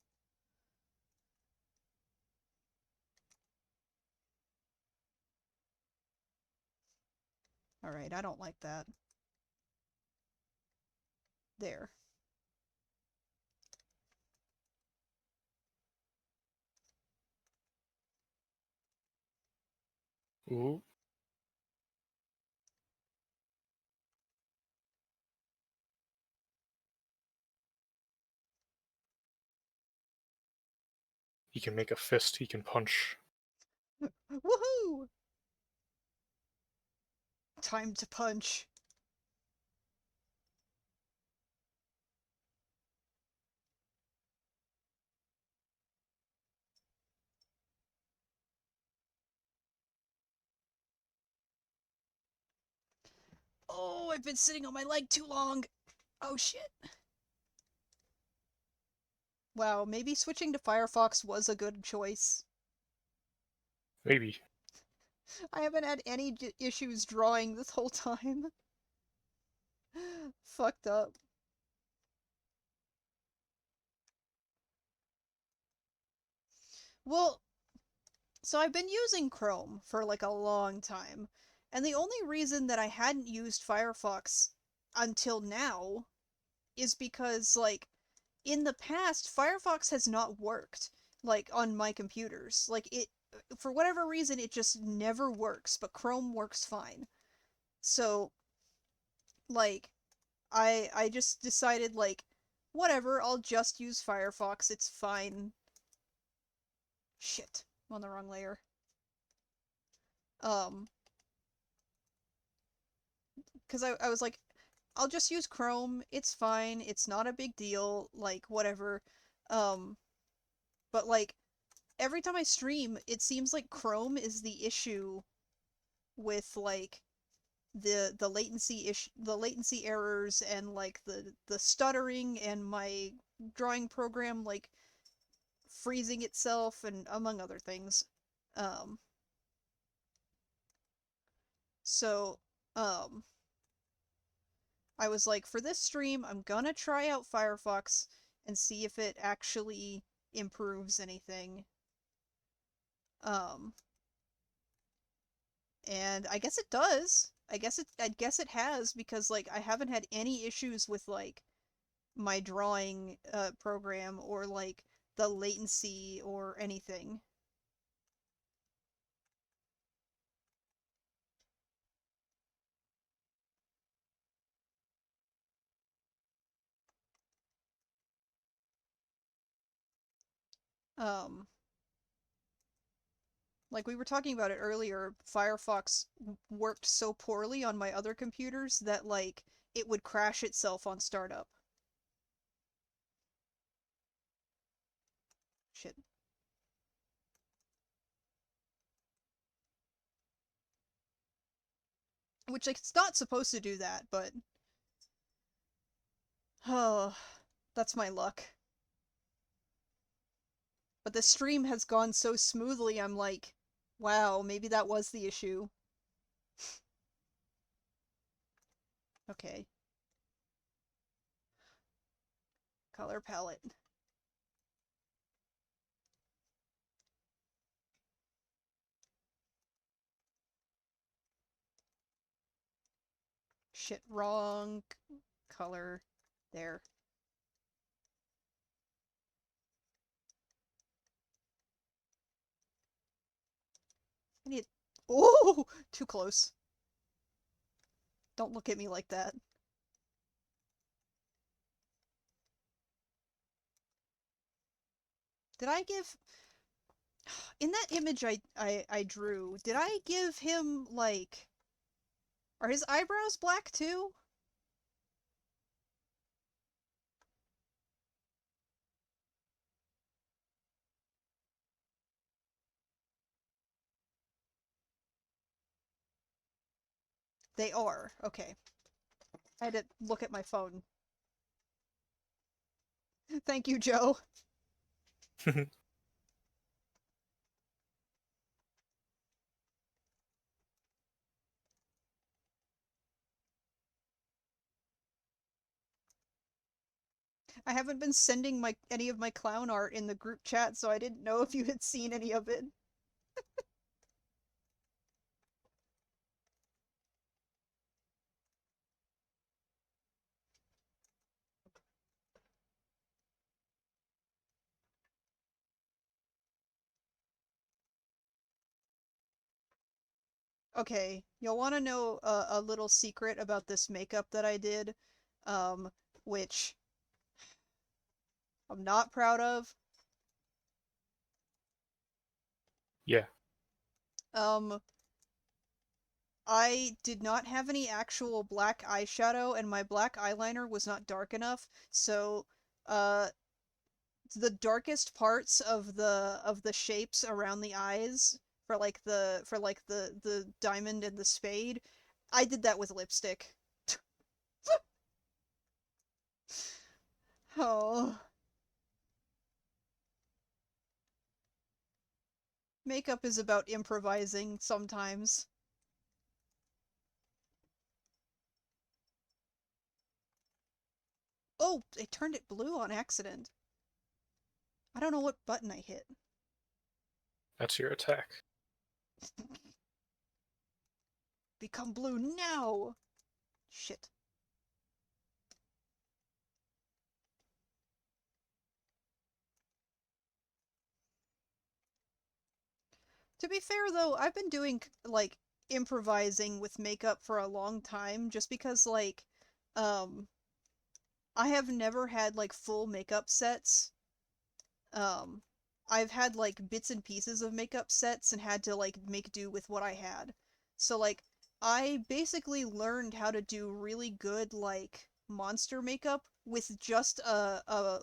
All right, I don't like that. There. Ooh. He can make a fist. He can punch. Woohoo! Time to punch. Oh, I've been sitting on my leg too long. Oh shit. Wow, maybe switching to Firefox was a good choice. Maybe. I haven't had any issues drawing this whole time. Fucked up. Well, so I've been using Chrome for like a long time, and the only reason that I hadn't used Firefox until now is because like in the past Firefox has not worked like on my computers. Like it for whatever reason it just never works, but Chrome works fine. So like I just decided like whatever, I'll just use Firefox, it's fine. Shit, I'm on the wrong layer. Um, because I was like, I'll just use Chrome, it's fine, it's not a big deal, like, whatever. Um, but like, every time I stream, it seems like Chrome is the issue with like the latency errors and like the stuttering and my drawing program like freezing itself and among other things. Um so um I was like, for this stream I'm gonna try out Firefox and see if it actually improves anything. Um and I guess it does. I guess it has because like I haven't had any issues with like my drawing program or like the latency or anything. Um like we were talking about it earlier, Firefox worked so poorly on my other computers that like it would crash itself on startup. Shit. Which like, it's not supposed to do that, but oh, that's my luck. But the stream has gone so smoothly, I'm like, wow, maybe that was the issue. Okay. Color palette. Shit, wrong color. There. I need. Oh, too close. Don't look at me like that. Did I give in that image I drew? Did I give him like? Are his eyebrows black too? They are. Okay. I had to look at my phone. Thank you, Joe. I haven't been sending my any of my clown art in the group chat, so I didn't know if you had seen any of it. Okay, you'll want to know a little secret about this makeup that I did, um, which I'm not proud of. Yeah. Um, I did not have any actual black eyeshadow, and my black eyeliner was not dark enough, so uh, the darkest parts of the shapes around the eyes for like the diamond and the spade, I did that with lipstick. Oh, makeup is about improvising sometimes. Oh, I turned it blue on accident. I don't know what button I hit. That's your attack. Become blue now! Shit. To be fair though, I've been doing like improvising with makeup for a long time just because like um I have never had like full makeup sets. Um, I've had like bits and pieces of makeup sets and had to like make do with what I had. So like I basically learned how to do really good like monster makeup with just a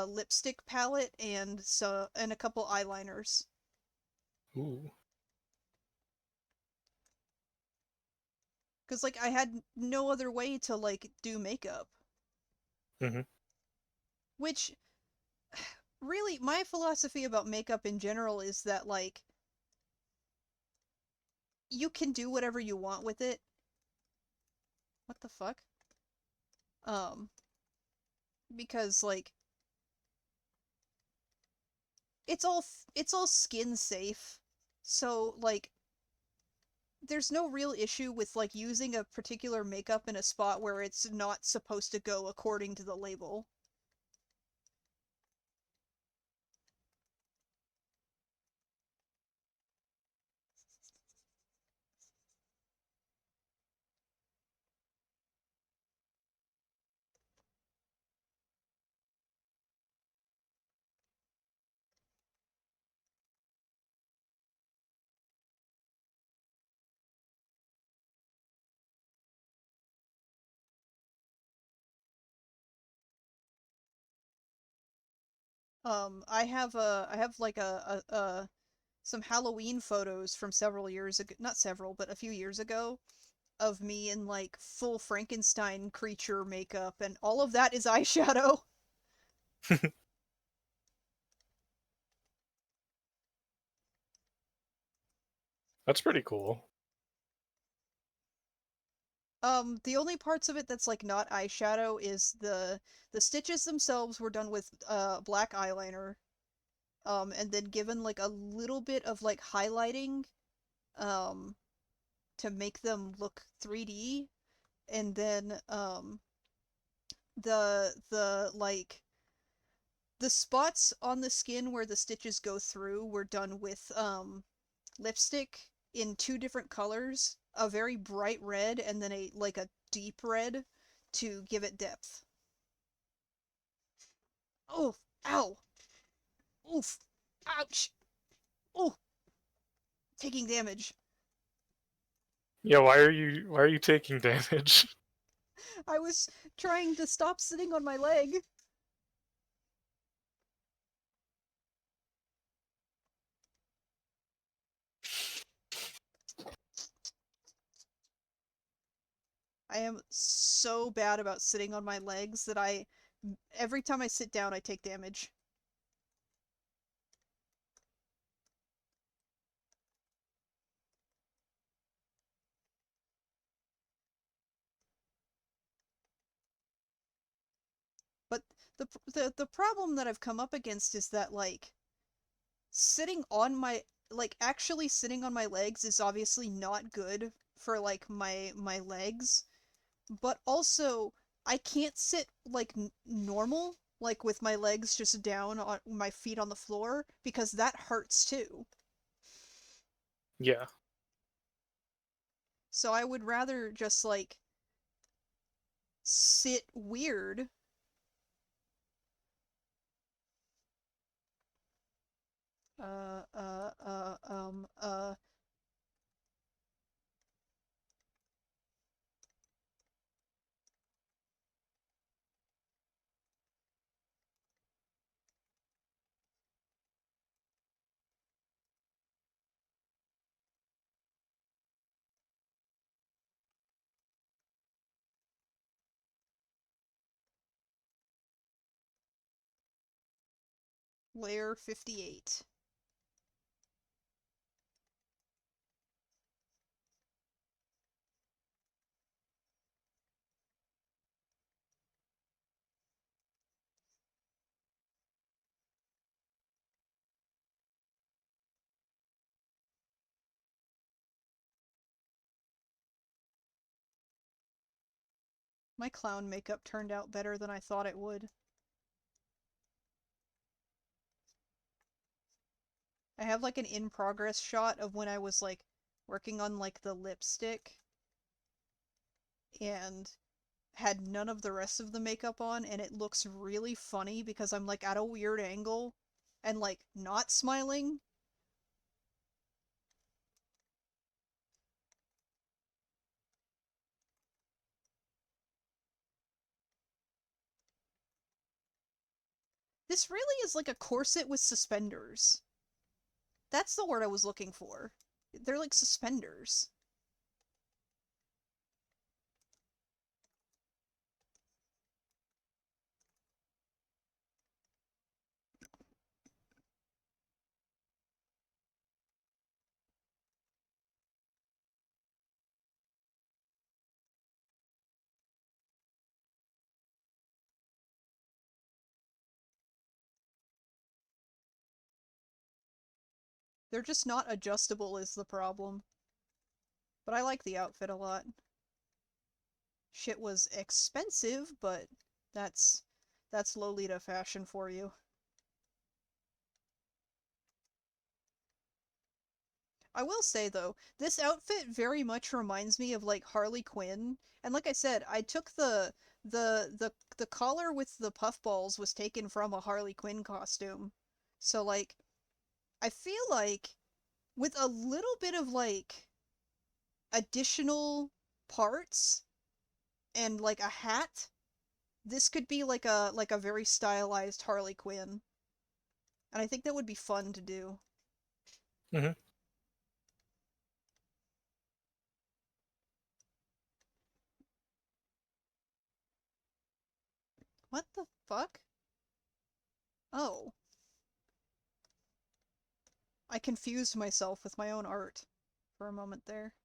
lipstick palette and a couple eyeliners. Ooh. Cuz like I had no other way to like do makeup, Hmm. which really my philosophy about makeup in general is that like you can do whatever you want with it. What the fuck? Um because like it's all skin safe. So like there's no real issue with like using a particular makeup in a spot where it's not supposed to go according to the label. I have like some Halloween photos from several years ago, not several, but a few years ago of me in like full Frankenstein creature makeup and all of that is eyeshadow. That's pretty cool. The only parts of it that's like not eyeshadow is the stitches themselves were done with black eyeliner, and then given like a little bit of like highlighting, um, to make them look 3D, and then the like the spots on the skin where the stitches go through were done with lipstick in two different colors, a very bright red and then a like a deep red to give it depth. Oh, ow, oof, ouch, oh, taking damage. Yeah, why are you taking damage? I was trying to stop sitting on my leg. I am so bad about sitting on my legs that I every time I sit down I take damage. But the problem that I've come up against is that like sitting on my like actually sitting on my legs is obviously not good for like my legs, but also I can't sit like normal like with my legs just down on my feet on the floor because that hurts too. Yeah. So I would rather just like sit weird. Uh uh uh um uh layer 58. My clown makeup turned out better than I thought it would. I have like an in progress shot of when I was like working on like the lipstick and had none of the rest of the makeup on, and it looks really funny because I'm like at a weird angle and like not smiling. This really is like a corset with suspenders. That's the word I was looking for. They're like suspenders. They're just not adjustable is the problem. But I like the outfit a lot. Shit was expensive, but that's that's Lolita fashion for you. I will say though, this outfit very much reminds me of like Harley Quinn. And like I said, I took the collar with the puffballs was taken from a Harley Quinn costume. So like I feel like with a little bit of like additional parts and like a hat, this could be like a very stylized Harley Quinn. And I think that would be fun to do. Hmm. What the fuck? Oh, I confused myself with my own art for a moment there.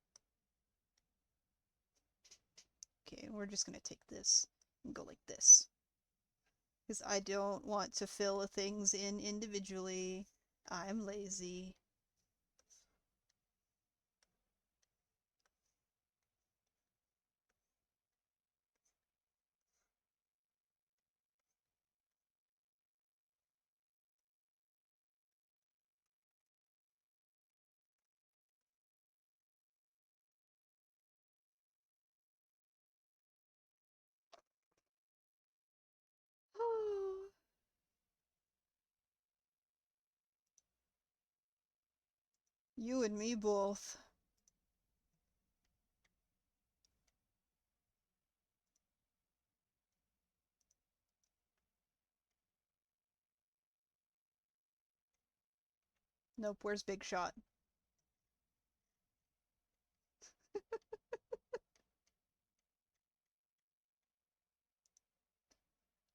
Okay, we're just gonna take this and go like this. Because I don't want to fill things in individually. I'm lazy. You and me both. Nope, where's Big Shot?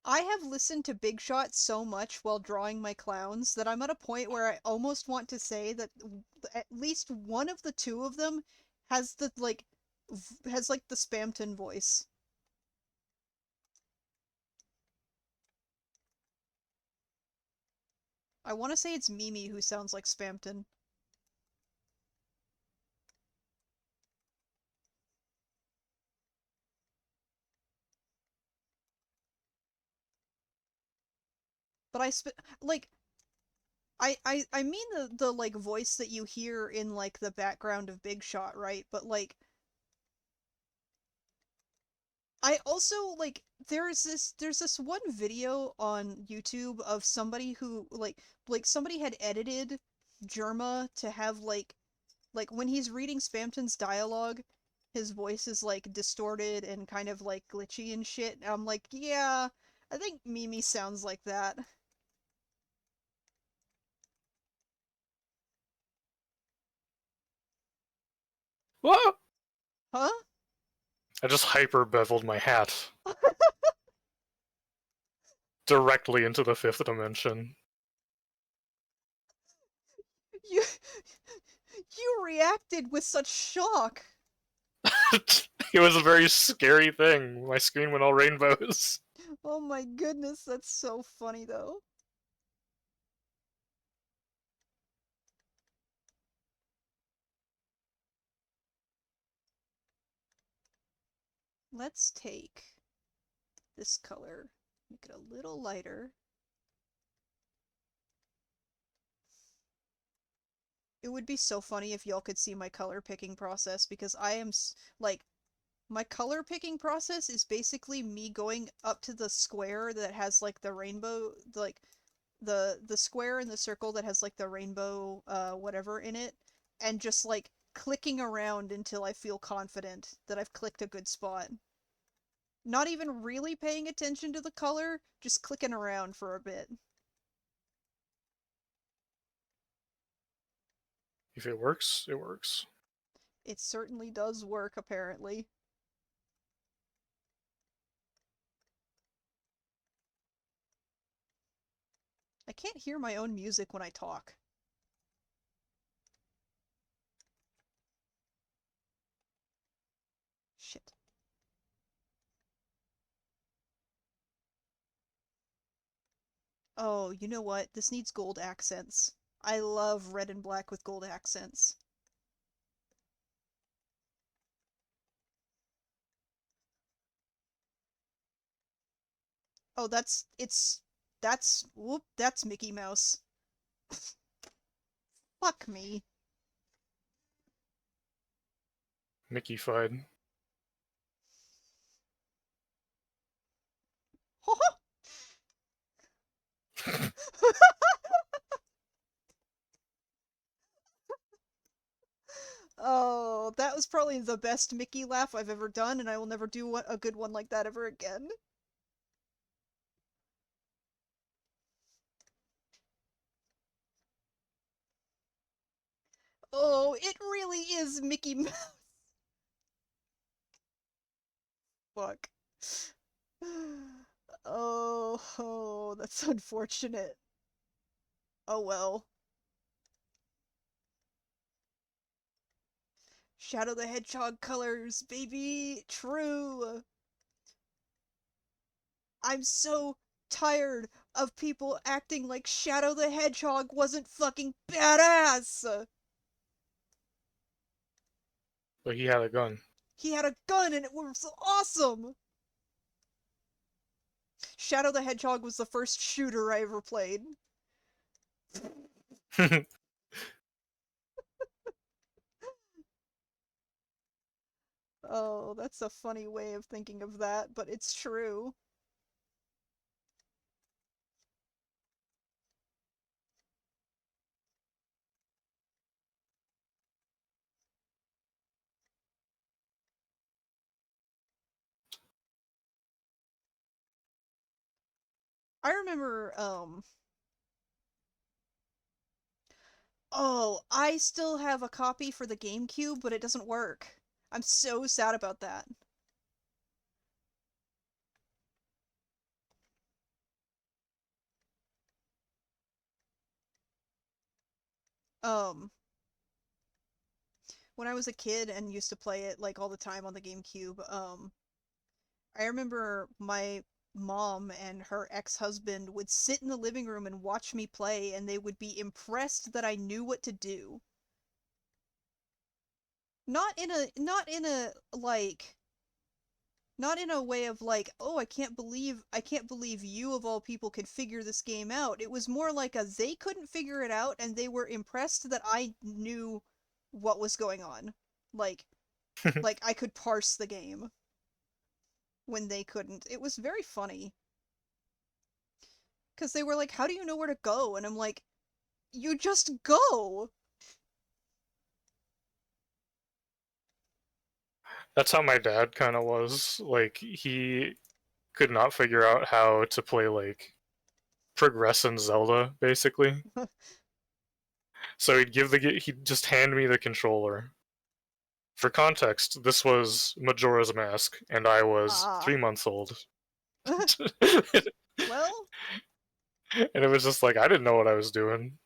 I have listened to Big Shot so much while drawing my clowns that I'm at a point where I almost want to say that at least one of the two of them has the has like the Spamton voice. I want to say it's Mimi who sounds like Spamton, but like I mean the like voice that you hear in like the background of Big Shot, right? But like I also like there's this one video on YouTube of somebody who like somebody had edited Germa to have like when he's reading Spamton's dialogue, his voice is like distorted and kind of like glitchy and shit. And I'm like, yeah, I think Mimi sounds like that. What? Huh? I just hyper beveled my hat directly into the fifth dimension. You you reacted with such shock. It was a very scary thing. My screen went all rainbows. Oh my goodness, that's so funny though. Let's take this color, make it a little lighter. It would be so funny if y'all could see my color picking process because I am like My color picking process is basically me going up to the square that has like the rainbow, like the square and the circle that has like the rainbow whatever in it, and just like clicking around until I feel confident that I've clicked a good spot. Not even really paying attention to the color, just clicking around for a bit. If it works, it works. It certainly does work, apparently. I can't hear my own music when I talk. Shit. Oh, you know what? This needs gold accents. I love red and black with gold accents. Oh, whoop, that's Mickey Mouse. Fuck me. Mickey-fied. Oh, that was probably the best Mickey laugh I've ever done, and I will never do a good one like that ever again. Oh, it really is Mickey Mouse. Fuck. Oh, that's unfortunate. Oh well. Shadow the Hedgehog colors, baby! True! I'm so tired of people acting like Shadow the Hedgehog wasn't fucking badass! But he had a gun. He had a gun and it was awesome! Shadow the Hedgehog was the first shooter I ever played. Oh, that's a funny way of thinking of that, but it's true. I remember, oh, I still have a copy for the GameCube, but it doesn't work. I'm so sad about that. Um, when I was a kid and used to play it like all the time on the GameCube, I remember my mom and her ex-husband would sit in the living room and watch me play, and they would be impressed that I knew what to do. Not in a like not in a way of like, oh, I can't believe you of all people could figure this game out. It was more like a they couldn't figure it out and they were impressed that I knew what was going on. Like like I could parse the game when they couldn't. It was very funny cuz they were like, "How do you know where to go?" And I'm like, "You just go." That's how my dad kind of was. Like, he could not figure out how to play, like, progress in Zelda, basically. So he'd just hand me the controller. For context, this was Majora's Mask, and I was Ah. 3 months old. Well, And it was just like, I didn't know what I was doing.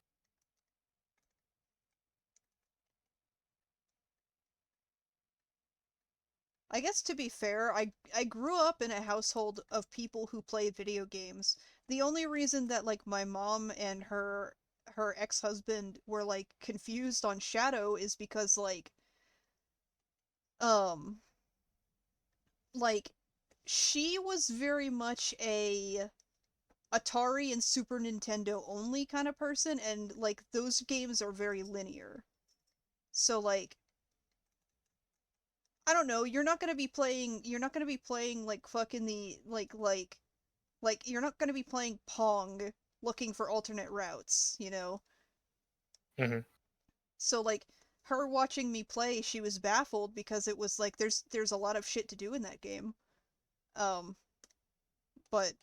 I guess to be fair, I grew up in a household of people who play video games. The only reason that like my mom and her ex-husband were like confused on Shadow is because um like she was very much a Atari and Super Nintendo only kind of person, and like those games are very linear. So like I don't know, you're not gonna be playing like fucking the like you're not gonna be playing Pong looking for alternate routes, you know? Hmm. So like her watching me play, she was baffled because it was like there's a lot of shit to do in that game. Um but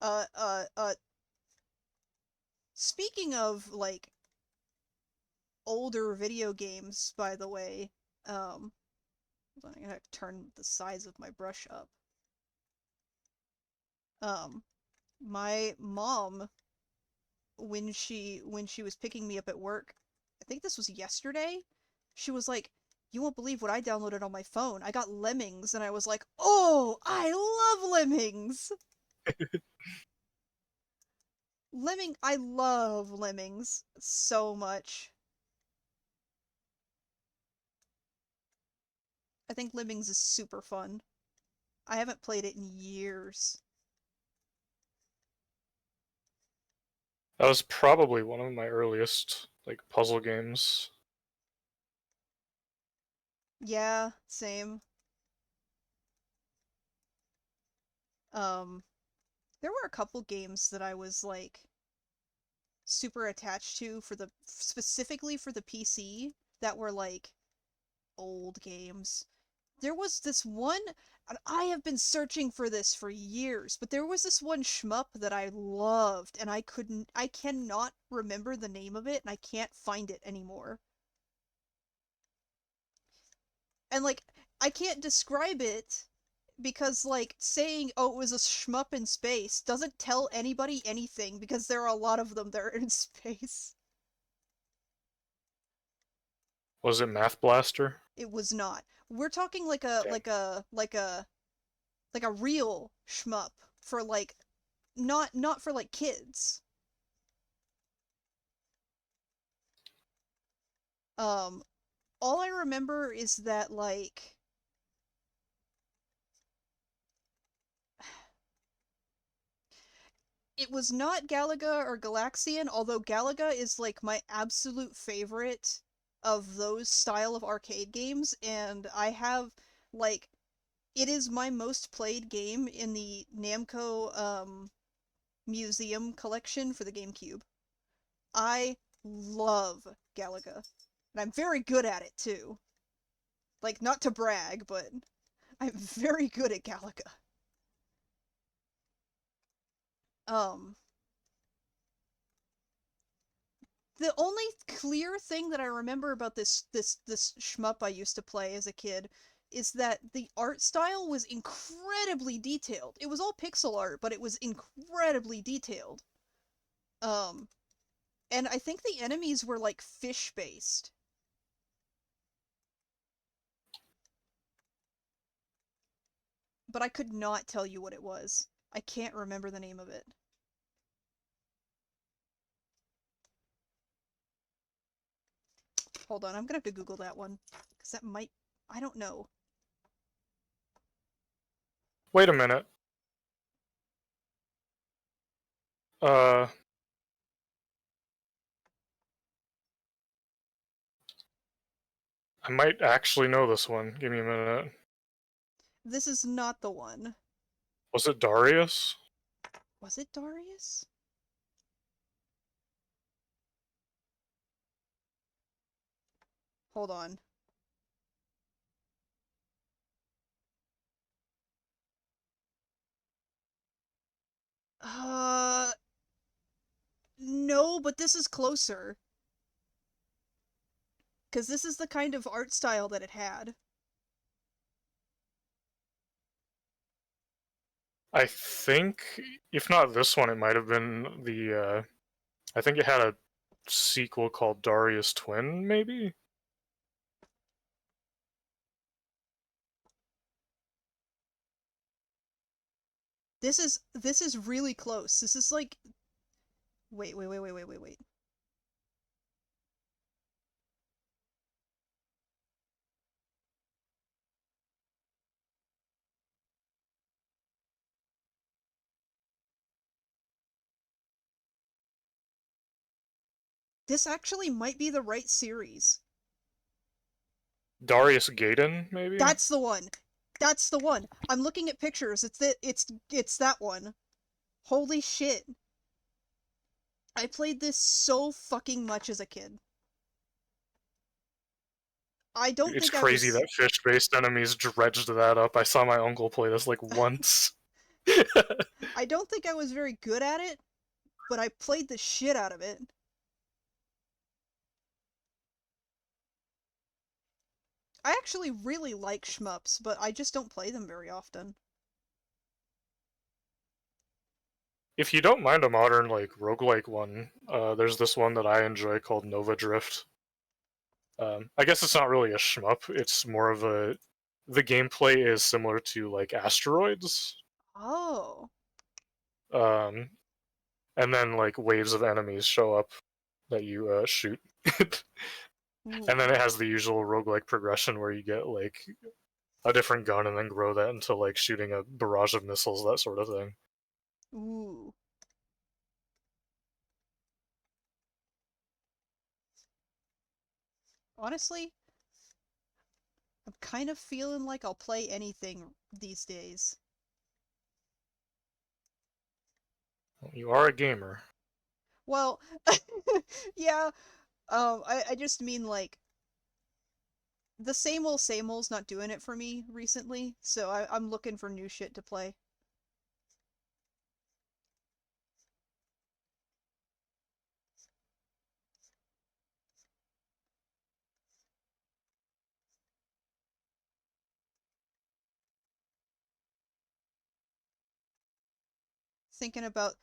uh uh uh speaking of like older video games, by the way, um hold on, I gotta turn the size of my brush up. Um my mom, when she was picking me up at work, I think this was yesterday, she was like, "You won't believe what I downloaded on my phone. I got Lemmings," and I was like, "Oh, I love Lemmings." I love Lemmings so much. I think Lemmings is super fun. I haven't played it in years. That was probably one of my earliest like puzzle games. Yeah, same. Um, there were a couple games that I was like super attached to for the specifically for the PC that were like old games. There was this one, and I have been searching for this for years, but there was this one shmup that I loved, and I cannot remember the name of it, and I can't find it anymore. And like, I can't describe it because like saying, oh, it was a shmup in space doesn't tell anybody anything because there are a lot of them that are in space. Was it Math Blaster? It was not. We're talking like a Damn. like a real shmup for like not for like kids. Um all I remember is that like it was not Galaga or Galaxian, although Galaga is like my absolute favorite of those style of arcade games, and I have like it is my most played game in the Namco museum collection for the GameCube. I love Galaga. And I'm very good at it too. Like not to brag, but I'm very good at Galaga. Um the only clear thing that I remember about this shmup I used to play as a kid is that the art style was incredibly detailed. It was all pixel art, but it was incredibly detailed. Um and I think the enemies were like fish based, but I could not tell you what it was. I can't remember the name of it. Hold on, I'm gonna have to Google that one because that might, I don't know. Wait a minute. Uh, I might actually know this one. Give me a minute. This is not the one. Was it Darius? Was it Darius? Hold on. Uh, no, but this is closer. Because this is the kind of art style that it had. I think, if not this one, it might have been the. I think it had a sequel called Darius Twin, maybe? This is really close. This is like, wait. This actually might be the right series. Darius Gaiden, maybe? That's the one. That's the one. I'm looking at pictures. It's that one. Holy shit. I played this so fucking much as a kid. I don't It's think I crazy was that fish-based enemies dredged that up. I saw my uncle play this like once. I don't think I was very good at it, but I played the shit out of it. I actually really like shmups, but I just don't play them very often. If you don't mind a modern like roguelike one, there's this one that I enjoy called Nova Drift. I guess it's not really a shmup. It's more of a. The gameplay is similar to like Asteroids, Oh. um, and then like waves of enemies show up that you shoot, and Ooh. then it has the usual roguelike progression where you get like a different gun and then grow that into like shooting a barrage of missiles, that sort of thing. Ooh. Honestly, I'm kind of feeling like I'll play anything these days. You are a gamer. Well, yeah, I just mean like the same old's not doing it for me recently, so I'm looking for new shit to play. Thinking about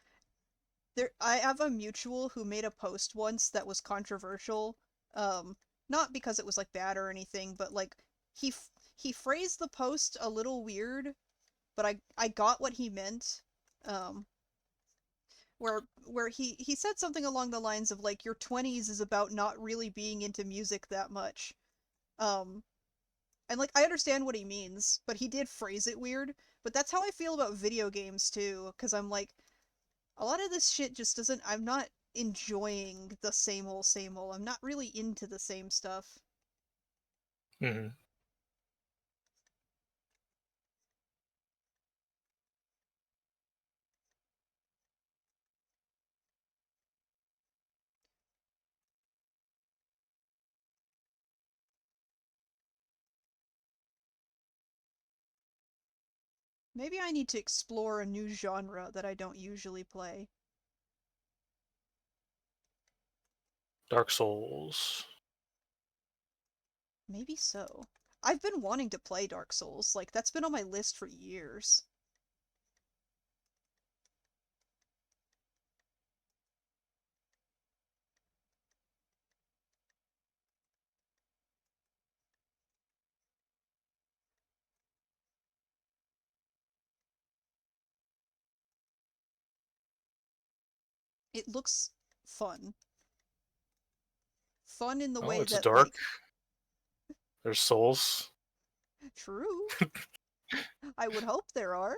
there, I have a mutual who made a post once that was controversial. Um, Not because it was like bad or anything, but like he phrased the post a little weird, but I got what he meant. Um, where he said something along the lines of like your 20s is about not really being into music that much. Um, and like I understand what he means, but he did phrase it weird. But that's how I feel about video games too, because I'm like a lot of this shit just doesn't. I'm not enjoying the same old same old. I'm not really into the same stuff. Hmm. Maybe I need to explore a new genre that I don't usually play. Dark Souls. Maybe so. I've been wanting to play Dark Souls. Like that's been on my list for years. It looks fun. Fun in the Oh, way it's that dark. like There's souls. true. I would hope there are.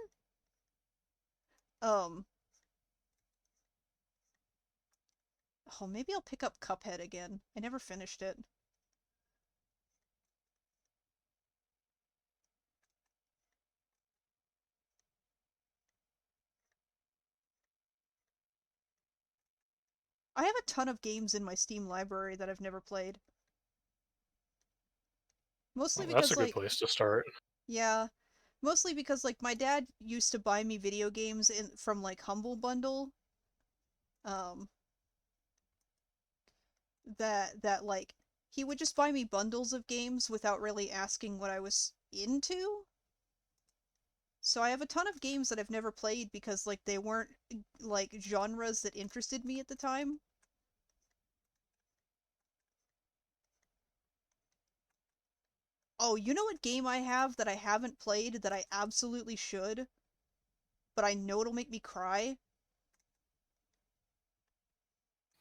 Um oh, maybe I'll pick up Cuphead again. I never finished it. I have a ton of games in my Steam library that I've never played. Mostly Oh, that's because a good like place to start. yeah, mostly because like my dad used to buy me video games in from like Humble Bundle. Um that like he would just buy me bundles of games without really asking what I was into. So I have a ton of games that I've never played because like they weren't like genres that interested me at the time. Oh, you know what game I have that I haven't played that I absolutely should, but I know it'll make me cry?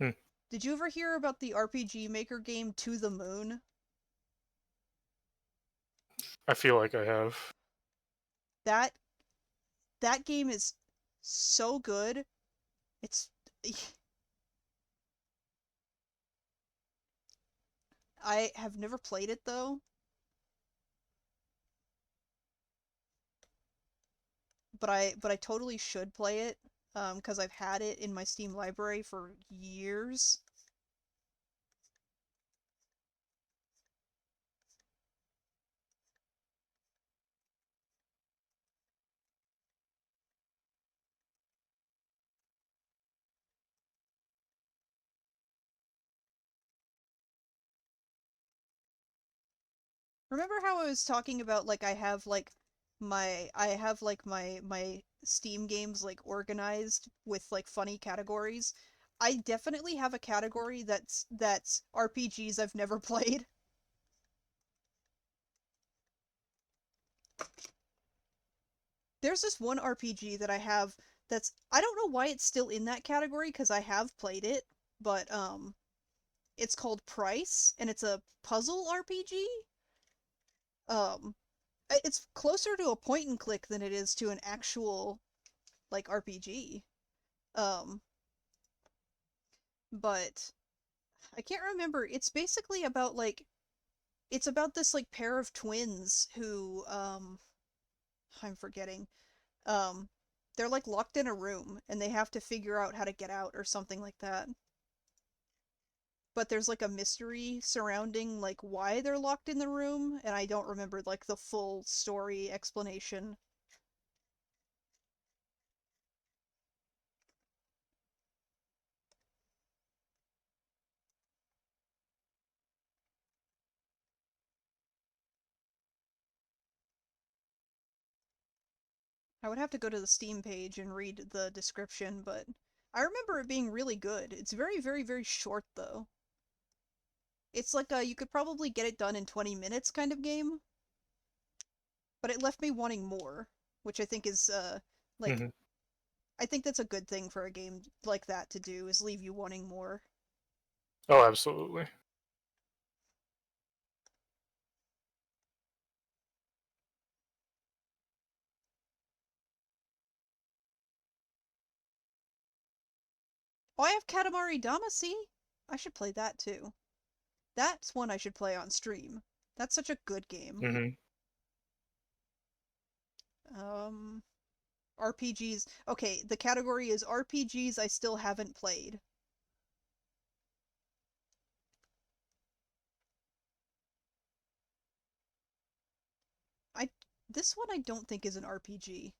Hmm. Did you ever hear about the RPG Maker game To the Moon? I feel like I have. That that game is so good. It's I have never played it though. but I totally should play it, because I've had it in my Steam library for years. Remember how I was talking about like I have like my Steam games like organized with like funny categories? I definitely have a category that's RPGs I've never played. There's this one RPG that I have that's I don't know why it's still in that category because I have played it, but it's called Price and it's a puzzle RPG. Um it's closer to a point and click than it is to an actual like RPG. Um, but I can't remember. It's basically about like it's about this like pair of twins who I'm forgetting. Um they're like locked in a room and they have to figure out how to get out or something like that. But there's like a mystery surrounding like why they're locked in the room and I don't remember like the full story explanation. I would have to go to the Steam page and read the description, but I remember it being really good. It's very, very, very short, though. It's like a you could probably get it done in 20 minutes kind of game, but it left me wanting more, which I think is, like, Hmm. I think that's a good thing for a game like that to do, is leave you wanting more. Oh, absolutely. Oh, I have Katamari Damacy! I should play that too. That's one I should play on stream. That's such a good game. Hmm. Um, RPGs. Okay, the category is RPGs I still haven't played. I This one I don't think is an RPG.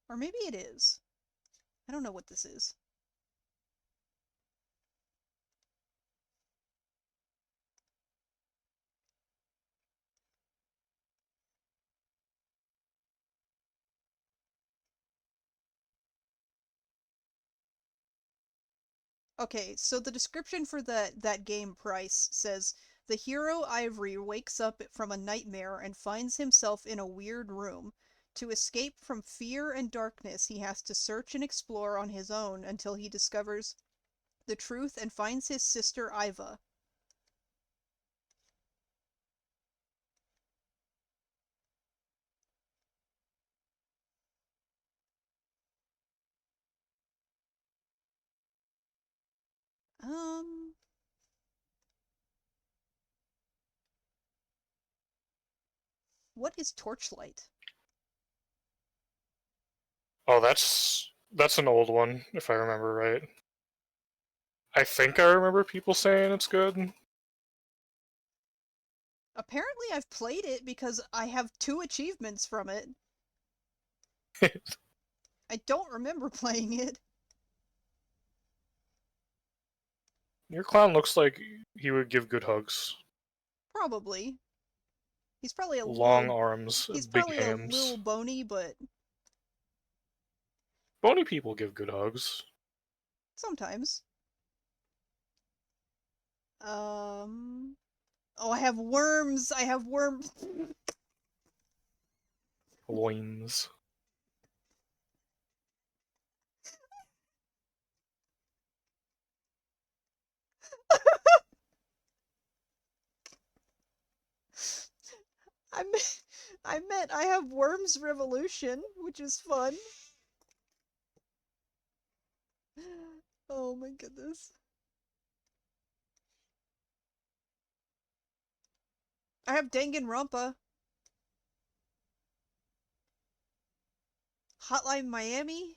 Or maybe it is. I don't know what this is. Okay, so the description for that game Price says the hero Ivory wakes up from a nightmare and finds himself in a weird room. To escape from fear and darkness, he has to search and explore on his own until he discovers the truth and finds his sister Iva. Um, what is Torchlight? Oh, that's an old one, if I remember right. I think I remember people saying it's good. Apparently I've played it because I have 2 achievements from it. I don't remember playing it. Your clown looks like he would give good hugs. Probably. He's probably a Long little arms, he's big probably a little hands. bony, but Bony people give good hugs. sometimes. Um Oh, I have worms. I have worms. Loins. I meant, I meant I have worms revolution, which is fun. Oh my goodness. I have Danganronpa. Hotline Miami?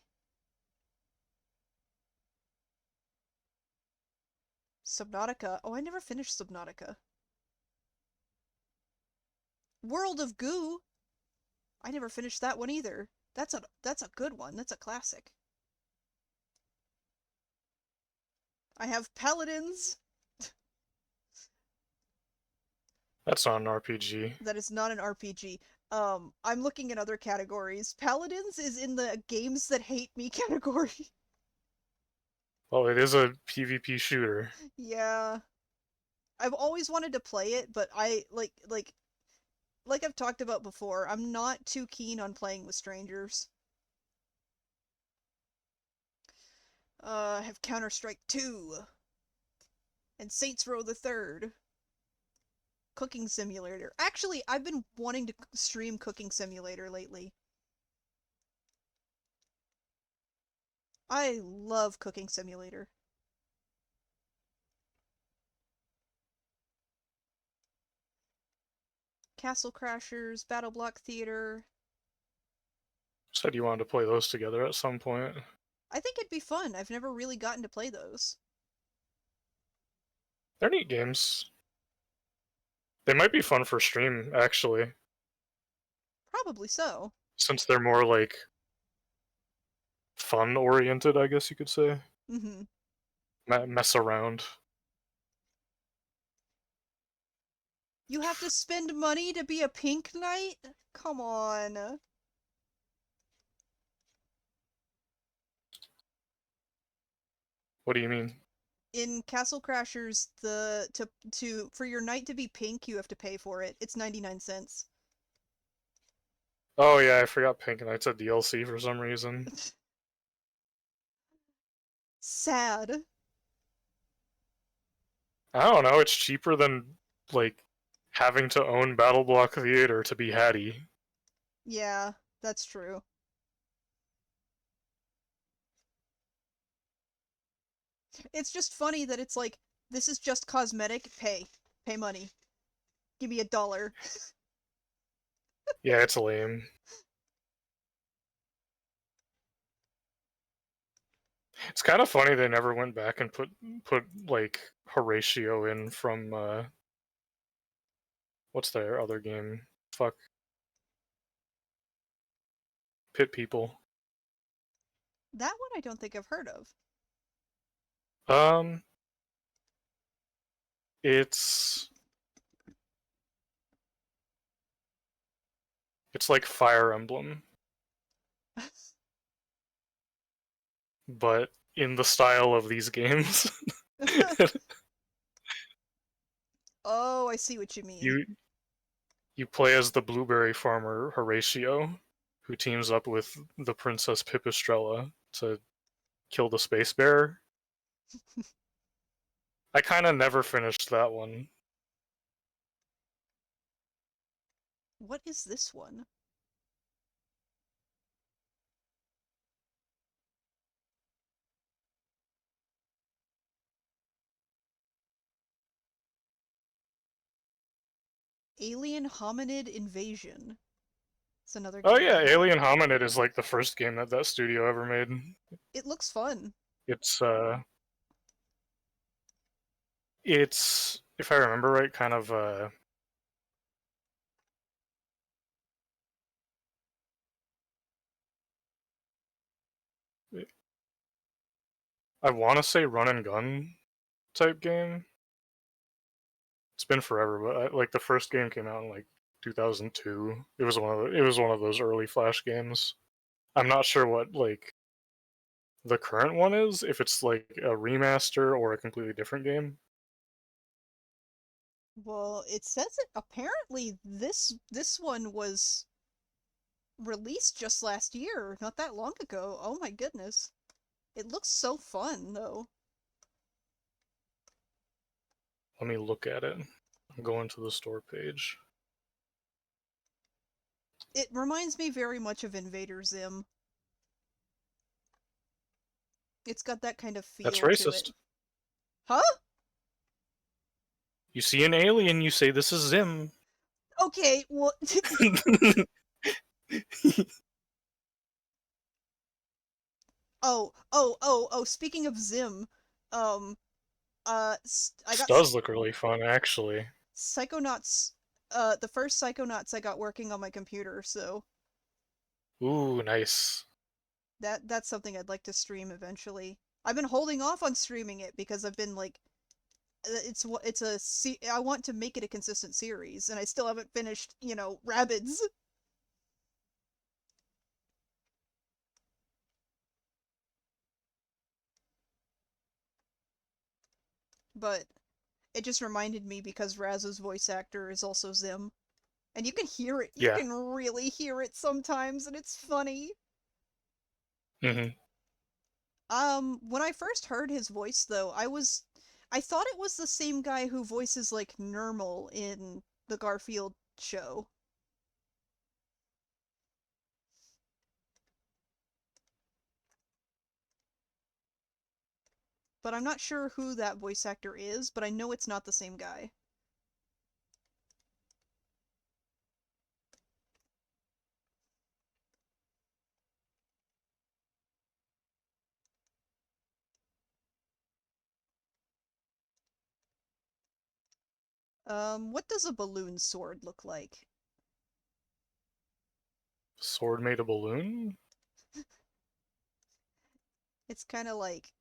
Subnautica. Oh, I never finished Subnautica. World of Goo? I never finished that one either. That's a good one. That's a classic. I have Paladins. That's not an RPG. That is not an RPG. I'm looking at other categories. Paladins is in the games that hate me category. Well, it is a PvP shooter. Yeah. I've always wanted to play it, but I like I've talked about before, I'm not too keen on playing with strangers. I have Counter-Strike 2 and Saints Row the Third. Cooking Simulator. Actually, I've been wanting to stream Cooking Simulator lately. I love Cooking Simulator. Castle Crashers, Battle Block Theater. Said you wanted to play those together at some point. I think it'd be fun. I've never really gotten to play those. They're neat games. They might be fun for stream, actually. Probably so. Since they're more, like, fun-oriented, I guess you could say. Mm-hmm. Mess around. You have to spend money to be a pink knight? Come on. What do you mean? In Castle Crashers, for your knight to be pink, you have to pay for it. It's 99 cents. Oh yeah, I forgot Pink Knight's a DLC for some reason. Sad. I don't know, it's cheaper than, like, having to own Battle Block Theater to be Hattie. Yeah, that's true. It's just funny that it's like, this is just cosmetic, pay. Pay money. Give me $1. Yeah, it's lame. It's kind of funny they never went back and put like Horatio in from what's their other game? Fuck. Pit People. That one I don't think I've heard of. Um it's like Fire Emblem, but in the style of these games. Oh, I see what you mean. You play as the blueberry farmer Horatio, who teams up with the Princess Pipistrella to kill the space bear. I kind of never finished that one. What is this one? Alien Hominid Invasion. It's another game. Oh yeah, Alien Hominid is like the first game that studio ever made. It looks fun. It's if I remember right, kind of I want to say run and gun type game. It's been forever, but like the first game came out in like 2002. It was one of those early Flash games. I'm not sure what like the current one is, if it's like a remaster or a completely different game. Well, it says it apparently this one was released just last year, not that long ago. Oh my goodness. It looks so fun though. Let me look at it. I'm going to the store page. It reminds me very much of Invader Zim. It's got that kind of feel That's to racist. it. Huh? You see an alien, you say this is Zim. Okay, well Oh, speaking of Zim, um, I This got does look really fun, actually. Psychonauts, the first Psychonauts I got working on my computer, so Ooh, nice. that's something I'd like to stream eventually. I've been holding off on streaming it because I've been like, I want to make it a consistent series, and I still haven't finished, Rabbids. But it just reminded me because Raz's voice actor is also Zim, and you can hear it. You Yeah. can really hear it sometimes, and it's funny. Hmm. When I first heard his voice, though, I thought it was the same guy who voices like Nermal in the Garfield show, but I'm not sure who that voice actor is. But I know it's not the same guy. What does a balloon sword look like? Sword made a balloon? It's kind of like,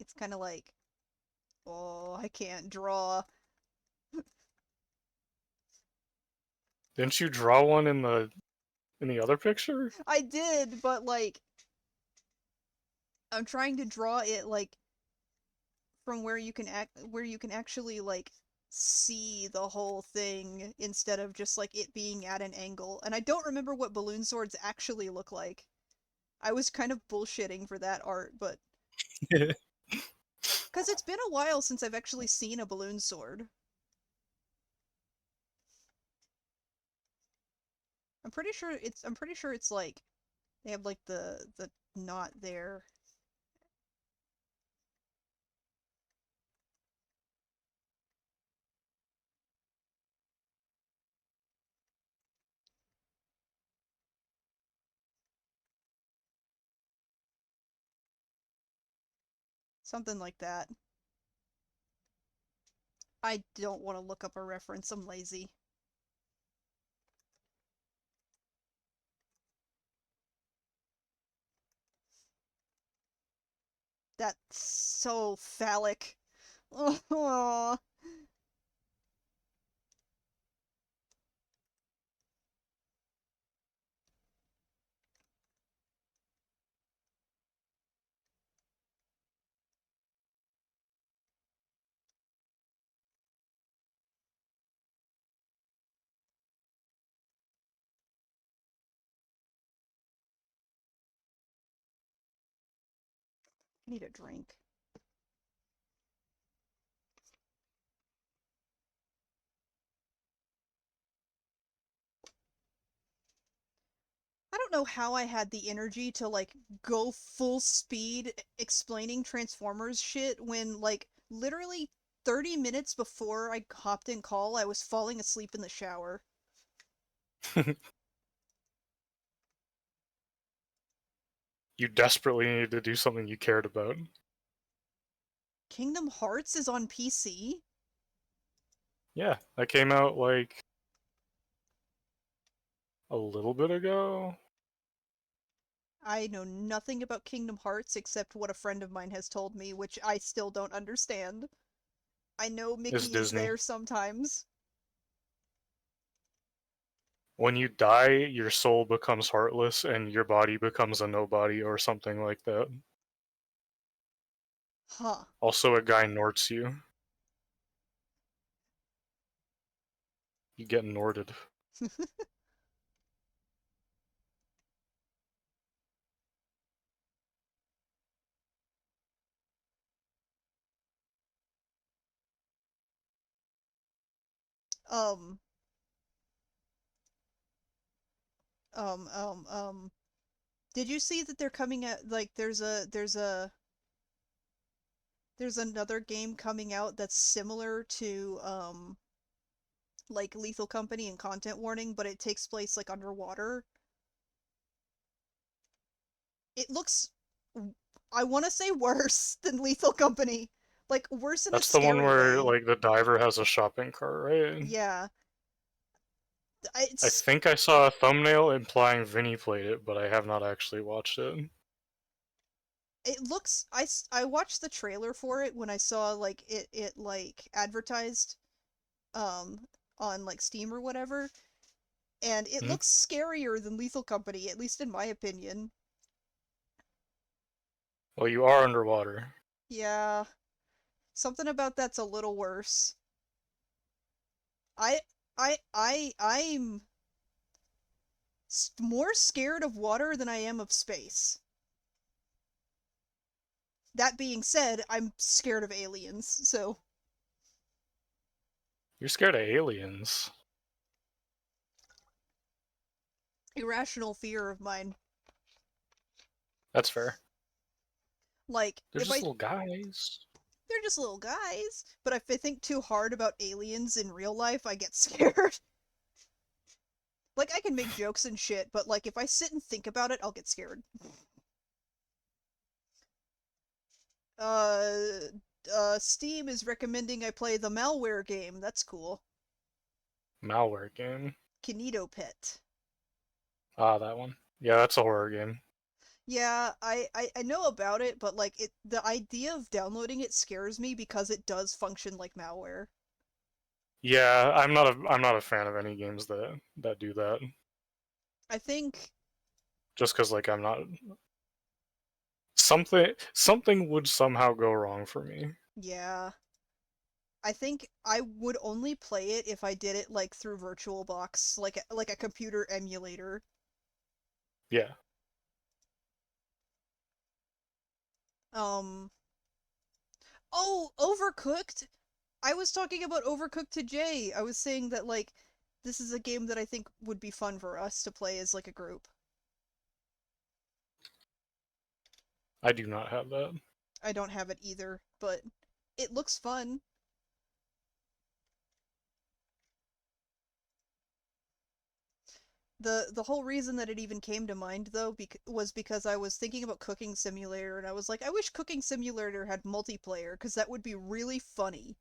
oh, I can't draw. Didn't you draw one in the other picture? I did, but like, I'm trying to draw it like from where you can actually like see the whole thing instead of just like it being at an angle. And I don't remember what balloon swords actually look like. I was kind of bullshitting for that art, but cuz it's been a while since I've actually seen a balloon sword. I'm pretty sure it's like they have like the knot there. Something like that. I don't want to look up a reference. I'm lazy. That's so phallic. Oh, I need a drink. I don't know how I had the energy to like go full speed explaining Transformers shit when like literally 30 minutes before I hopped in call, I was falling asleep in the shower. You desperately needed to do something you cared about. Kingdom Hearts is on PC? Yeah, that came out like a little bit ago. I know nothing about Kingdom Hearts except what a friend of mine has told me, which I still don't understand. I know It's Mickey is Disney. there sometimes. When you die, your soul becomes heartless and your body becomes a nobody or something like that. Huh. Also, a guy norts you. You get norted. um, um, um, um, did you see that they're coming at like there's another game coming out that's similar to like Lethal Company and Content Warning, but it takes place like underwater. It looks I want to say worse than Lethal Company. Like, worse in a That's the one scary where way. like the diver has a shopping cart, right? Yeah. I It's think I saw a thumbnail implying Vinny played it, but I have not actually watched it. it looks I watched the trailer for it when I saw like it like advertised um on like Steam or whatever, and it Hmm? looks scarier than Lethal Company, at least in my opinion. Well, you are underwater. Yeah, something about that's a little worse. I I'm more scared of water than I am of space. That being said, I'm scared of aliens, so You're scared of aliens. irrational fear of mine. That's fair. Like, They're if just I little guys. they're just little guys, but if I think too hard about aliens in real life, I get scared. Like, I can make jokes and shit, but like if I sit and think about it, I'll get scared. Uh Steam is recommending I play the malware game. That's cool. Malware game. Kineto Pet. Ah, that one. Yeah, that's a horror game. Yeah, I know about it, but like the idea of downloading it scares me because it does function like malware. Yeah, I'm not a fan of any games that do that. I think Just because like I'm not something would somehow go wrong for me. yeah. I think I would only play it if I did it like through VirtualBox, like a computer emulator. Yeah. Um Oh, Overcooked. I was talking about Overcooked to Jay. I was saying that like this is a game that I think would be fun for us to play as like a group. I do not have that. I don't have it either, but it looks fun. The whole reason that it even came to mind though was because I was thinking about Cooking Simulator and I was like, I wish Cooking Simulator had multiplayer because that would be really funny.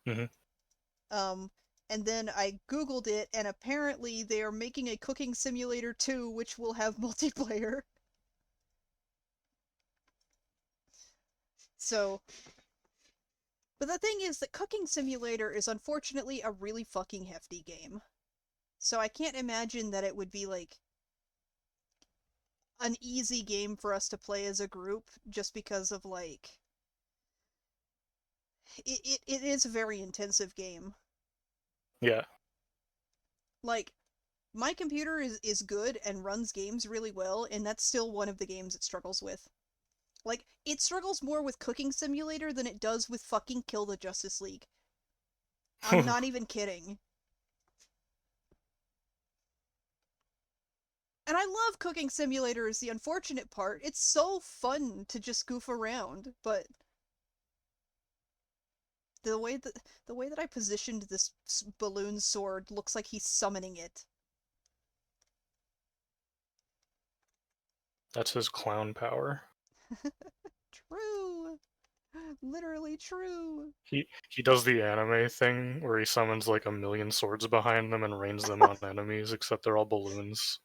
Hmm. Um, and then I googled it and apparently they are making a Cooking Simulator 2 which will have multiplayer. So, but the thing is that Cooking Simulator is unfortunately a really fucking hefty game. So I can't imagine that it would be like an easy game for us to play as a group just because of like it is a very intensive game. Yeah. Like my computer is good and runs games really well, and that's still one of the games it struggles with. Like it struggles more with Cooking Simulator than it does with fucking Kill the Justice League. I'm not even kidding. And I love Cooking Simulator is the unfortunate part. It's so fun to just goof around, but the way that the way that I positioned this balloon sword looks like he's summoning it. That's his clown power. True. Literally true. He does the anime thing where he summons like a million swords behind them and rains them on enemies, except they're all balloons.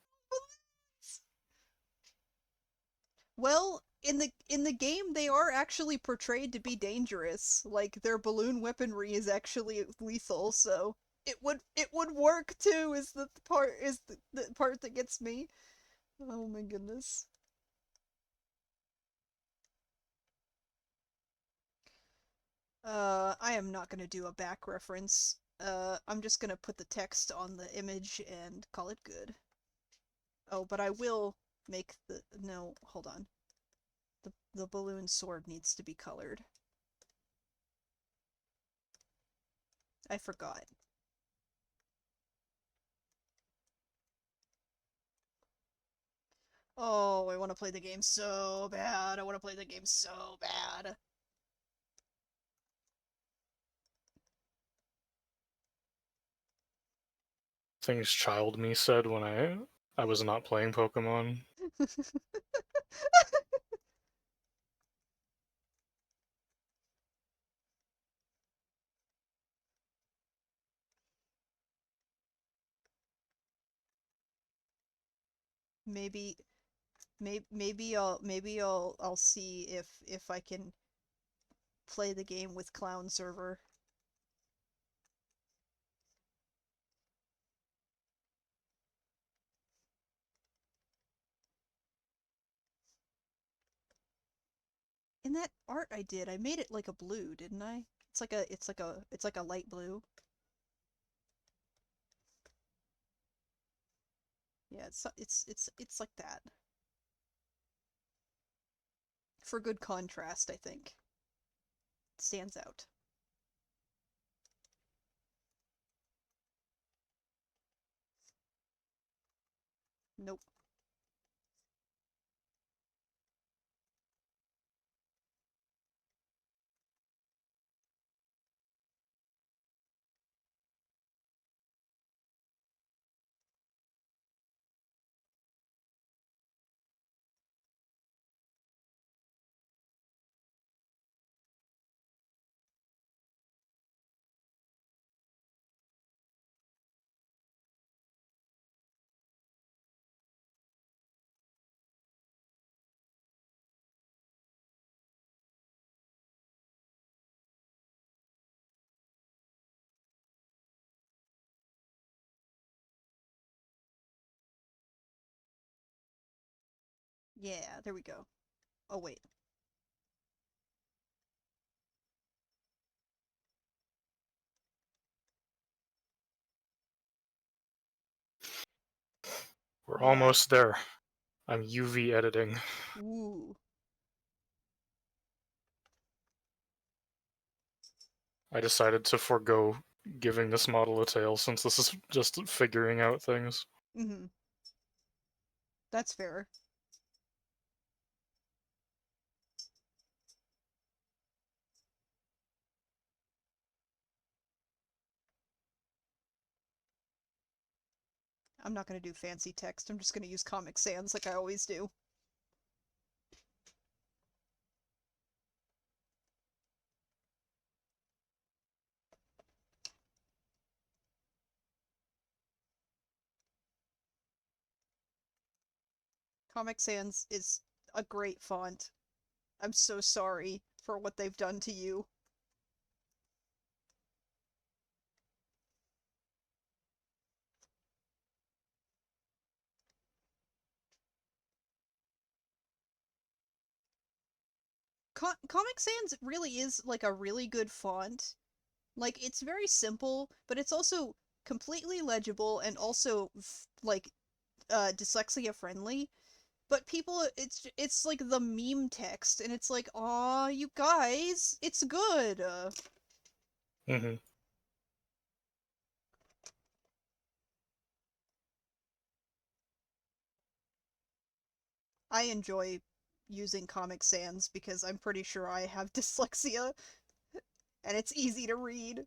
Well, in the game they are actually portrayed to be dangerous. Like their balloon weaponry is actually lethal, so it would work too is the part that gets me. Oh my goodness. I am not gonna do a back reference. I'm just gonna put the text on the image and call it good. Oh, but I will make the no, hold on. The balloon sword needs to be colored. I forgot. Oh, I want to play the game so bad. I want to play the game so bad. Things child me said when I was not playing Pokemon. Maybe I'll see if I can play the game with Clown server. In that art I did, I made it like a blue, didn't I? It's like a light blue. Yeah, it's like that. For good contrast, I think. It stands out. Nope. Yeah, there we go. Oh wait. We're Yeah. almost there. I'm UV editing. Ooh. I decided to forego giving this model a tail since this is just figuring out things. Mm-hmm. That's fair. I'm not gonna do fancy text. I'm just gonna use Comic Sans like I always do. Comic Sans is a great font. I'm so sorry for what they've done to you. Comic Sans really is like a really good font. Like it's very simple, but it's also completely legible and also like dyslexia friendly. But people, it's like the meme text, and it's like, aw, you guys, it's good. Hmm. I enjoy using Comic Sans because I'm pretty sure I have dyslexia, and it's easy to read.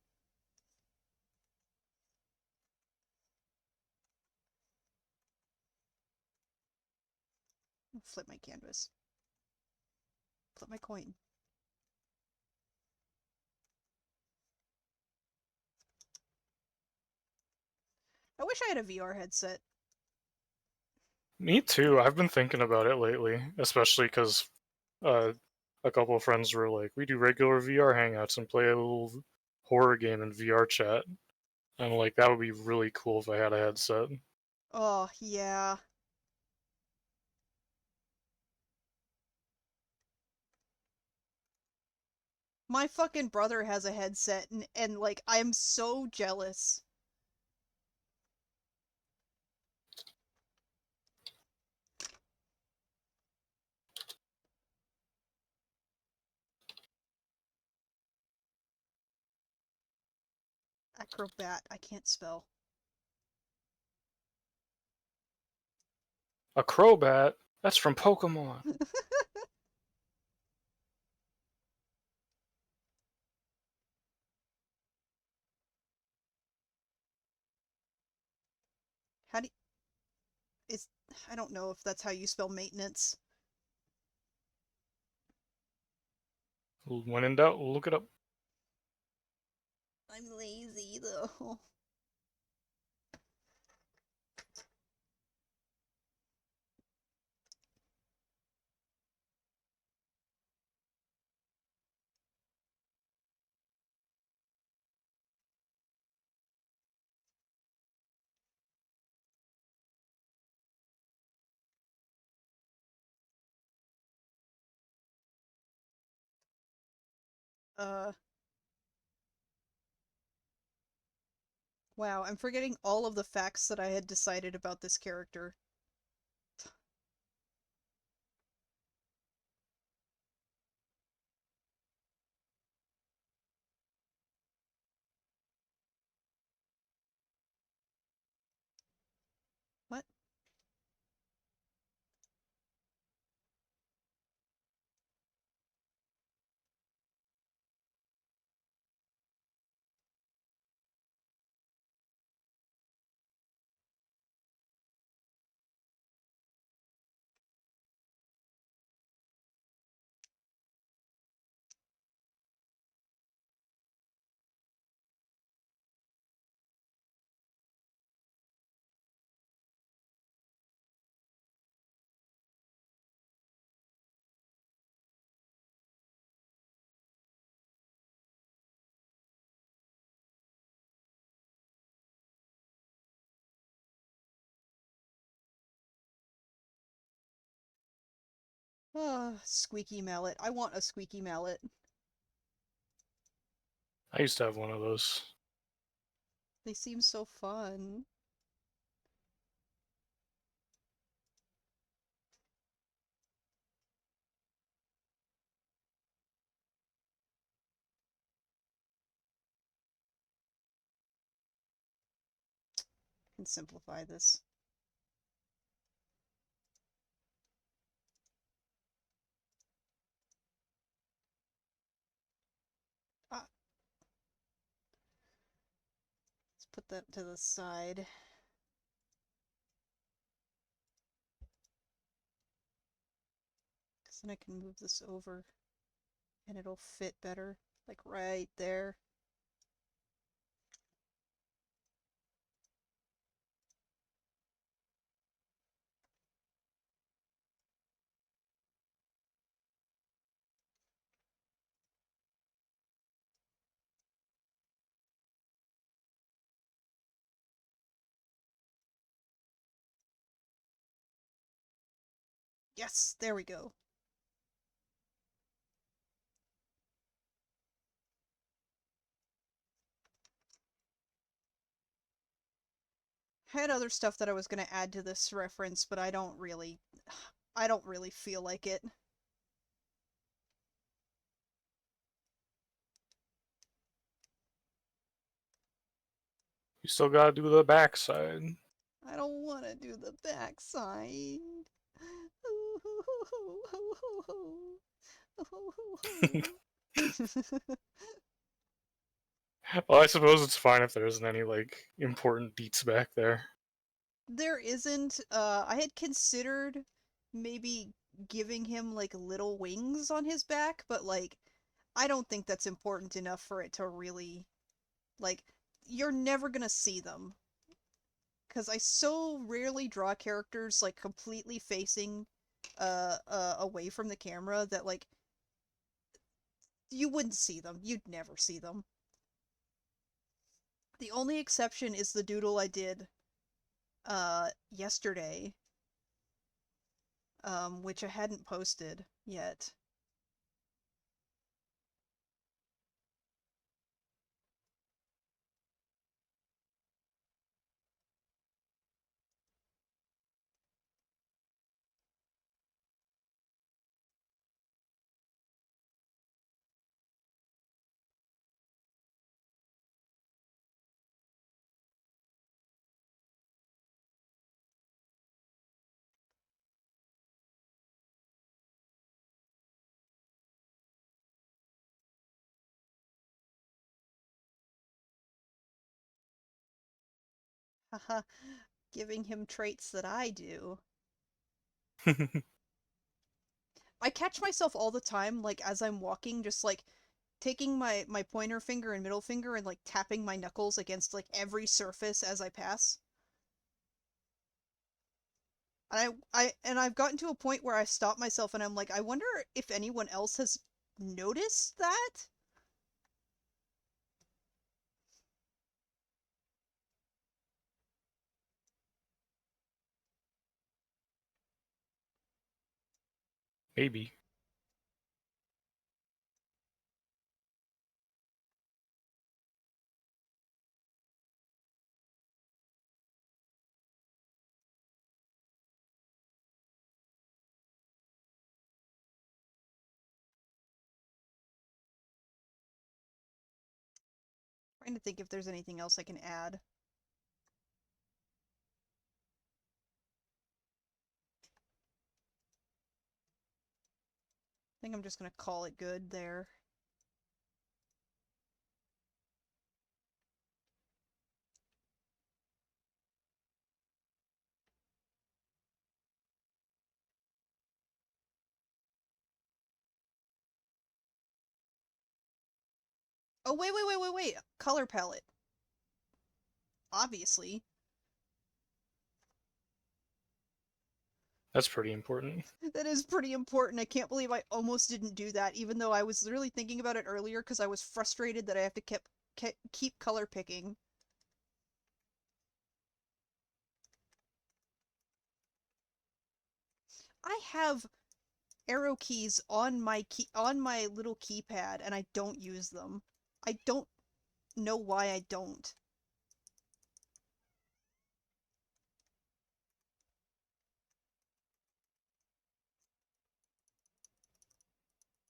Flip my canvas. Flip my coin. I wish I had a VR headset. Me too. I've been thinking about it lately, especially because uh, a couple of friends were like, "We do regular VR hangouts and play a little horror game in VR chat." And like, that would be really cool if I had a headset. Oh, yeah. My fucking brother has a headset, and like, I'm so jealous. Acrobat, I can't spell. A Crobat? That's from Pokemon. How do you, is I don't know if that's how you spell maintenance. When in doubt, look it up. I'm lazy though. Uh, wow, I'm forgetting all of the facts that I had decided about this character. What? Squeaky mallet. I want a squeaky mallet. I used to have one of those. They seem so fun. I can simplify this. Ah, let's put that to the side. Because then I can move this over and it'll fit better. Like right there. Yes, there we go. I had other stuff that I was going to add to this reference, but I don't really feel like it. You still gotta do the backside. I don't want to do the backside. Well, I suppose it's fine if there isn't any, like, important deets back there. There isn't. I had considered maybe giving him like little wings on his back, but like I don't think that's important enough for it to really like you're never gonna see them because I so rarely draw characters like completely facing away from the camera that like you wouldn't see them. You'd never see them. The only exception is the doodle I did yesterday, which I hadn't posted yet. Haha, giving him traits that I do. I catch myself all the time, like as I'm walking, just like taking my pointer finger and middle finger and like tapping my knuckles against like every surface as I pass. And I've gotten to a point where I stop myself and I'm like, I wonder if anyone else has noticed that? Maybe. Trying to think if there's anything else I can add. I think I'm just gonna call it good there. Oh, wait. Color palette. Obviously. That's pretty important. That is pretty important. I can't believe I almost didn't do that, even though I was really thinking about it earlier because I was frustrated that I have to keep color picking. I have arrow keys on my little keypad and I don't use them. I don't know why I don't.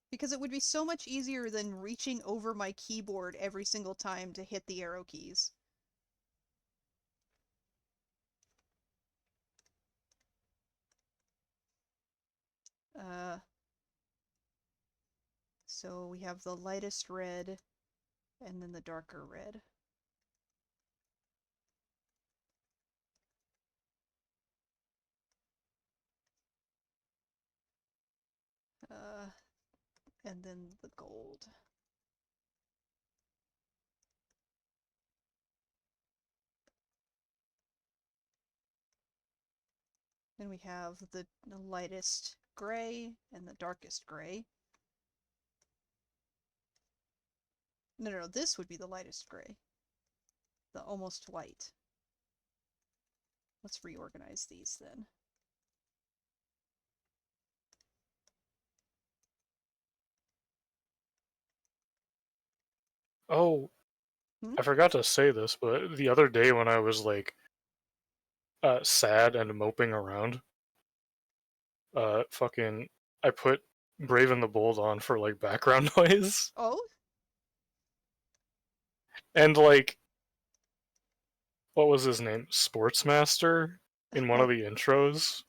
Because it would be so much easier than reaching over my keyboard every single time to hit the arrow keys. Uh, so we have the lightest red and then the darker red. Uh, and then the gold. Then we have the lightest gray and the darkest gray. No, this would be the lightest gray. The almost white. Let's reorganize these then. Oh, Hmm? I forgot to say this, but the other day when I was like sad and moping around, fucking I put Brave and the Bold on for like background noise. Oh? And like what was his name? Sportsmaster in one of Oh. the intros.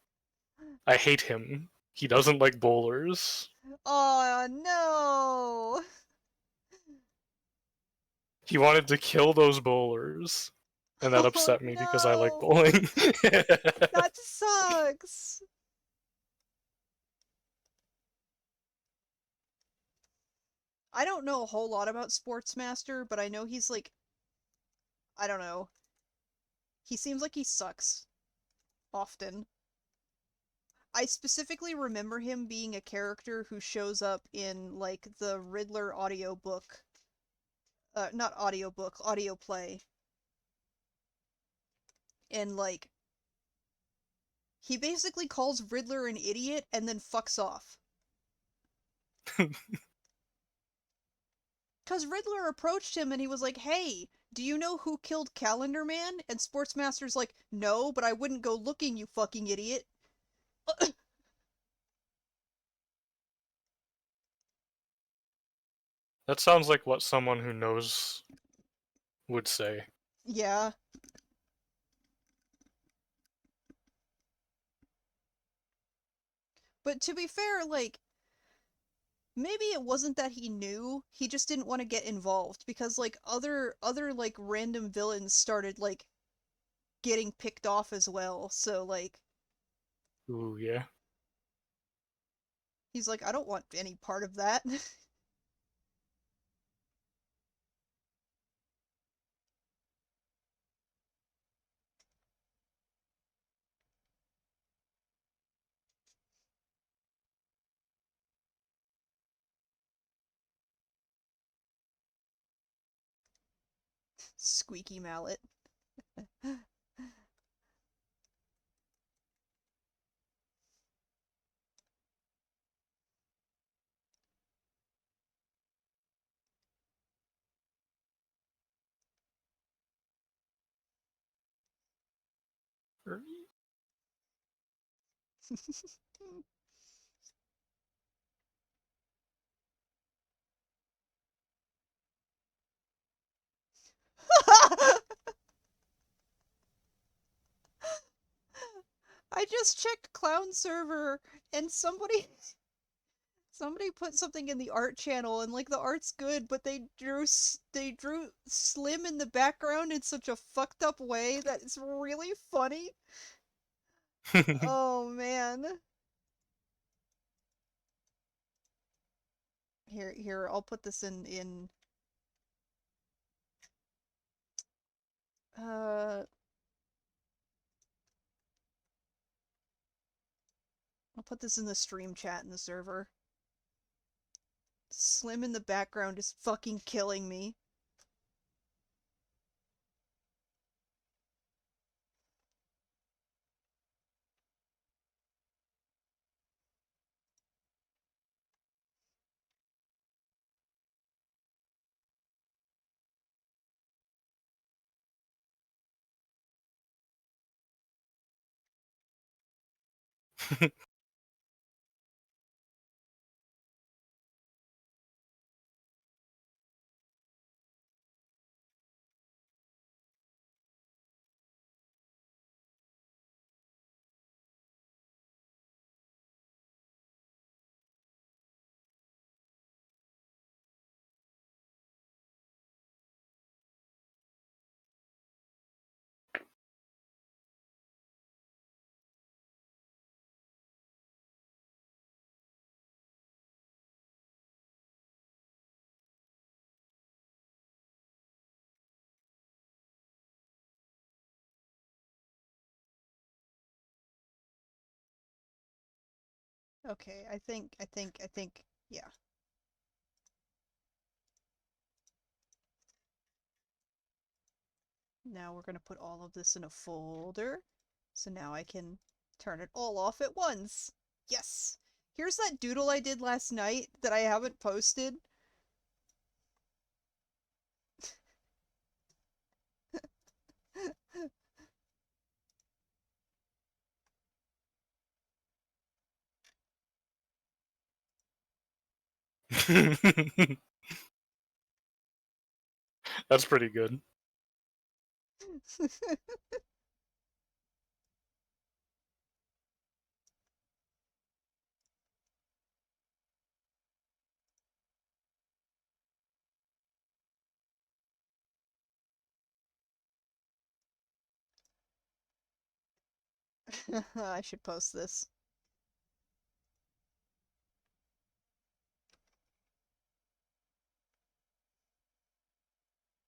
I hate him. He doesn't like bowlers. Oh no! He wanted to kill those bowlers. And that Oh upset me because I like no! bowling. That sucks! I don't know a whole lot about Sportsmaster, but I know he's like, I don't know. He seems like he sucks. Often. I specifically remember him being a character who shows up in, like, the Riddler audiobook. Not audiobook, audio play. And, like, he basically calls Riddler an idiot and then fucks off. Because Riddler approached him and he was like, hey, do you know who killed Calendar Man? And Sportsmaster's like, no, but I wouldn't go looking, you fucking idiot. That sounds like what someone who knows would say. Yeah. But to be fair, like, maybe it wasn't that he knew, he just didn't want to get involved because like other like random villains started like getting picked off as well. So like Ooh, yeah. he's like I don't want any part of that. Squeaky mallet. just checked Clown server and somebody put something in the art channel and like the art's good, but they drew Slim in the background in such a fucked up way that it's really funny. Oh man. Here, I'll put this in uh I'll put this in the stream chat in the server. Slim in the background is fucking killing me. Okay, I think, yeah. Now we're gonna put all of this in a folder. So now I can turn it all off at once. Yes! Here's that doodle I did last night that I haven't posted. That's pretty good. I should post this.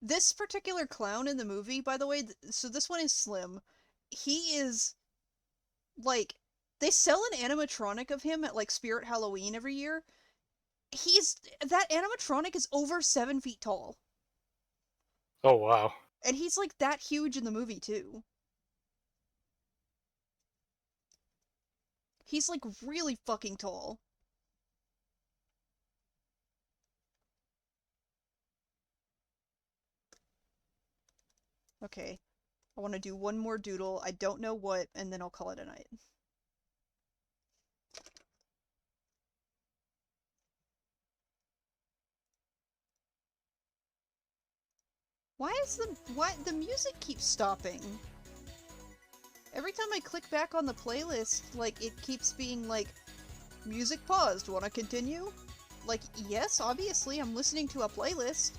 This particular clown in the movie, by the way, so this one is Slim. He is like they sell an animatronic of him at like Spirit Halloween every year. That animatronic is over 7 feet tall. Oh wow. And he's like that huge in the movie too. He's like really fucking tall. Okay. I want to do one more doodle. I don't know what, and then I'll call it a night. Why the music keeps stopping? Every time I click back on the playlist, like it keeps being like music paused. Want to continue? Like, yes, obviously I'm listening to a playlist.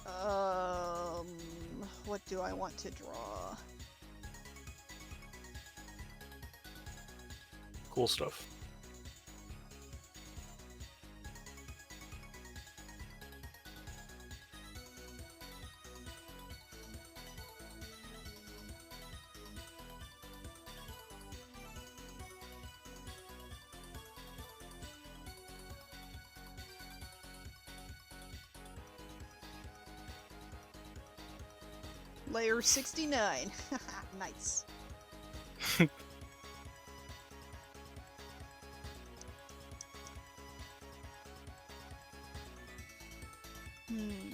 Um, what do I want to draw? Cool stuff. Layer 69. Nice. Hmm.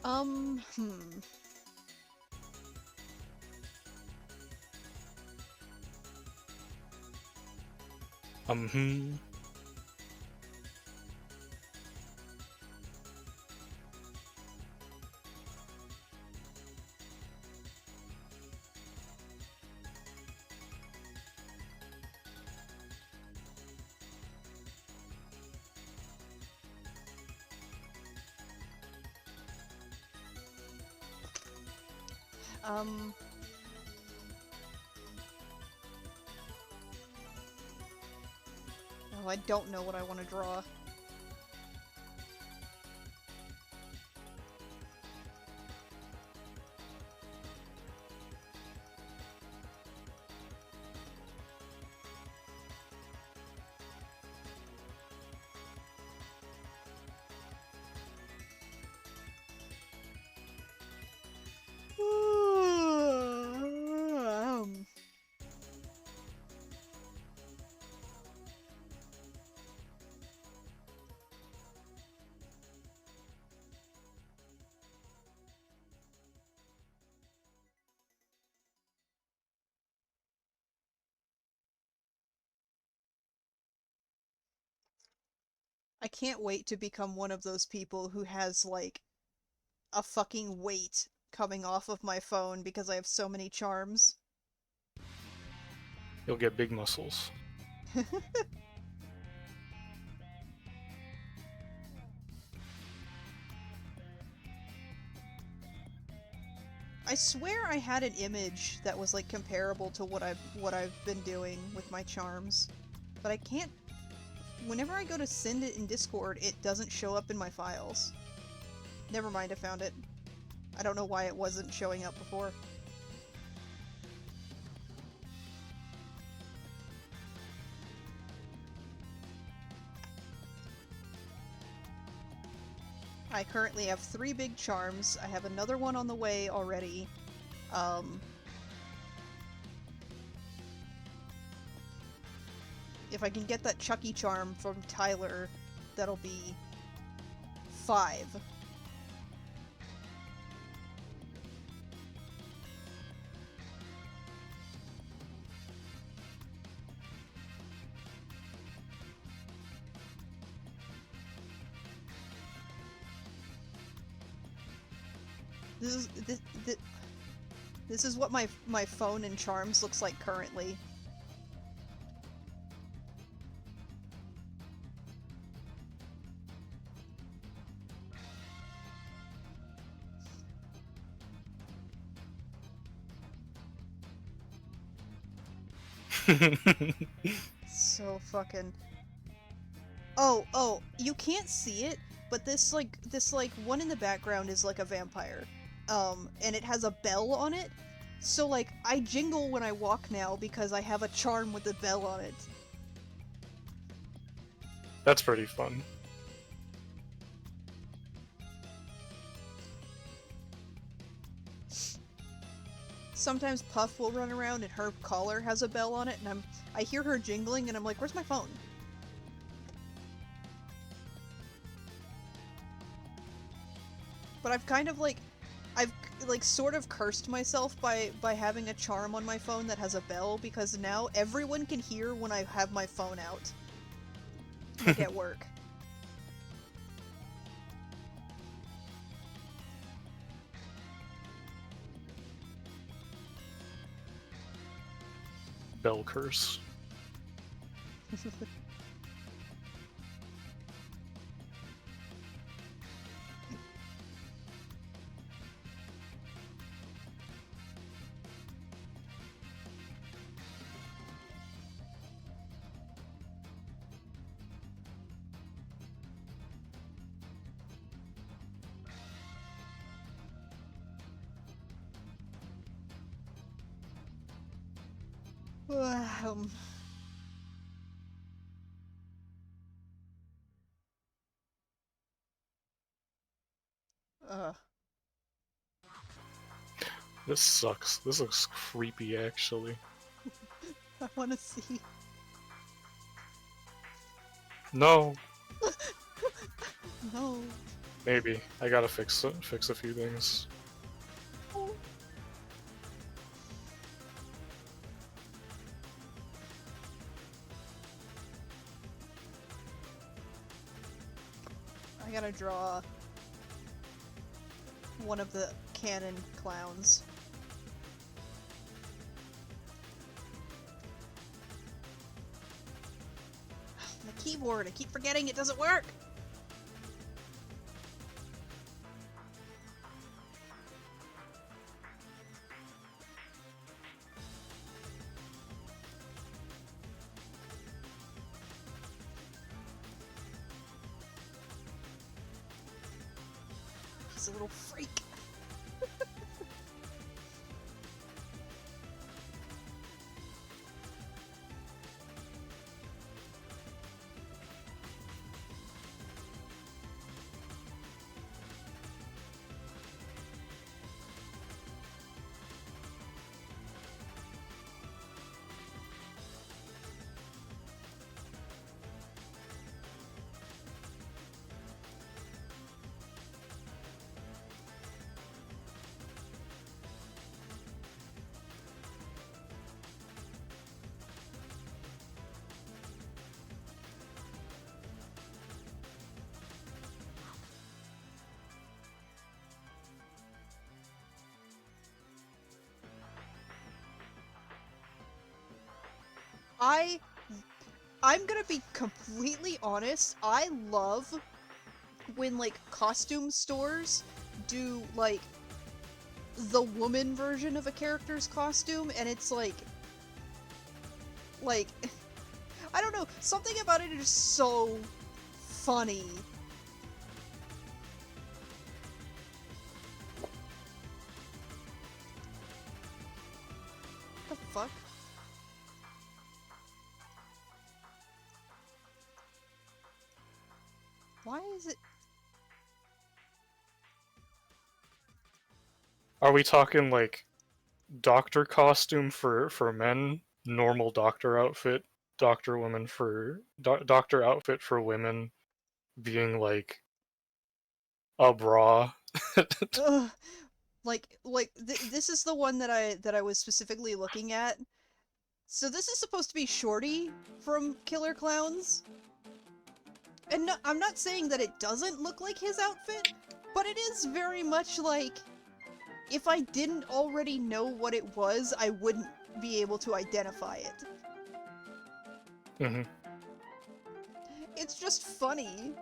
Hmm. Hmm. Um. Oh, I don't know what I want to draw. Um, I can't wait to become one of those people who has, like, a fucking weight coming off of my phone because I have so many charms. You'll get big muscles. I swear I had an image that was, like, comparable to what I've been doing with my charms, but I can't. Whenever I go to send it in Discord, it doesn't show up in my files. Never mind, I found it. I don't know why it wasn't showing up before. I currently have 3 big charms. I have another one on the way already. If I can get that Chucky charm from Tyler, that'll be 5. This is what my phone and charms looks like currently. So fucking. Oh, you can't see it, but this one in the background is like a vampire. And it has a bell on it. So like I jingle when I walk now because I have a charm with a bell on it. That's pretty fun. Sometimes Puff will run around and her collar has a bell on it, and I hear her jingling and I'm like, "Where's my phone?" But I've kind of like I've like sort of cursed myself by having a charm on my phone that has a bell because now everyone can hear when I have my phone out. Like at work. Bell curse. um, uh, This sucks. This looks creepy, actually. I want to see. No. No. Maybe. I gotta fix a few things. I gotta draw one of the canon clowns. The keyboard, I keep forgetting it doesn't work! He's a little freak. I'm gonna be completely honest, I love when, like, costume stores do, like, the woman version of a character's costume, and it's like, I don't know, something about it is so funny. What the fuck? Why is it? Are we talking like doctor costume for men, normal doctor outfit, doctor woman for doctor outfit for women, being like a bra? Ugh. This is the one that I was specifically looking at. So this is supposed to be Shorty from Killer Clowns. And no, I'm not saying that it doesn't look like his outfit, but it is very much like, if I didn't already know what it was, I wouldn't be able to identify it. Mm-hmm. It's just funny.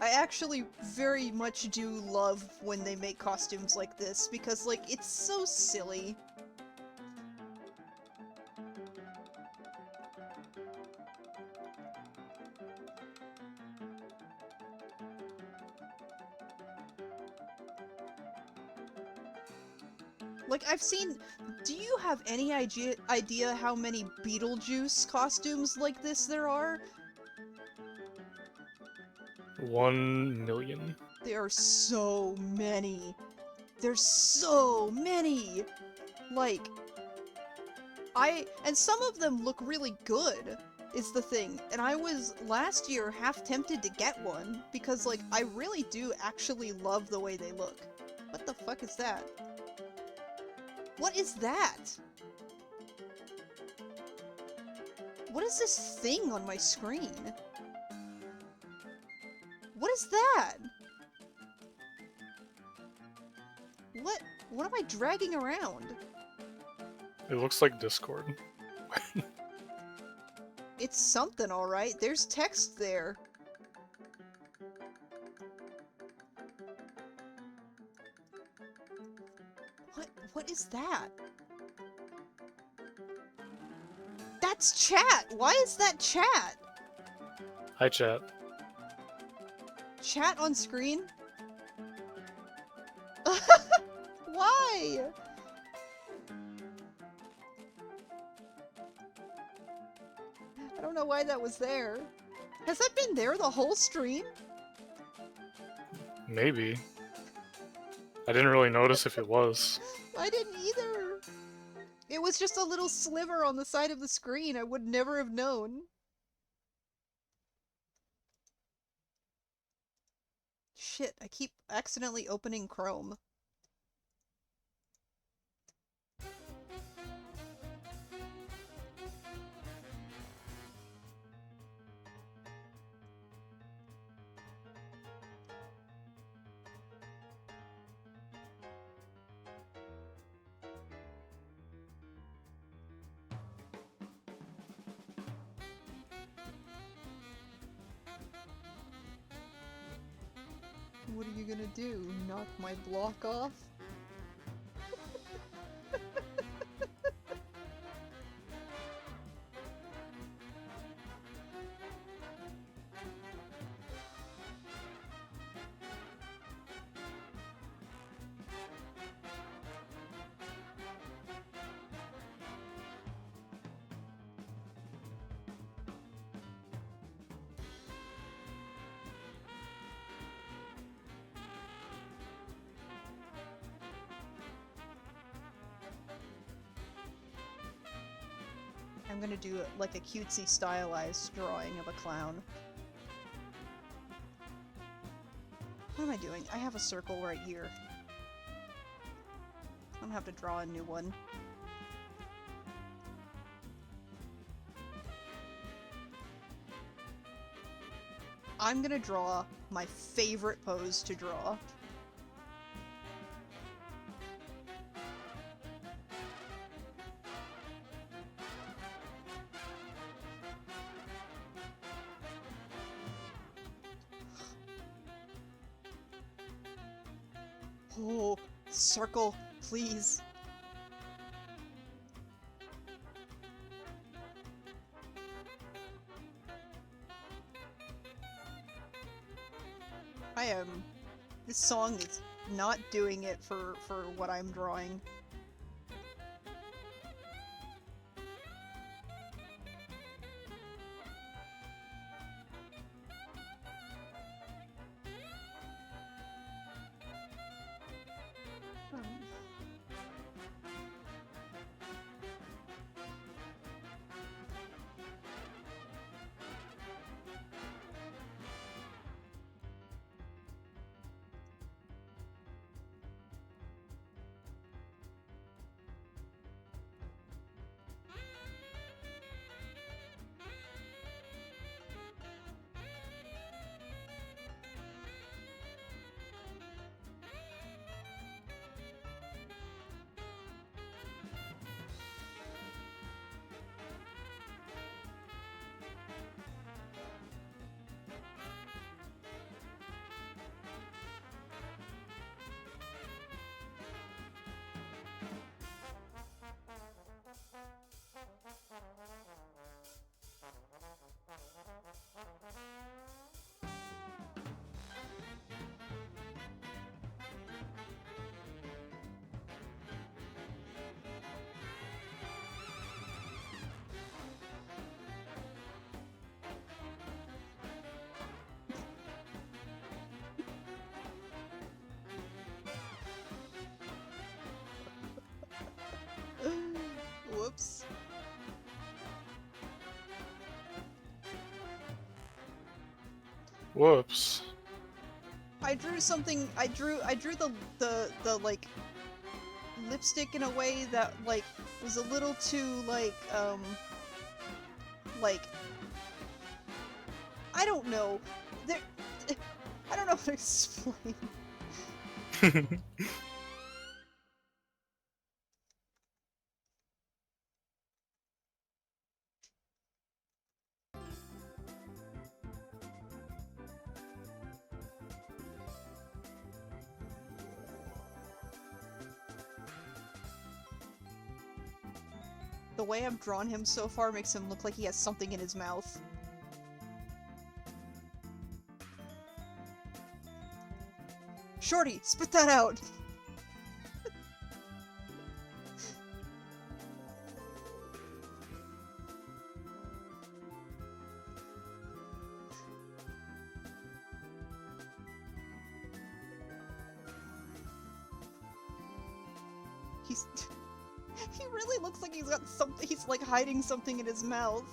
I actually very much do love when they make costumes like this, because, like, it's so silly. Like, I've seen... Do you have any idea how many Beetlejuice costumes like this there are? 1,000,000. There are so many. There's so many! Like... And some of them look really good, is the thing. And I was, last year, half tempted to get one, because, like, I really do actually love the way they look. What the fuck is that? What is that? What is this thing on my screen? What is that? What am I dragging around? It looks like Discord. It's something, alright. There's text there. What is that? That's chat! Why is that chat? Hi, chat. Chat on screen? Why? I don't know why that was there. Has that been there the whole stream? Maybe. I didn't really notice if it was. I didn't either. It was just a little sliver on the side of the screen. I would never have known. Shit, I keep accidentally opening Chrome. What are you gonna do? Knock my block off? I'm gonna do like a cutesy stylized drawing of a clown. What am I doing? I have a circle right here. I'm gonna have to draw a new one. I'm gonna draw my favorite pose to draw. Oh, circle, please. This song is not doing it for what I'm drawing. Whoops. Whoops. I drew something. I drew the like lipstick in a way that like was a little too like I don't know. There, I don't know how to explain. The way I've drawn him so far makes him look like he has something in his mouth. Shorty, spit that out! He really looks like he's got something. He's like hiding something in his mouth.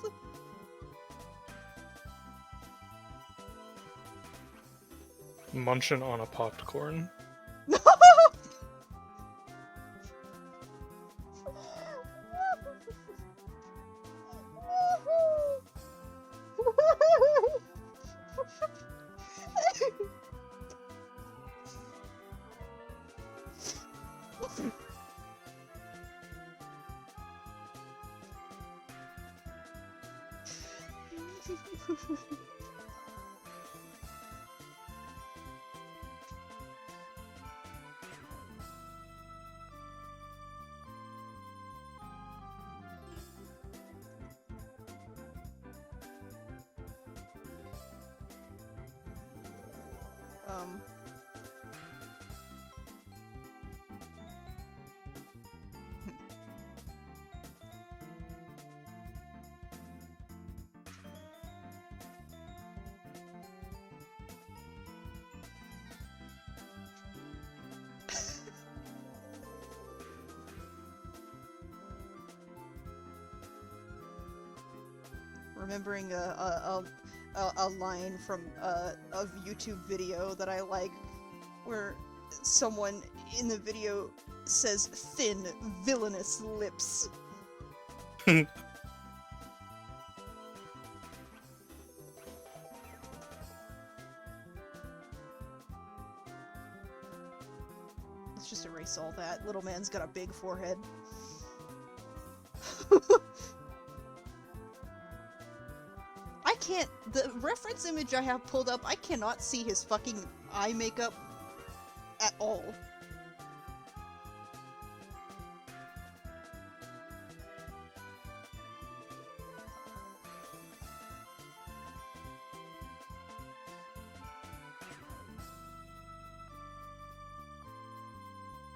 Munching on a popcorn. um... remembering a line from a YouTube video that I like, where someone in the video says thin, villainous lips. It's just erase all that. Little man's got a big forehead. I can't. The reference image I have pulled up, I cannot see his fucking eye makeup at all.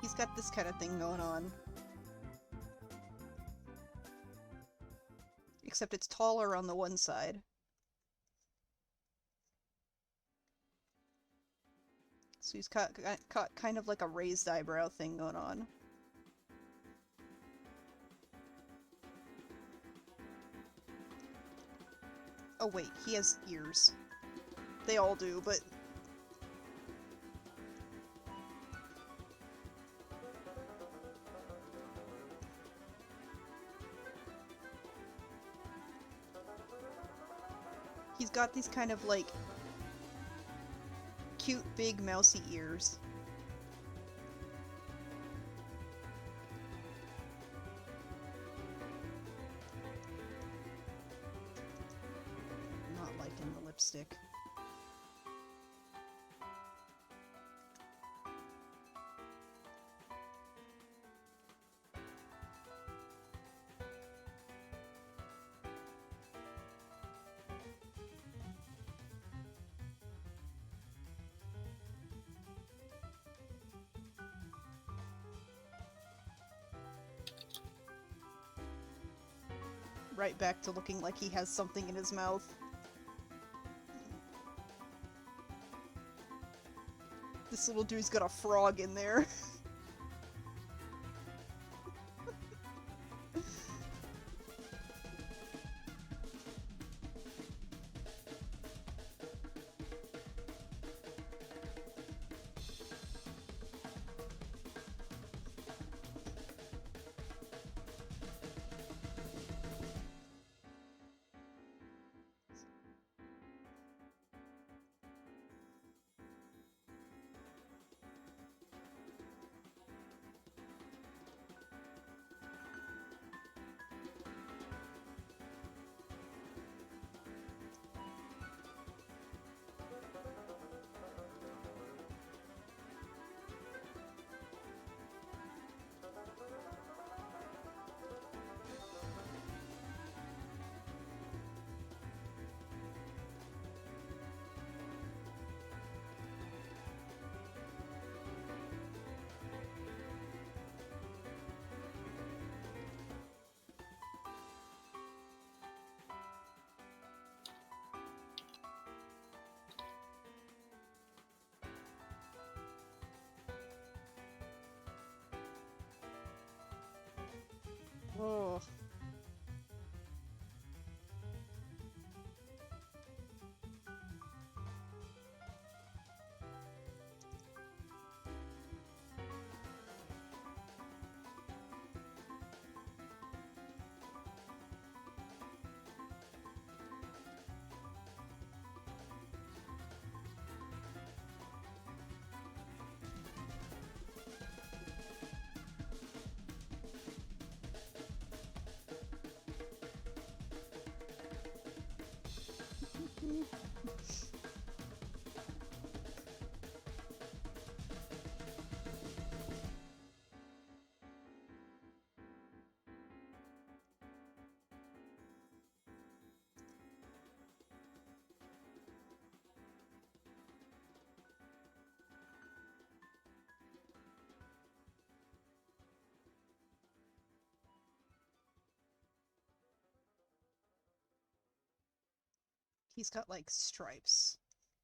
He's got this kind of thing going on. Except it's taller on the one side. So he's got kind of like a raised eyebrow thing going on. Oh wait, he has ears. They all do, but... he's got these kind of like... cute, big, mousy ears. Not liking the lipstick. Right back to looking like he has something in his mouth. This little dude's got a frog in there. He's got like stripes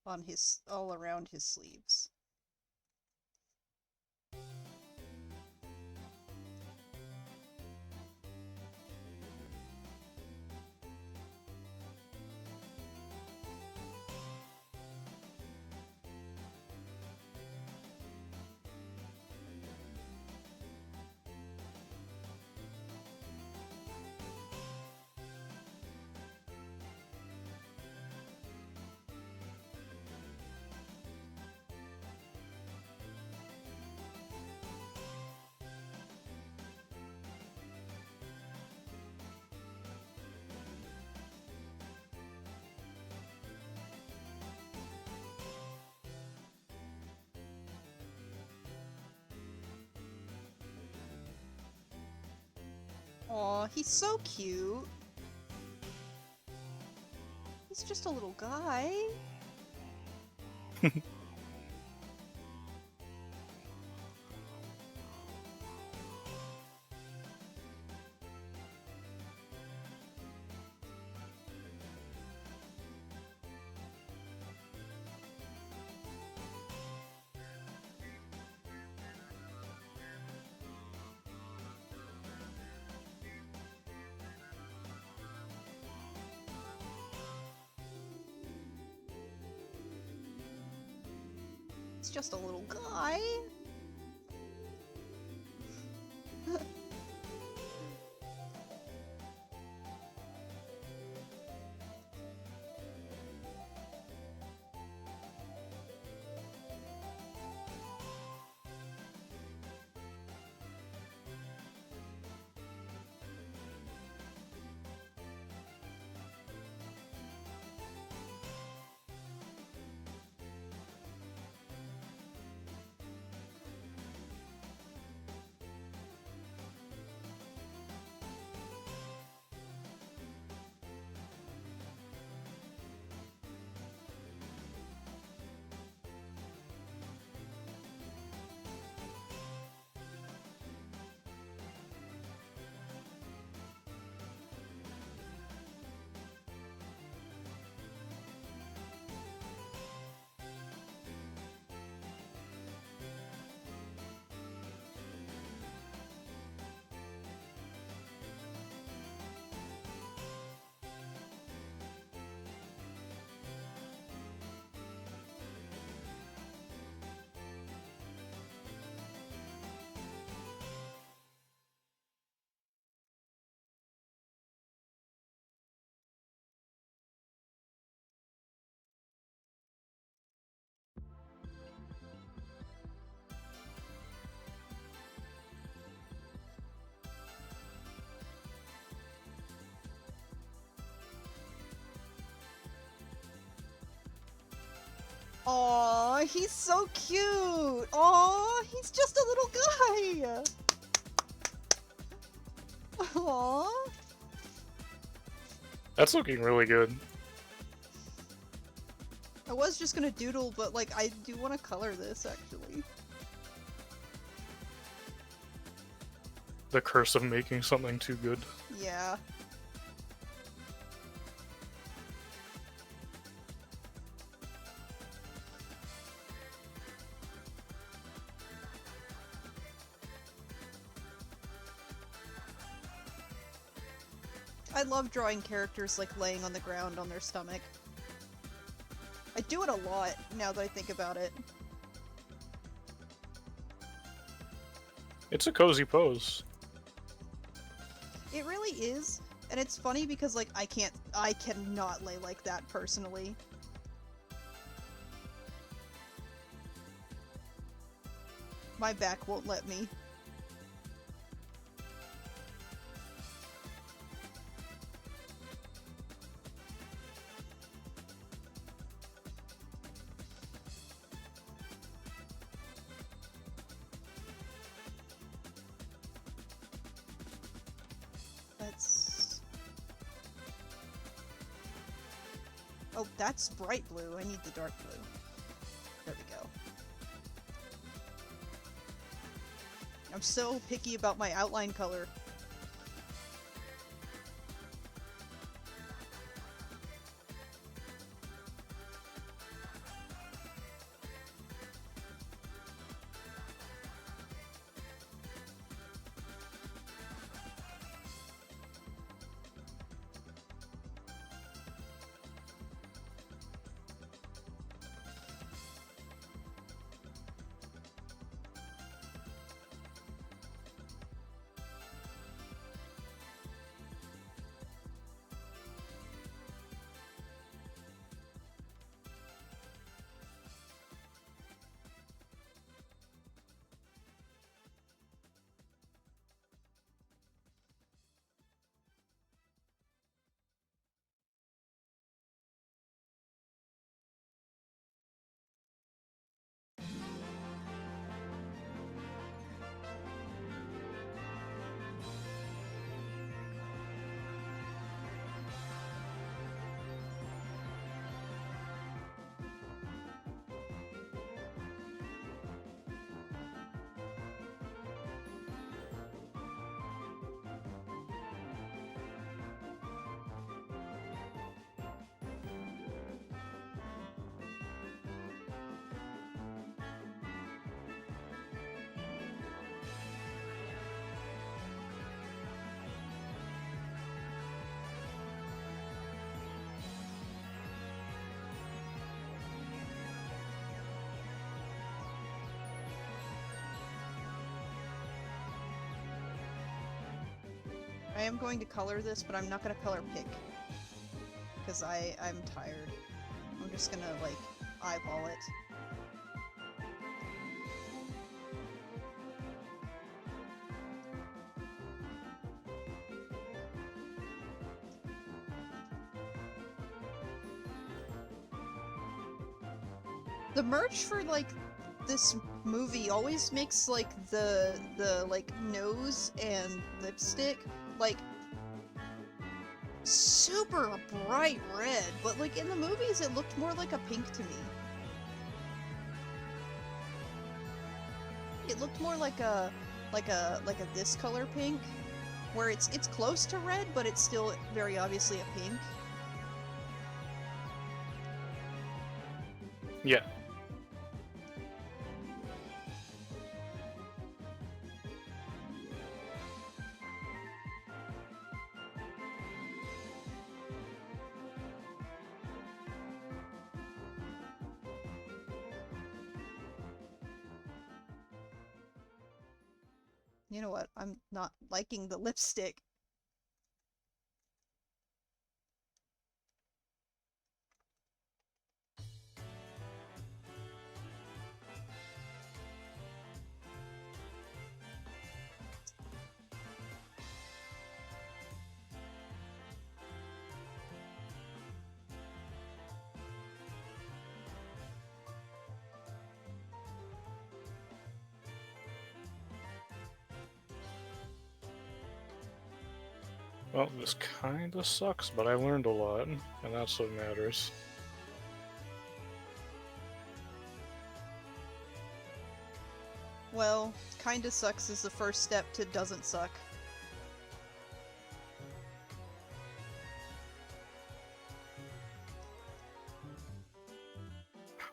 on his all around his sleeves. Aw, he's so cute. He's just a little guy. He's just a little guy. Aw, he's so cute! Aw, he's just a little guy! Aw. That's looking really good. I was just gonna doodle, but like, I do want to color this, actually. The curse of making something too good. Yeah. I love drawing characters like laying on the ground on their stomach. I do it a lot now that I think about it. It's a cozy pose. It really is, and it's funny because like I cannot lay like that personally. My back won't let me. Oh, that's bright blue. I need the dark blue. There we go. I'm so picky about my outline color. am going to color this, but I'm not gonna color pick. Because I'm tired. I'm just gonna, like, eyeball it. The merch for, like, this movie always makes, like, the like, nose and lipstick, like, super bright red, but, like, in the movies it looked more like a pink to me. It looked more like a this color pink, where it's close to red, but it's still very obviously a pink. Yeah. You know what? I'm not liking the lipstick. Well, this kinda sucks, but I learned a lot, and that's what matters. Well, kinda sucks is the first step to doesn't suck.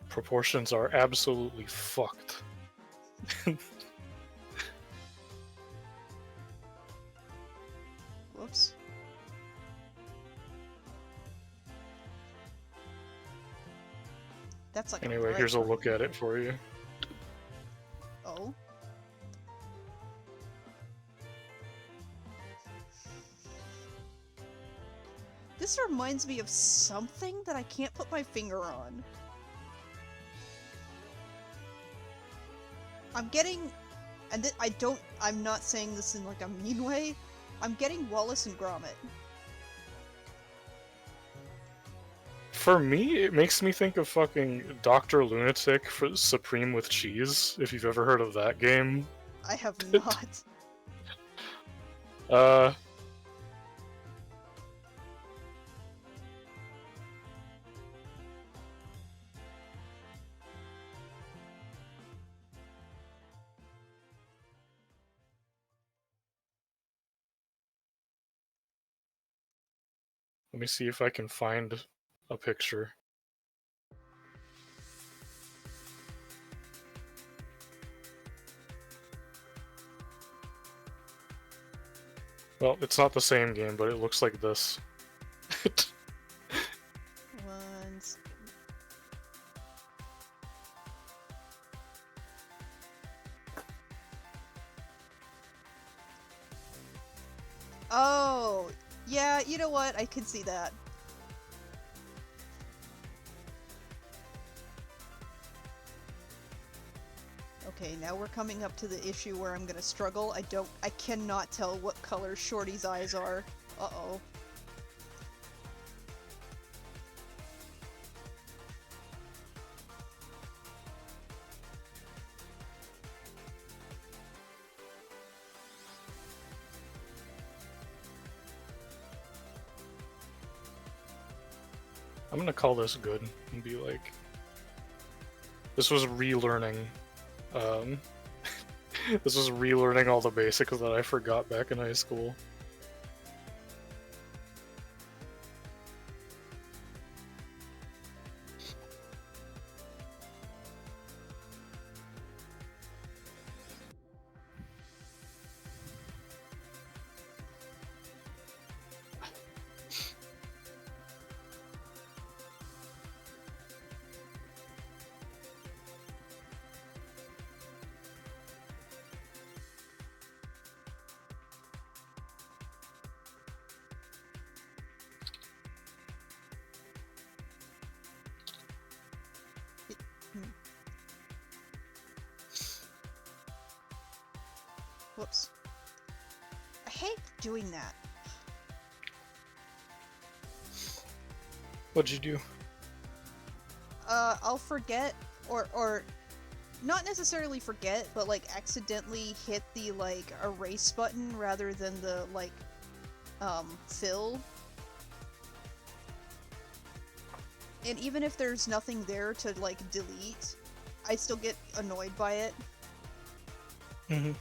Proportions are absolutely fucked. Whoops. That's like Anyway, here's a look at it for you. Oh. This reminds me of something that I can't put my finger on. I'm getting... And I'm not saying this in like a mean way. I'm getting Wallace and Gromit. For me, it makes me think of fucking Dr. Lunatic for Supreme with Cheese, if you've ever heard of that game. I have not. Let me see if I can find a picture. Well, it's not the same game, but it looks like this. Oh, yeah, you know what? I can see that. Okay, now we're coming up to the issue where I'm gonna struggle. I cannot tell what color Shorty's eyes are. Uh-oh. I'm gonna call this good and be like, this was relearning, this was relearning all the basics that I forgot back in high school. Whoops. I hate doing that. What'd you do? I'll forget, or not necessarily forget, but like accidentally hit the like erase button rather than the like fill. And even if there's nothing there to like delete, I still get annoyed by it. Mm-hmm.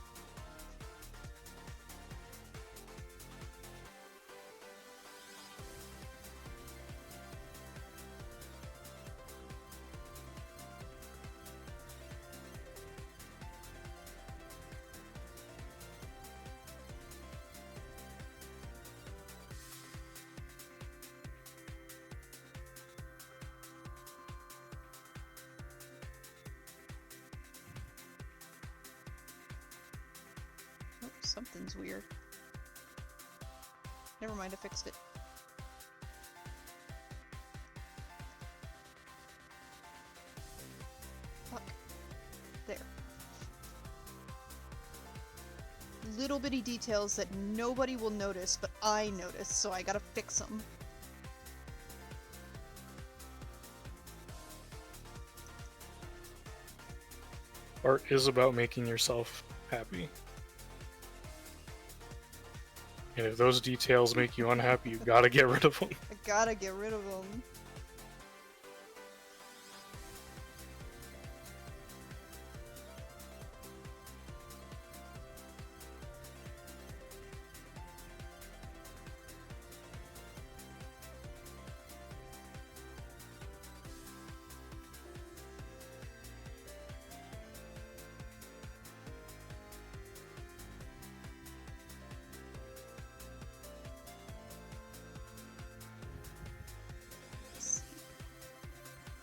Oh, something's weird. Never mind, I fixed it. Fuck. There. Little bitty details that nobody will notice, but I notice, so I gotta fix them. Art is about making yourself happy. And if those details make you unhappy, you gotta get rid of them. I gotta get rid of them.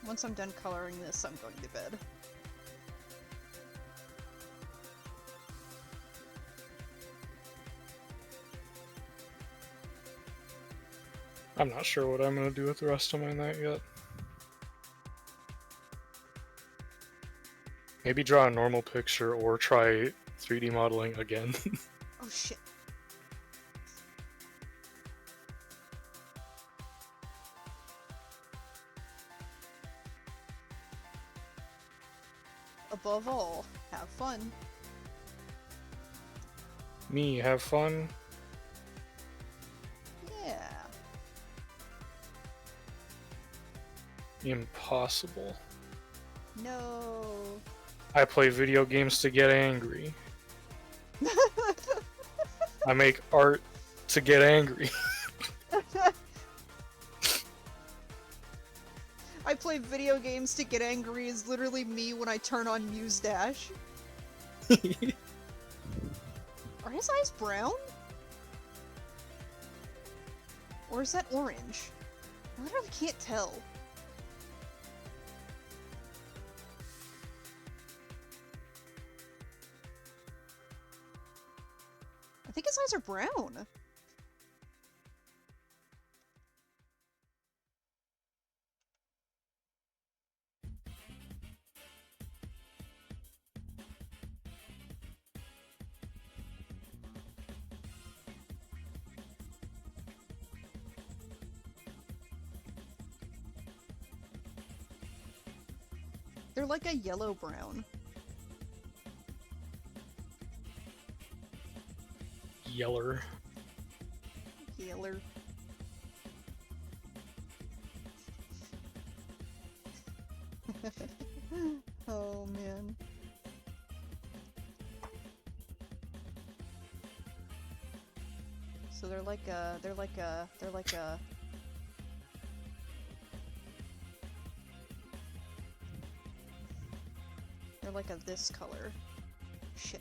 Once I'm done coloring this, I'm going to bed. I'm not sure what I'm gonna do with the rest of my night yet. Maybe draw a normal picture or try 3D modeling again. Oh shit. Above all, have fun. Me, have fun? Yeah. Impossible. No. I play video games to get angry. I make art to get angry. I play video games to get angry is literally me when I turn on Muse Dash. Are his eyes brown? Or is that orange? I literally can't tell. I think his eyes are brown. They're like a yellow-brown. Yeller. Yeller. Oh man. So they're like a this color. Shit.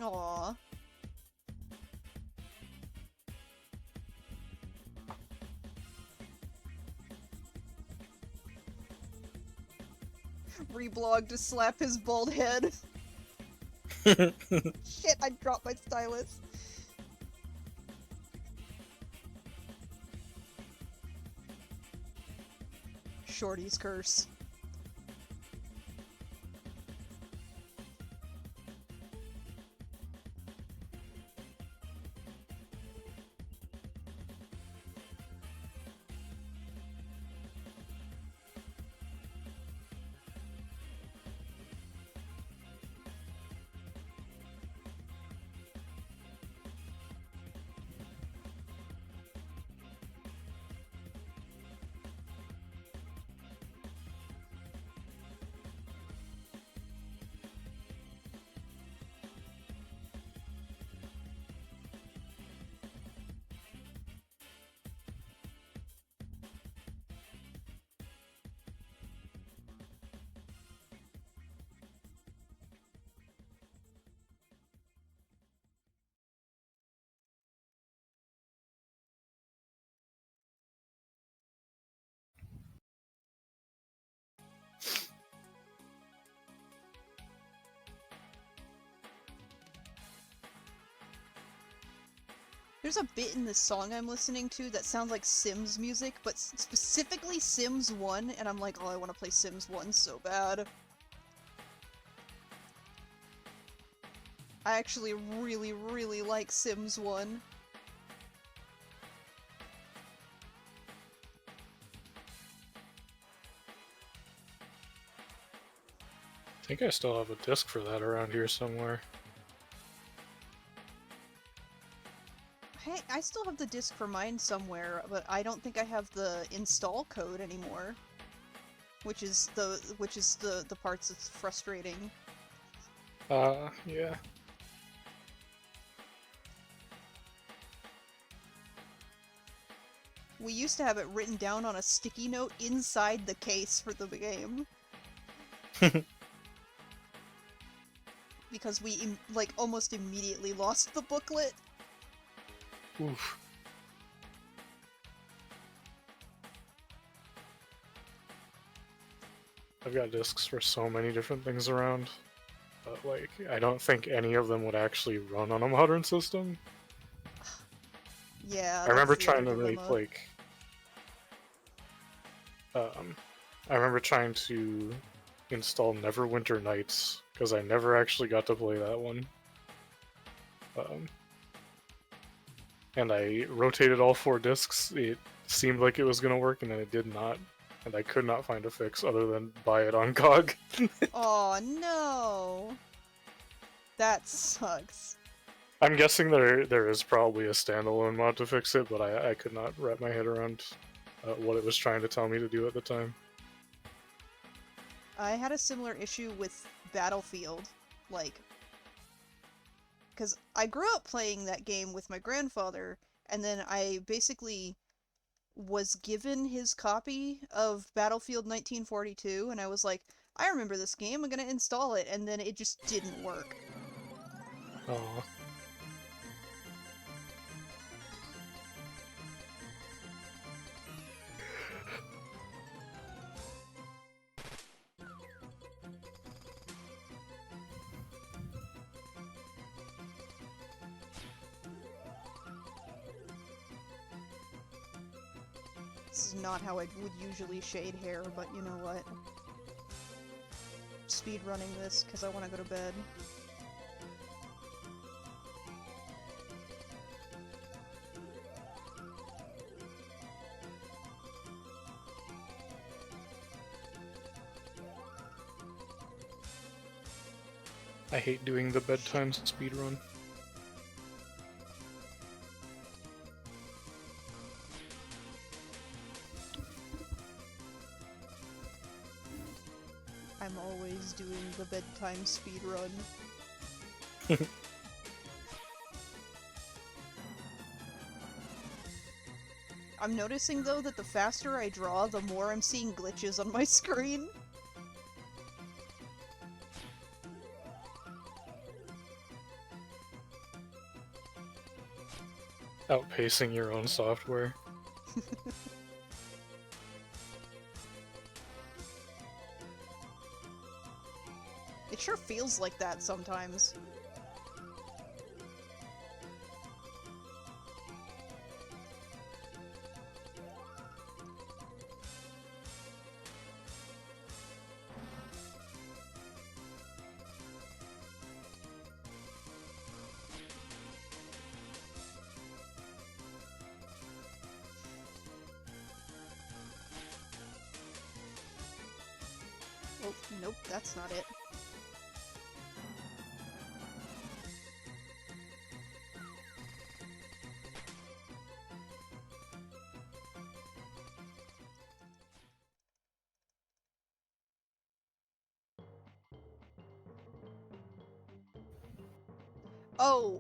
Aww. Reblog to slap his bald head. Shit, I dropped my stylus. Shorty's curse. There's a bit in this song I'm listening to that sounds like Sims music, but specifically Sims 1, and I'm like, oh, I want to play Sims 1 so bad. I actually really, really like Sims 1. I think I still have a disc for that around here somewhere. Hey, I still have the disc for mine somewhere, but I don't think I have the install code anymore. Which is the parts that's frustrating. Yeah. We used to have it written down on a sticky note inside the case for the game. Because we, like, almost immediately lost the booklet. Oof. I've got discs for so many different things around, but like, I don't think any of them would actually run on a modern system. Yeah, I remember that's the trying to other make, dilemma. like, I remember trying to install Neverwinter Nights, because I never actually got to play that one. And I rotated all 4 discs. It seemed like it was going to work, and then it did not. And I could not find a fix other than buy it on GOG. Oh no! That sucks. I'm guessing there is probably a standalone mod to fix it, but I could not wrap my head around what it was trying to tell me to do at the time. I had a similar issue with Battlefield, like, because I grew up playing that game with my grandfather, and then I basically was given his copy of Battlefield 1942, and I was like, I remember this game, I'm gonna install it, and then it just didn't work. Aw. This is not how I would usually shade hair, but you know what? Speed running this because I want to go to bed. I hate doing the bedtime speedrun. I'm always doing the bedtime speed run. I'm noticing though that the faster I draw, the more I'm seeing glitches on my screen. Outpacing your own software. It sure feels like that sometimes. Nope, that's not it.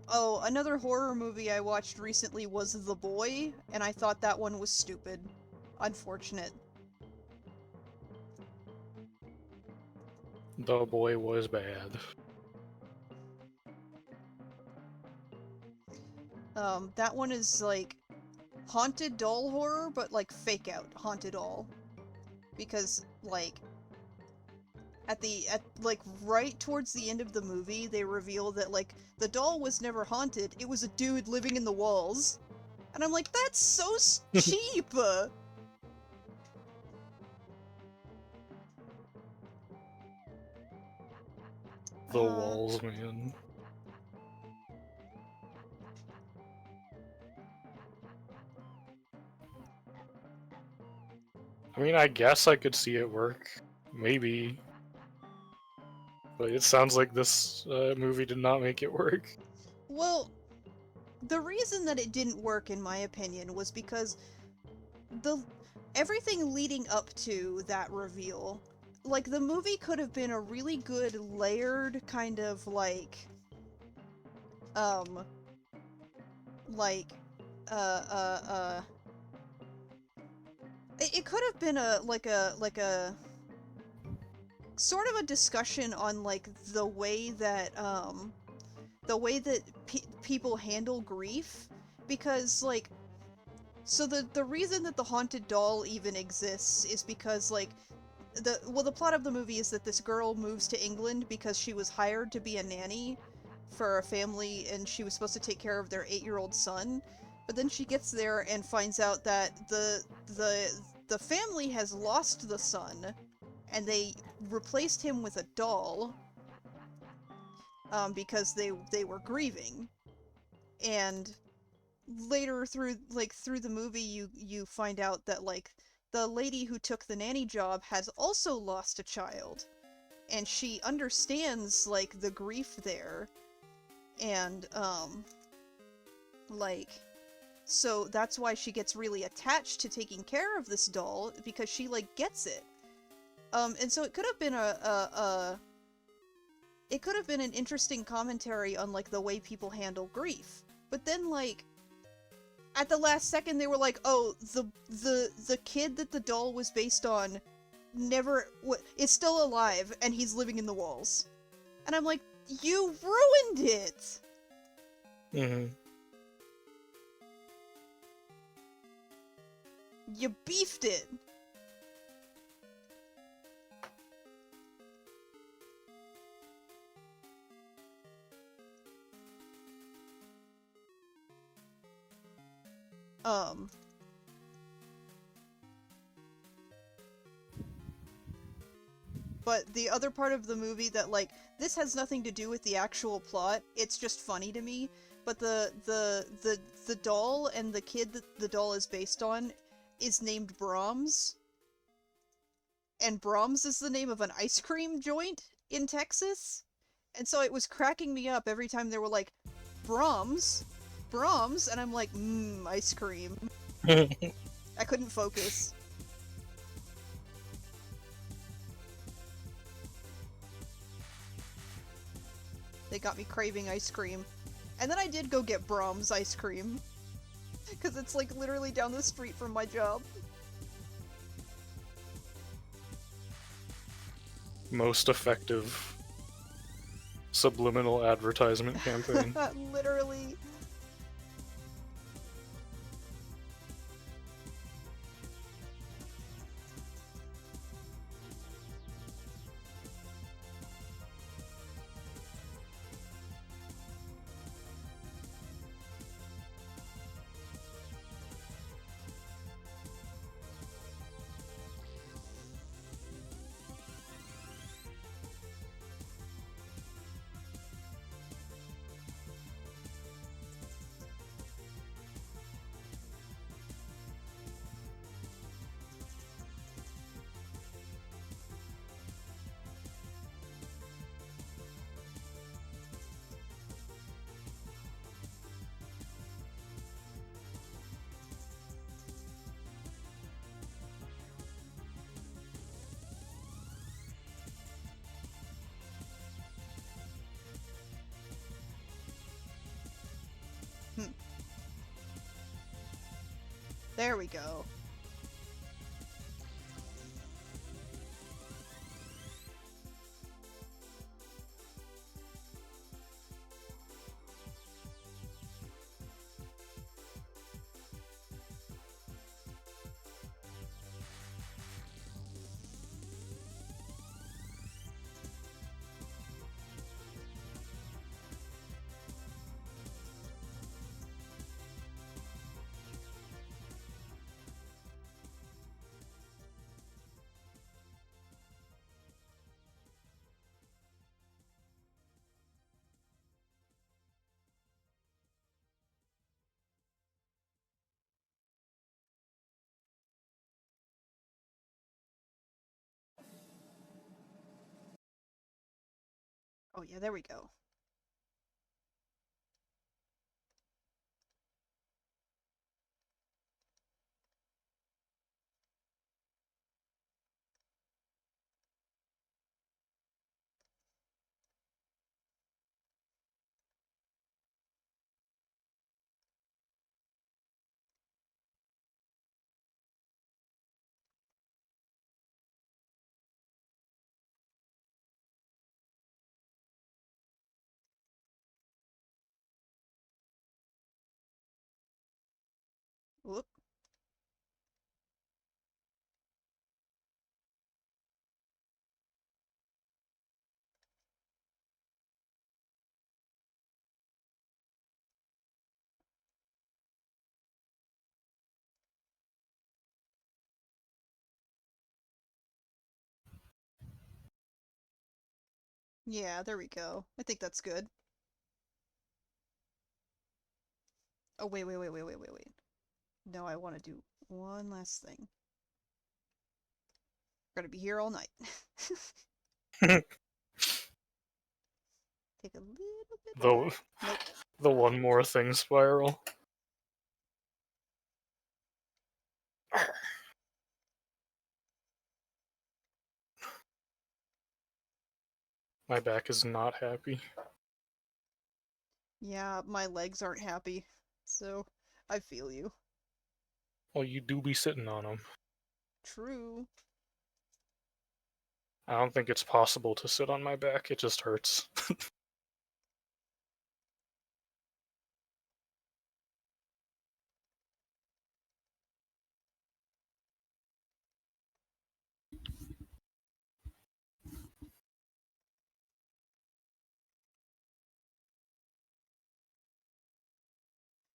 Oh, another horror movie I watched recently was The Boy, and I thought that one was stupid. Unfortunate. The Boy was bad. That one is like haunted doll horror, but like fake out haunted doll. Because like at right towards the end of the movie, they reveal that like the doll was never haunted. It was a dude living in the walls. And I'm like, that's so cheap. The walls, man. I mean, I guess I could see it work. Maybe. But it sounds like this movie did not make it work. Well, the reason that it didn't work, in my opinion, was because the everything leading up to that reveal, like the movie could have been a really good layered kind of um like uh uh uh it could have been a sort of a discussion on like the way that people handle grief, because like so the reason that the haunted doll even exists is because like the plot of the movie is that this girl moves to England because she was hired to be a nanny for a family, and she was supposed to take care of their 8-year-old son. But then she gets there and finds out that the family has lost the son, and they replaced him with a doll, because they were grieving. And later through the movie, you find out that like the lady who took the nanny job has also lost a child, and she understands like the grief there. And like so that's why she gets really attached to taking care of this doll, because she like gets it. And so it could have been it could have been an interesting commentary on like the way people handle grief. But then like at the last second they were like, oh, the kid that the doll was based on never is still alive, and he's living in the walls. And I'm like, you ruined it. Mm-hmm. You beefed it. But the other part of the movie that like this has nothing to do with the actual plot, it's just funny to me. But the doll and the kid that the doll is based on is named Brahms. And Brahms is the name of an ice cream joint in Texas. And so it was cracking me up every time they were like, Brahms? Brahms? And I'm like, ice cream. I couldn't focus. They got me craving ice cream. And then I did go get Brahms ice cream. Because it's like literally down the street from my job. Most effective subliminal advertisement campaign. Literally. There we go. Oh yeah, there we go. Whoop. Yeah, there we go. I think that's good. Oh, wait. No, I want to do one last thing. We're gonna be here all night. Take a little bit of the that. Nope. the one more thing spiral. My back is not happy. Yeah, my legs aren't happy. So, I feel you. Well, you do be sitting on them. True. I don't think it's possible to sit on my back. It just hurts.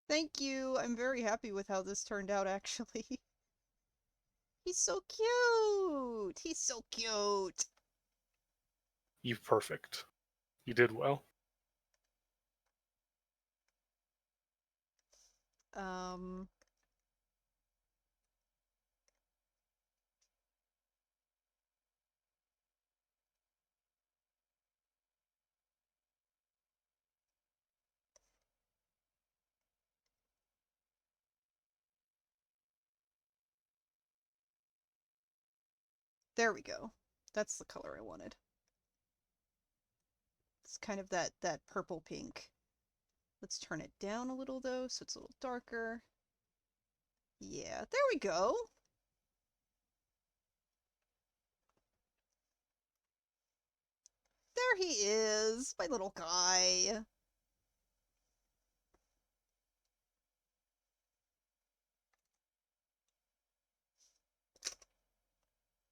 Thank you. I'm very happy with how this turned out, actually. He's so cute. He's so cute. You perfect. You did well. Um, there we go. That's the color I wanted. It's kind of that purple pink. Let's turn it down a little though, so it's a little darker. Yeah, there we go. There he is, my little guy.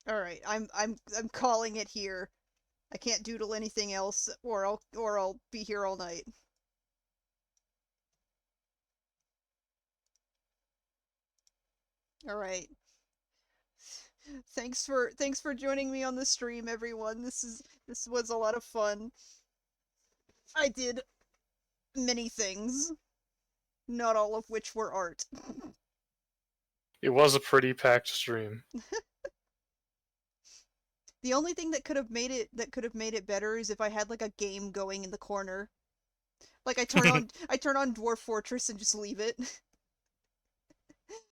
All right, I'm calling it here. I can't doodle anything else, or I'll be here all night. All right. Thanks for joining me on the stream, everyone. This was a lot of fun. I did many things, not all of which were art. It was a pretty packed stream. The only thing that could have made it better is if I had like a game going in the corner. Like I turn on Dwarf Fortress and just leave it.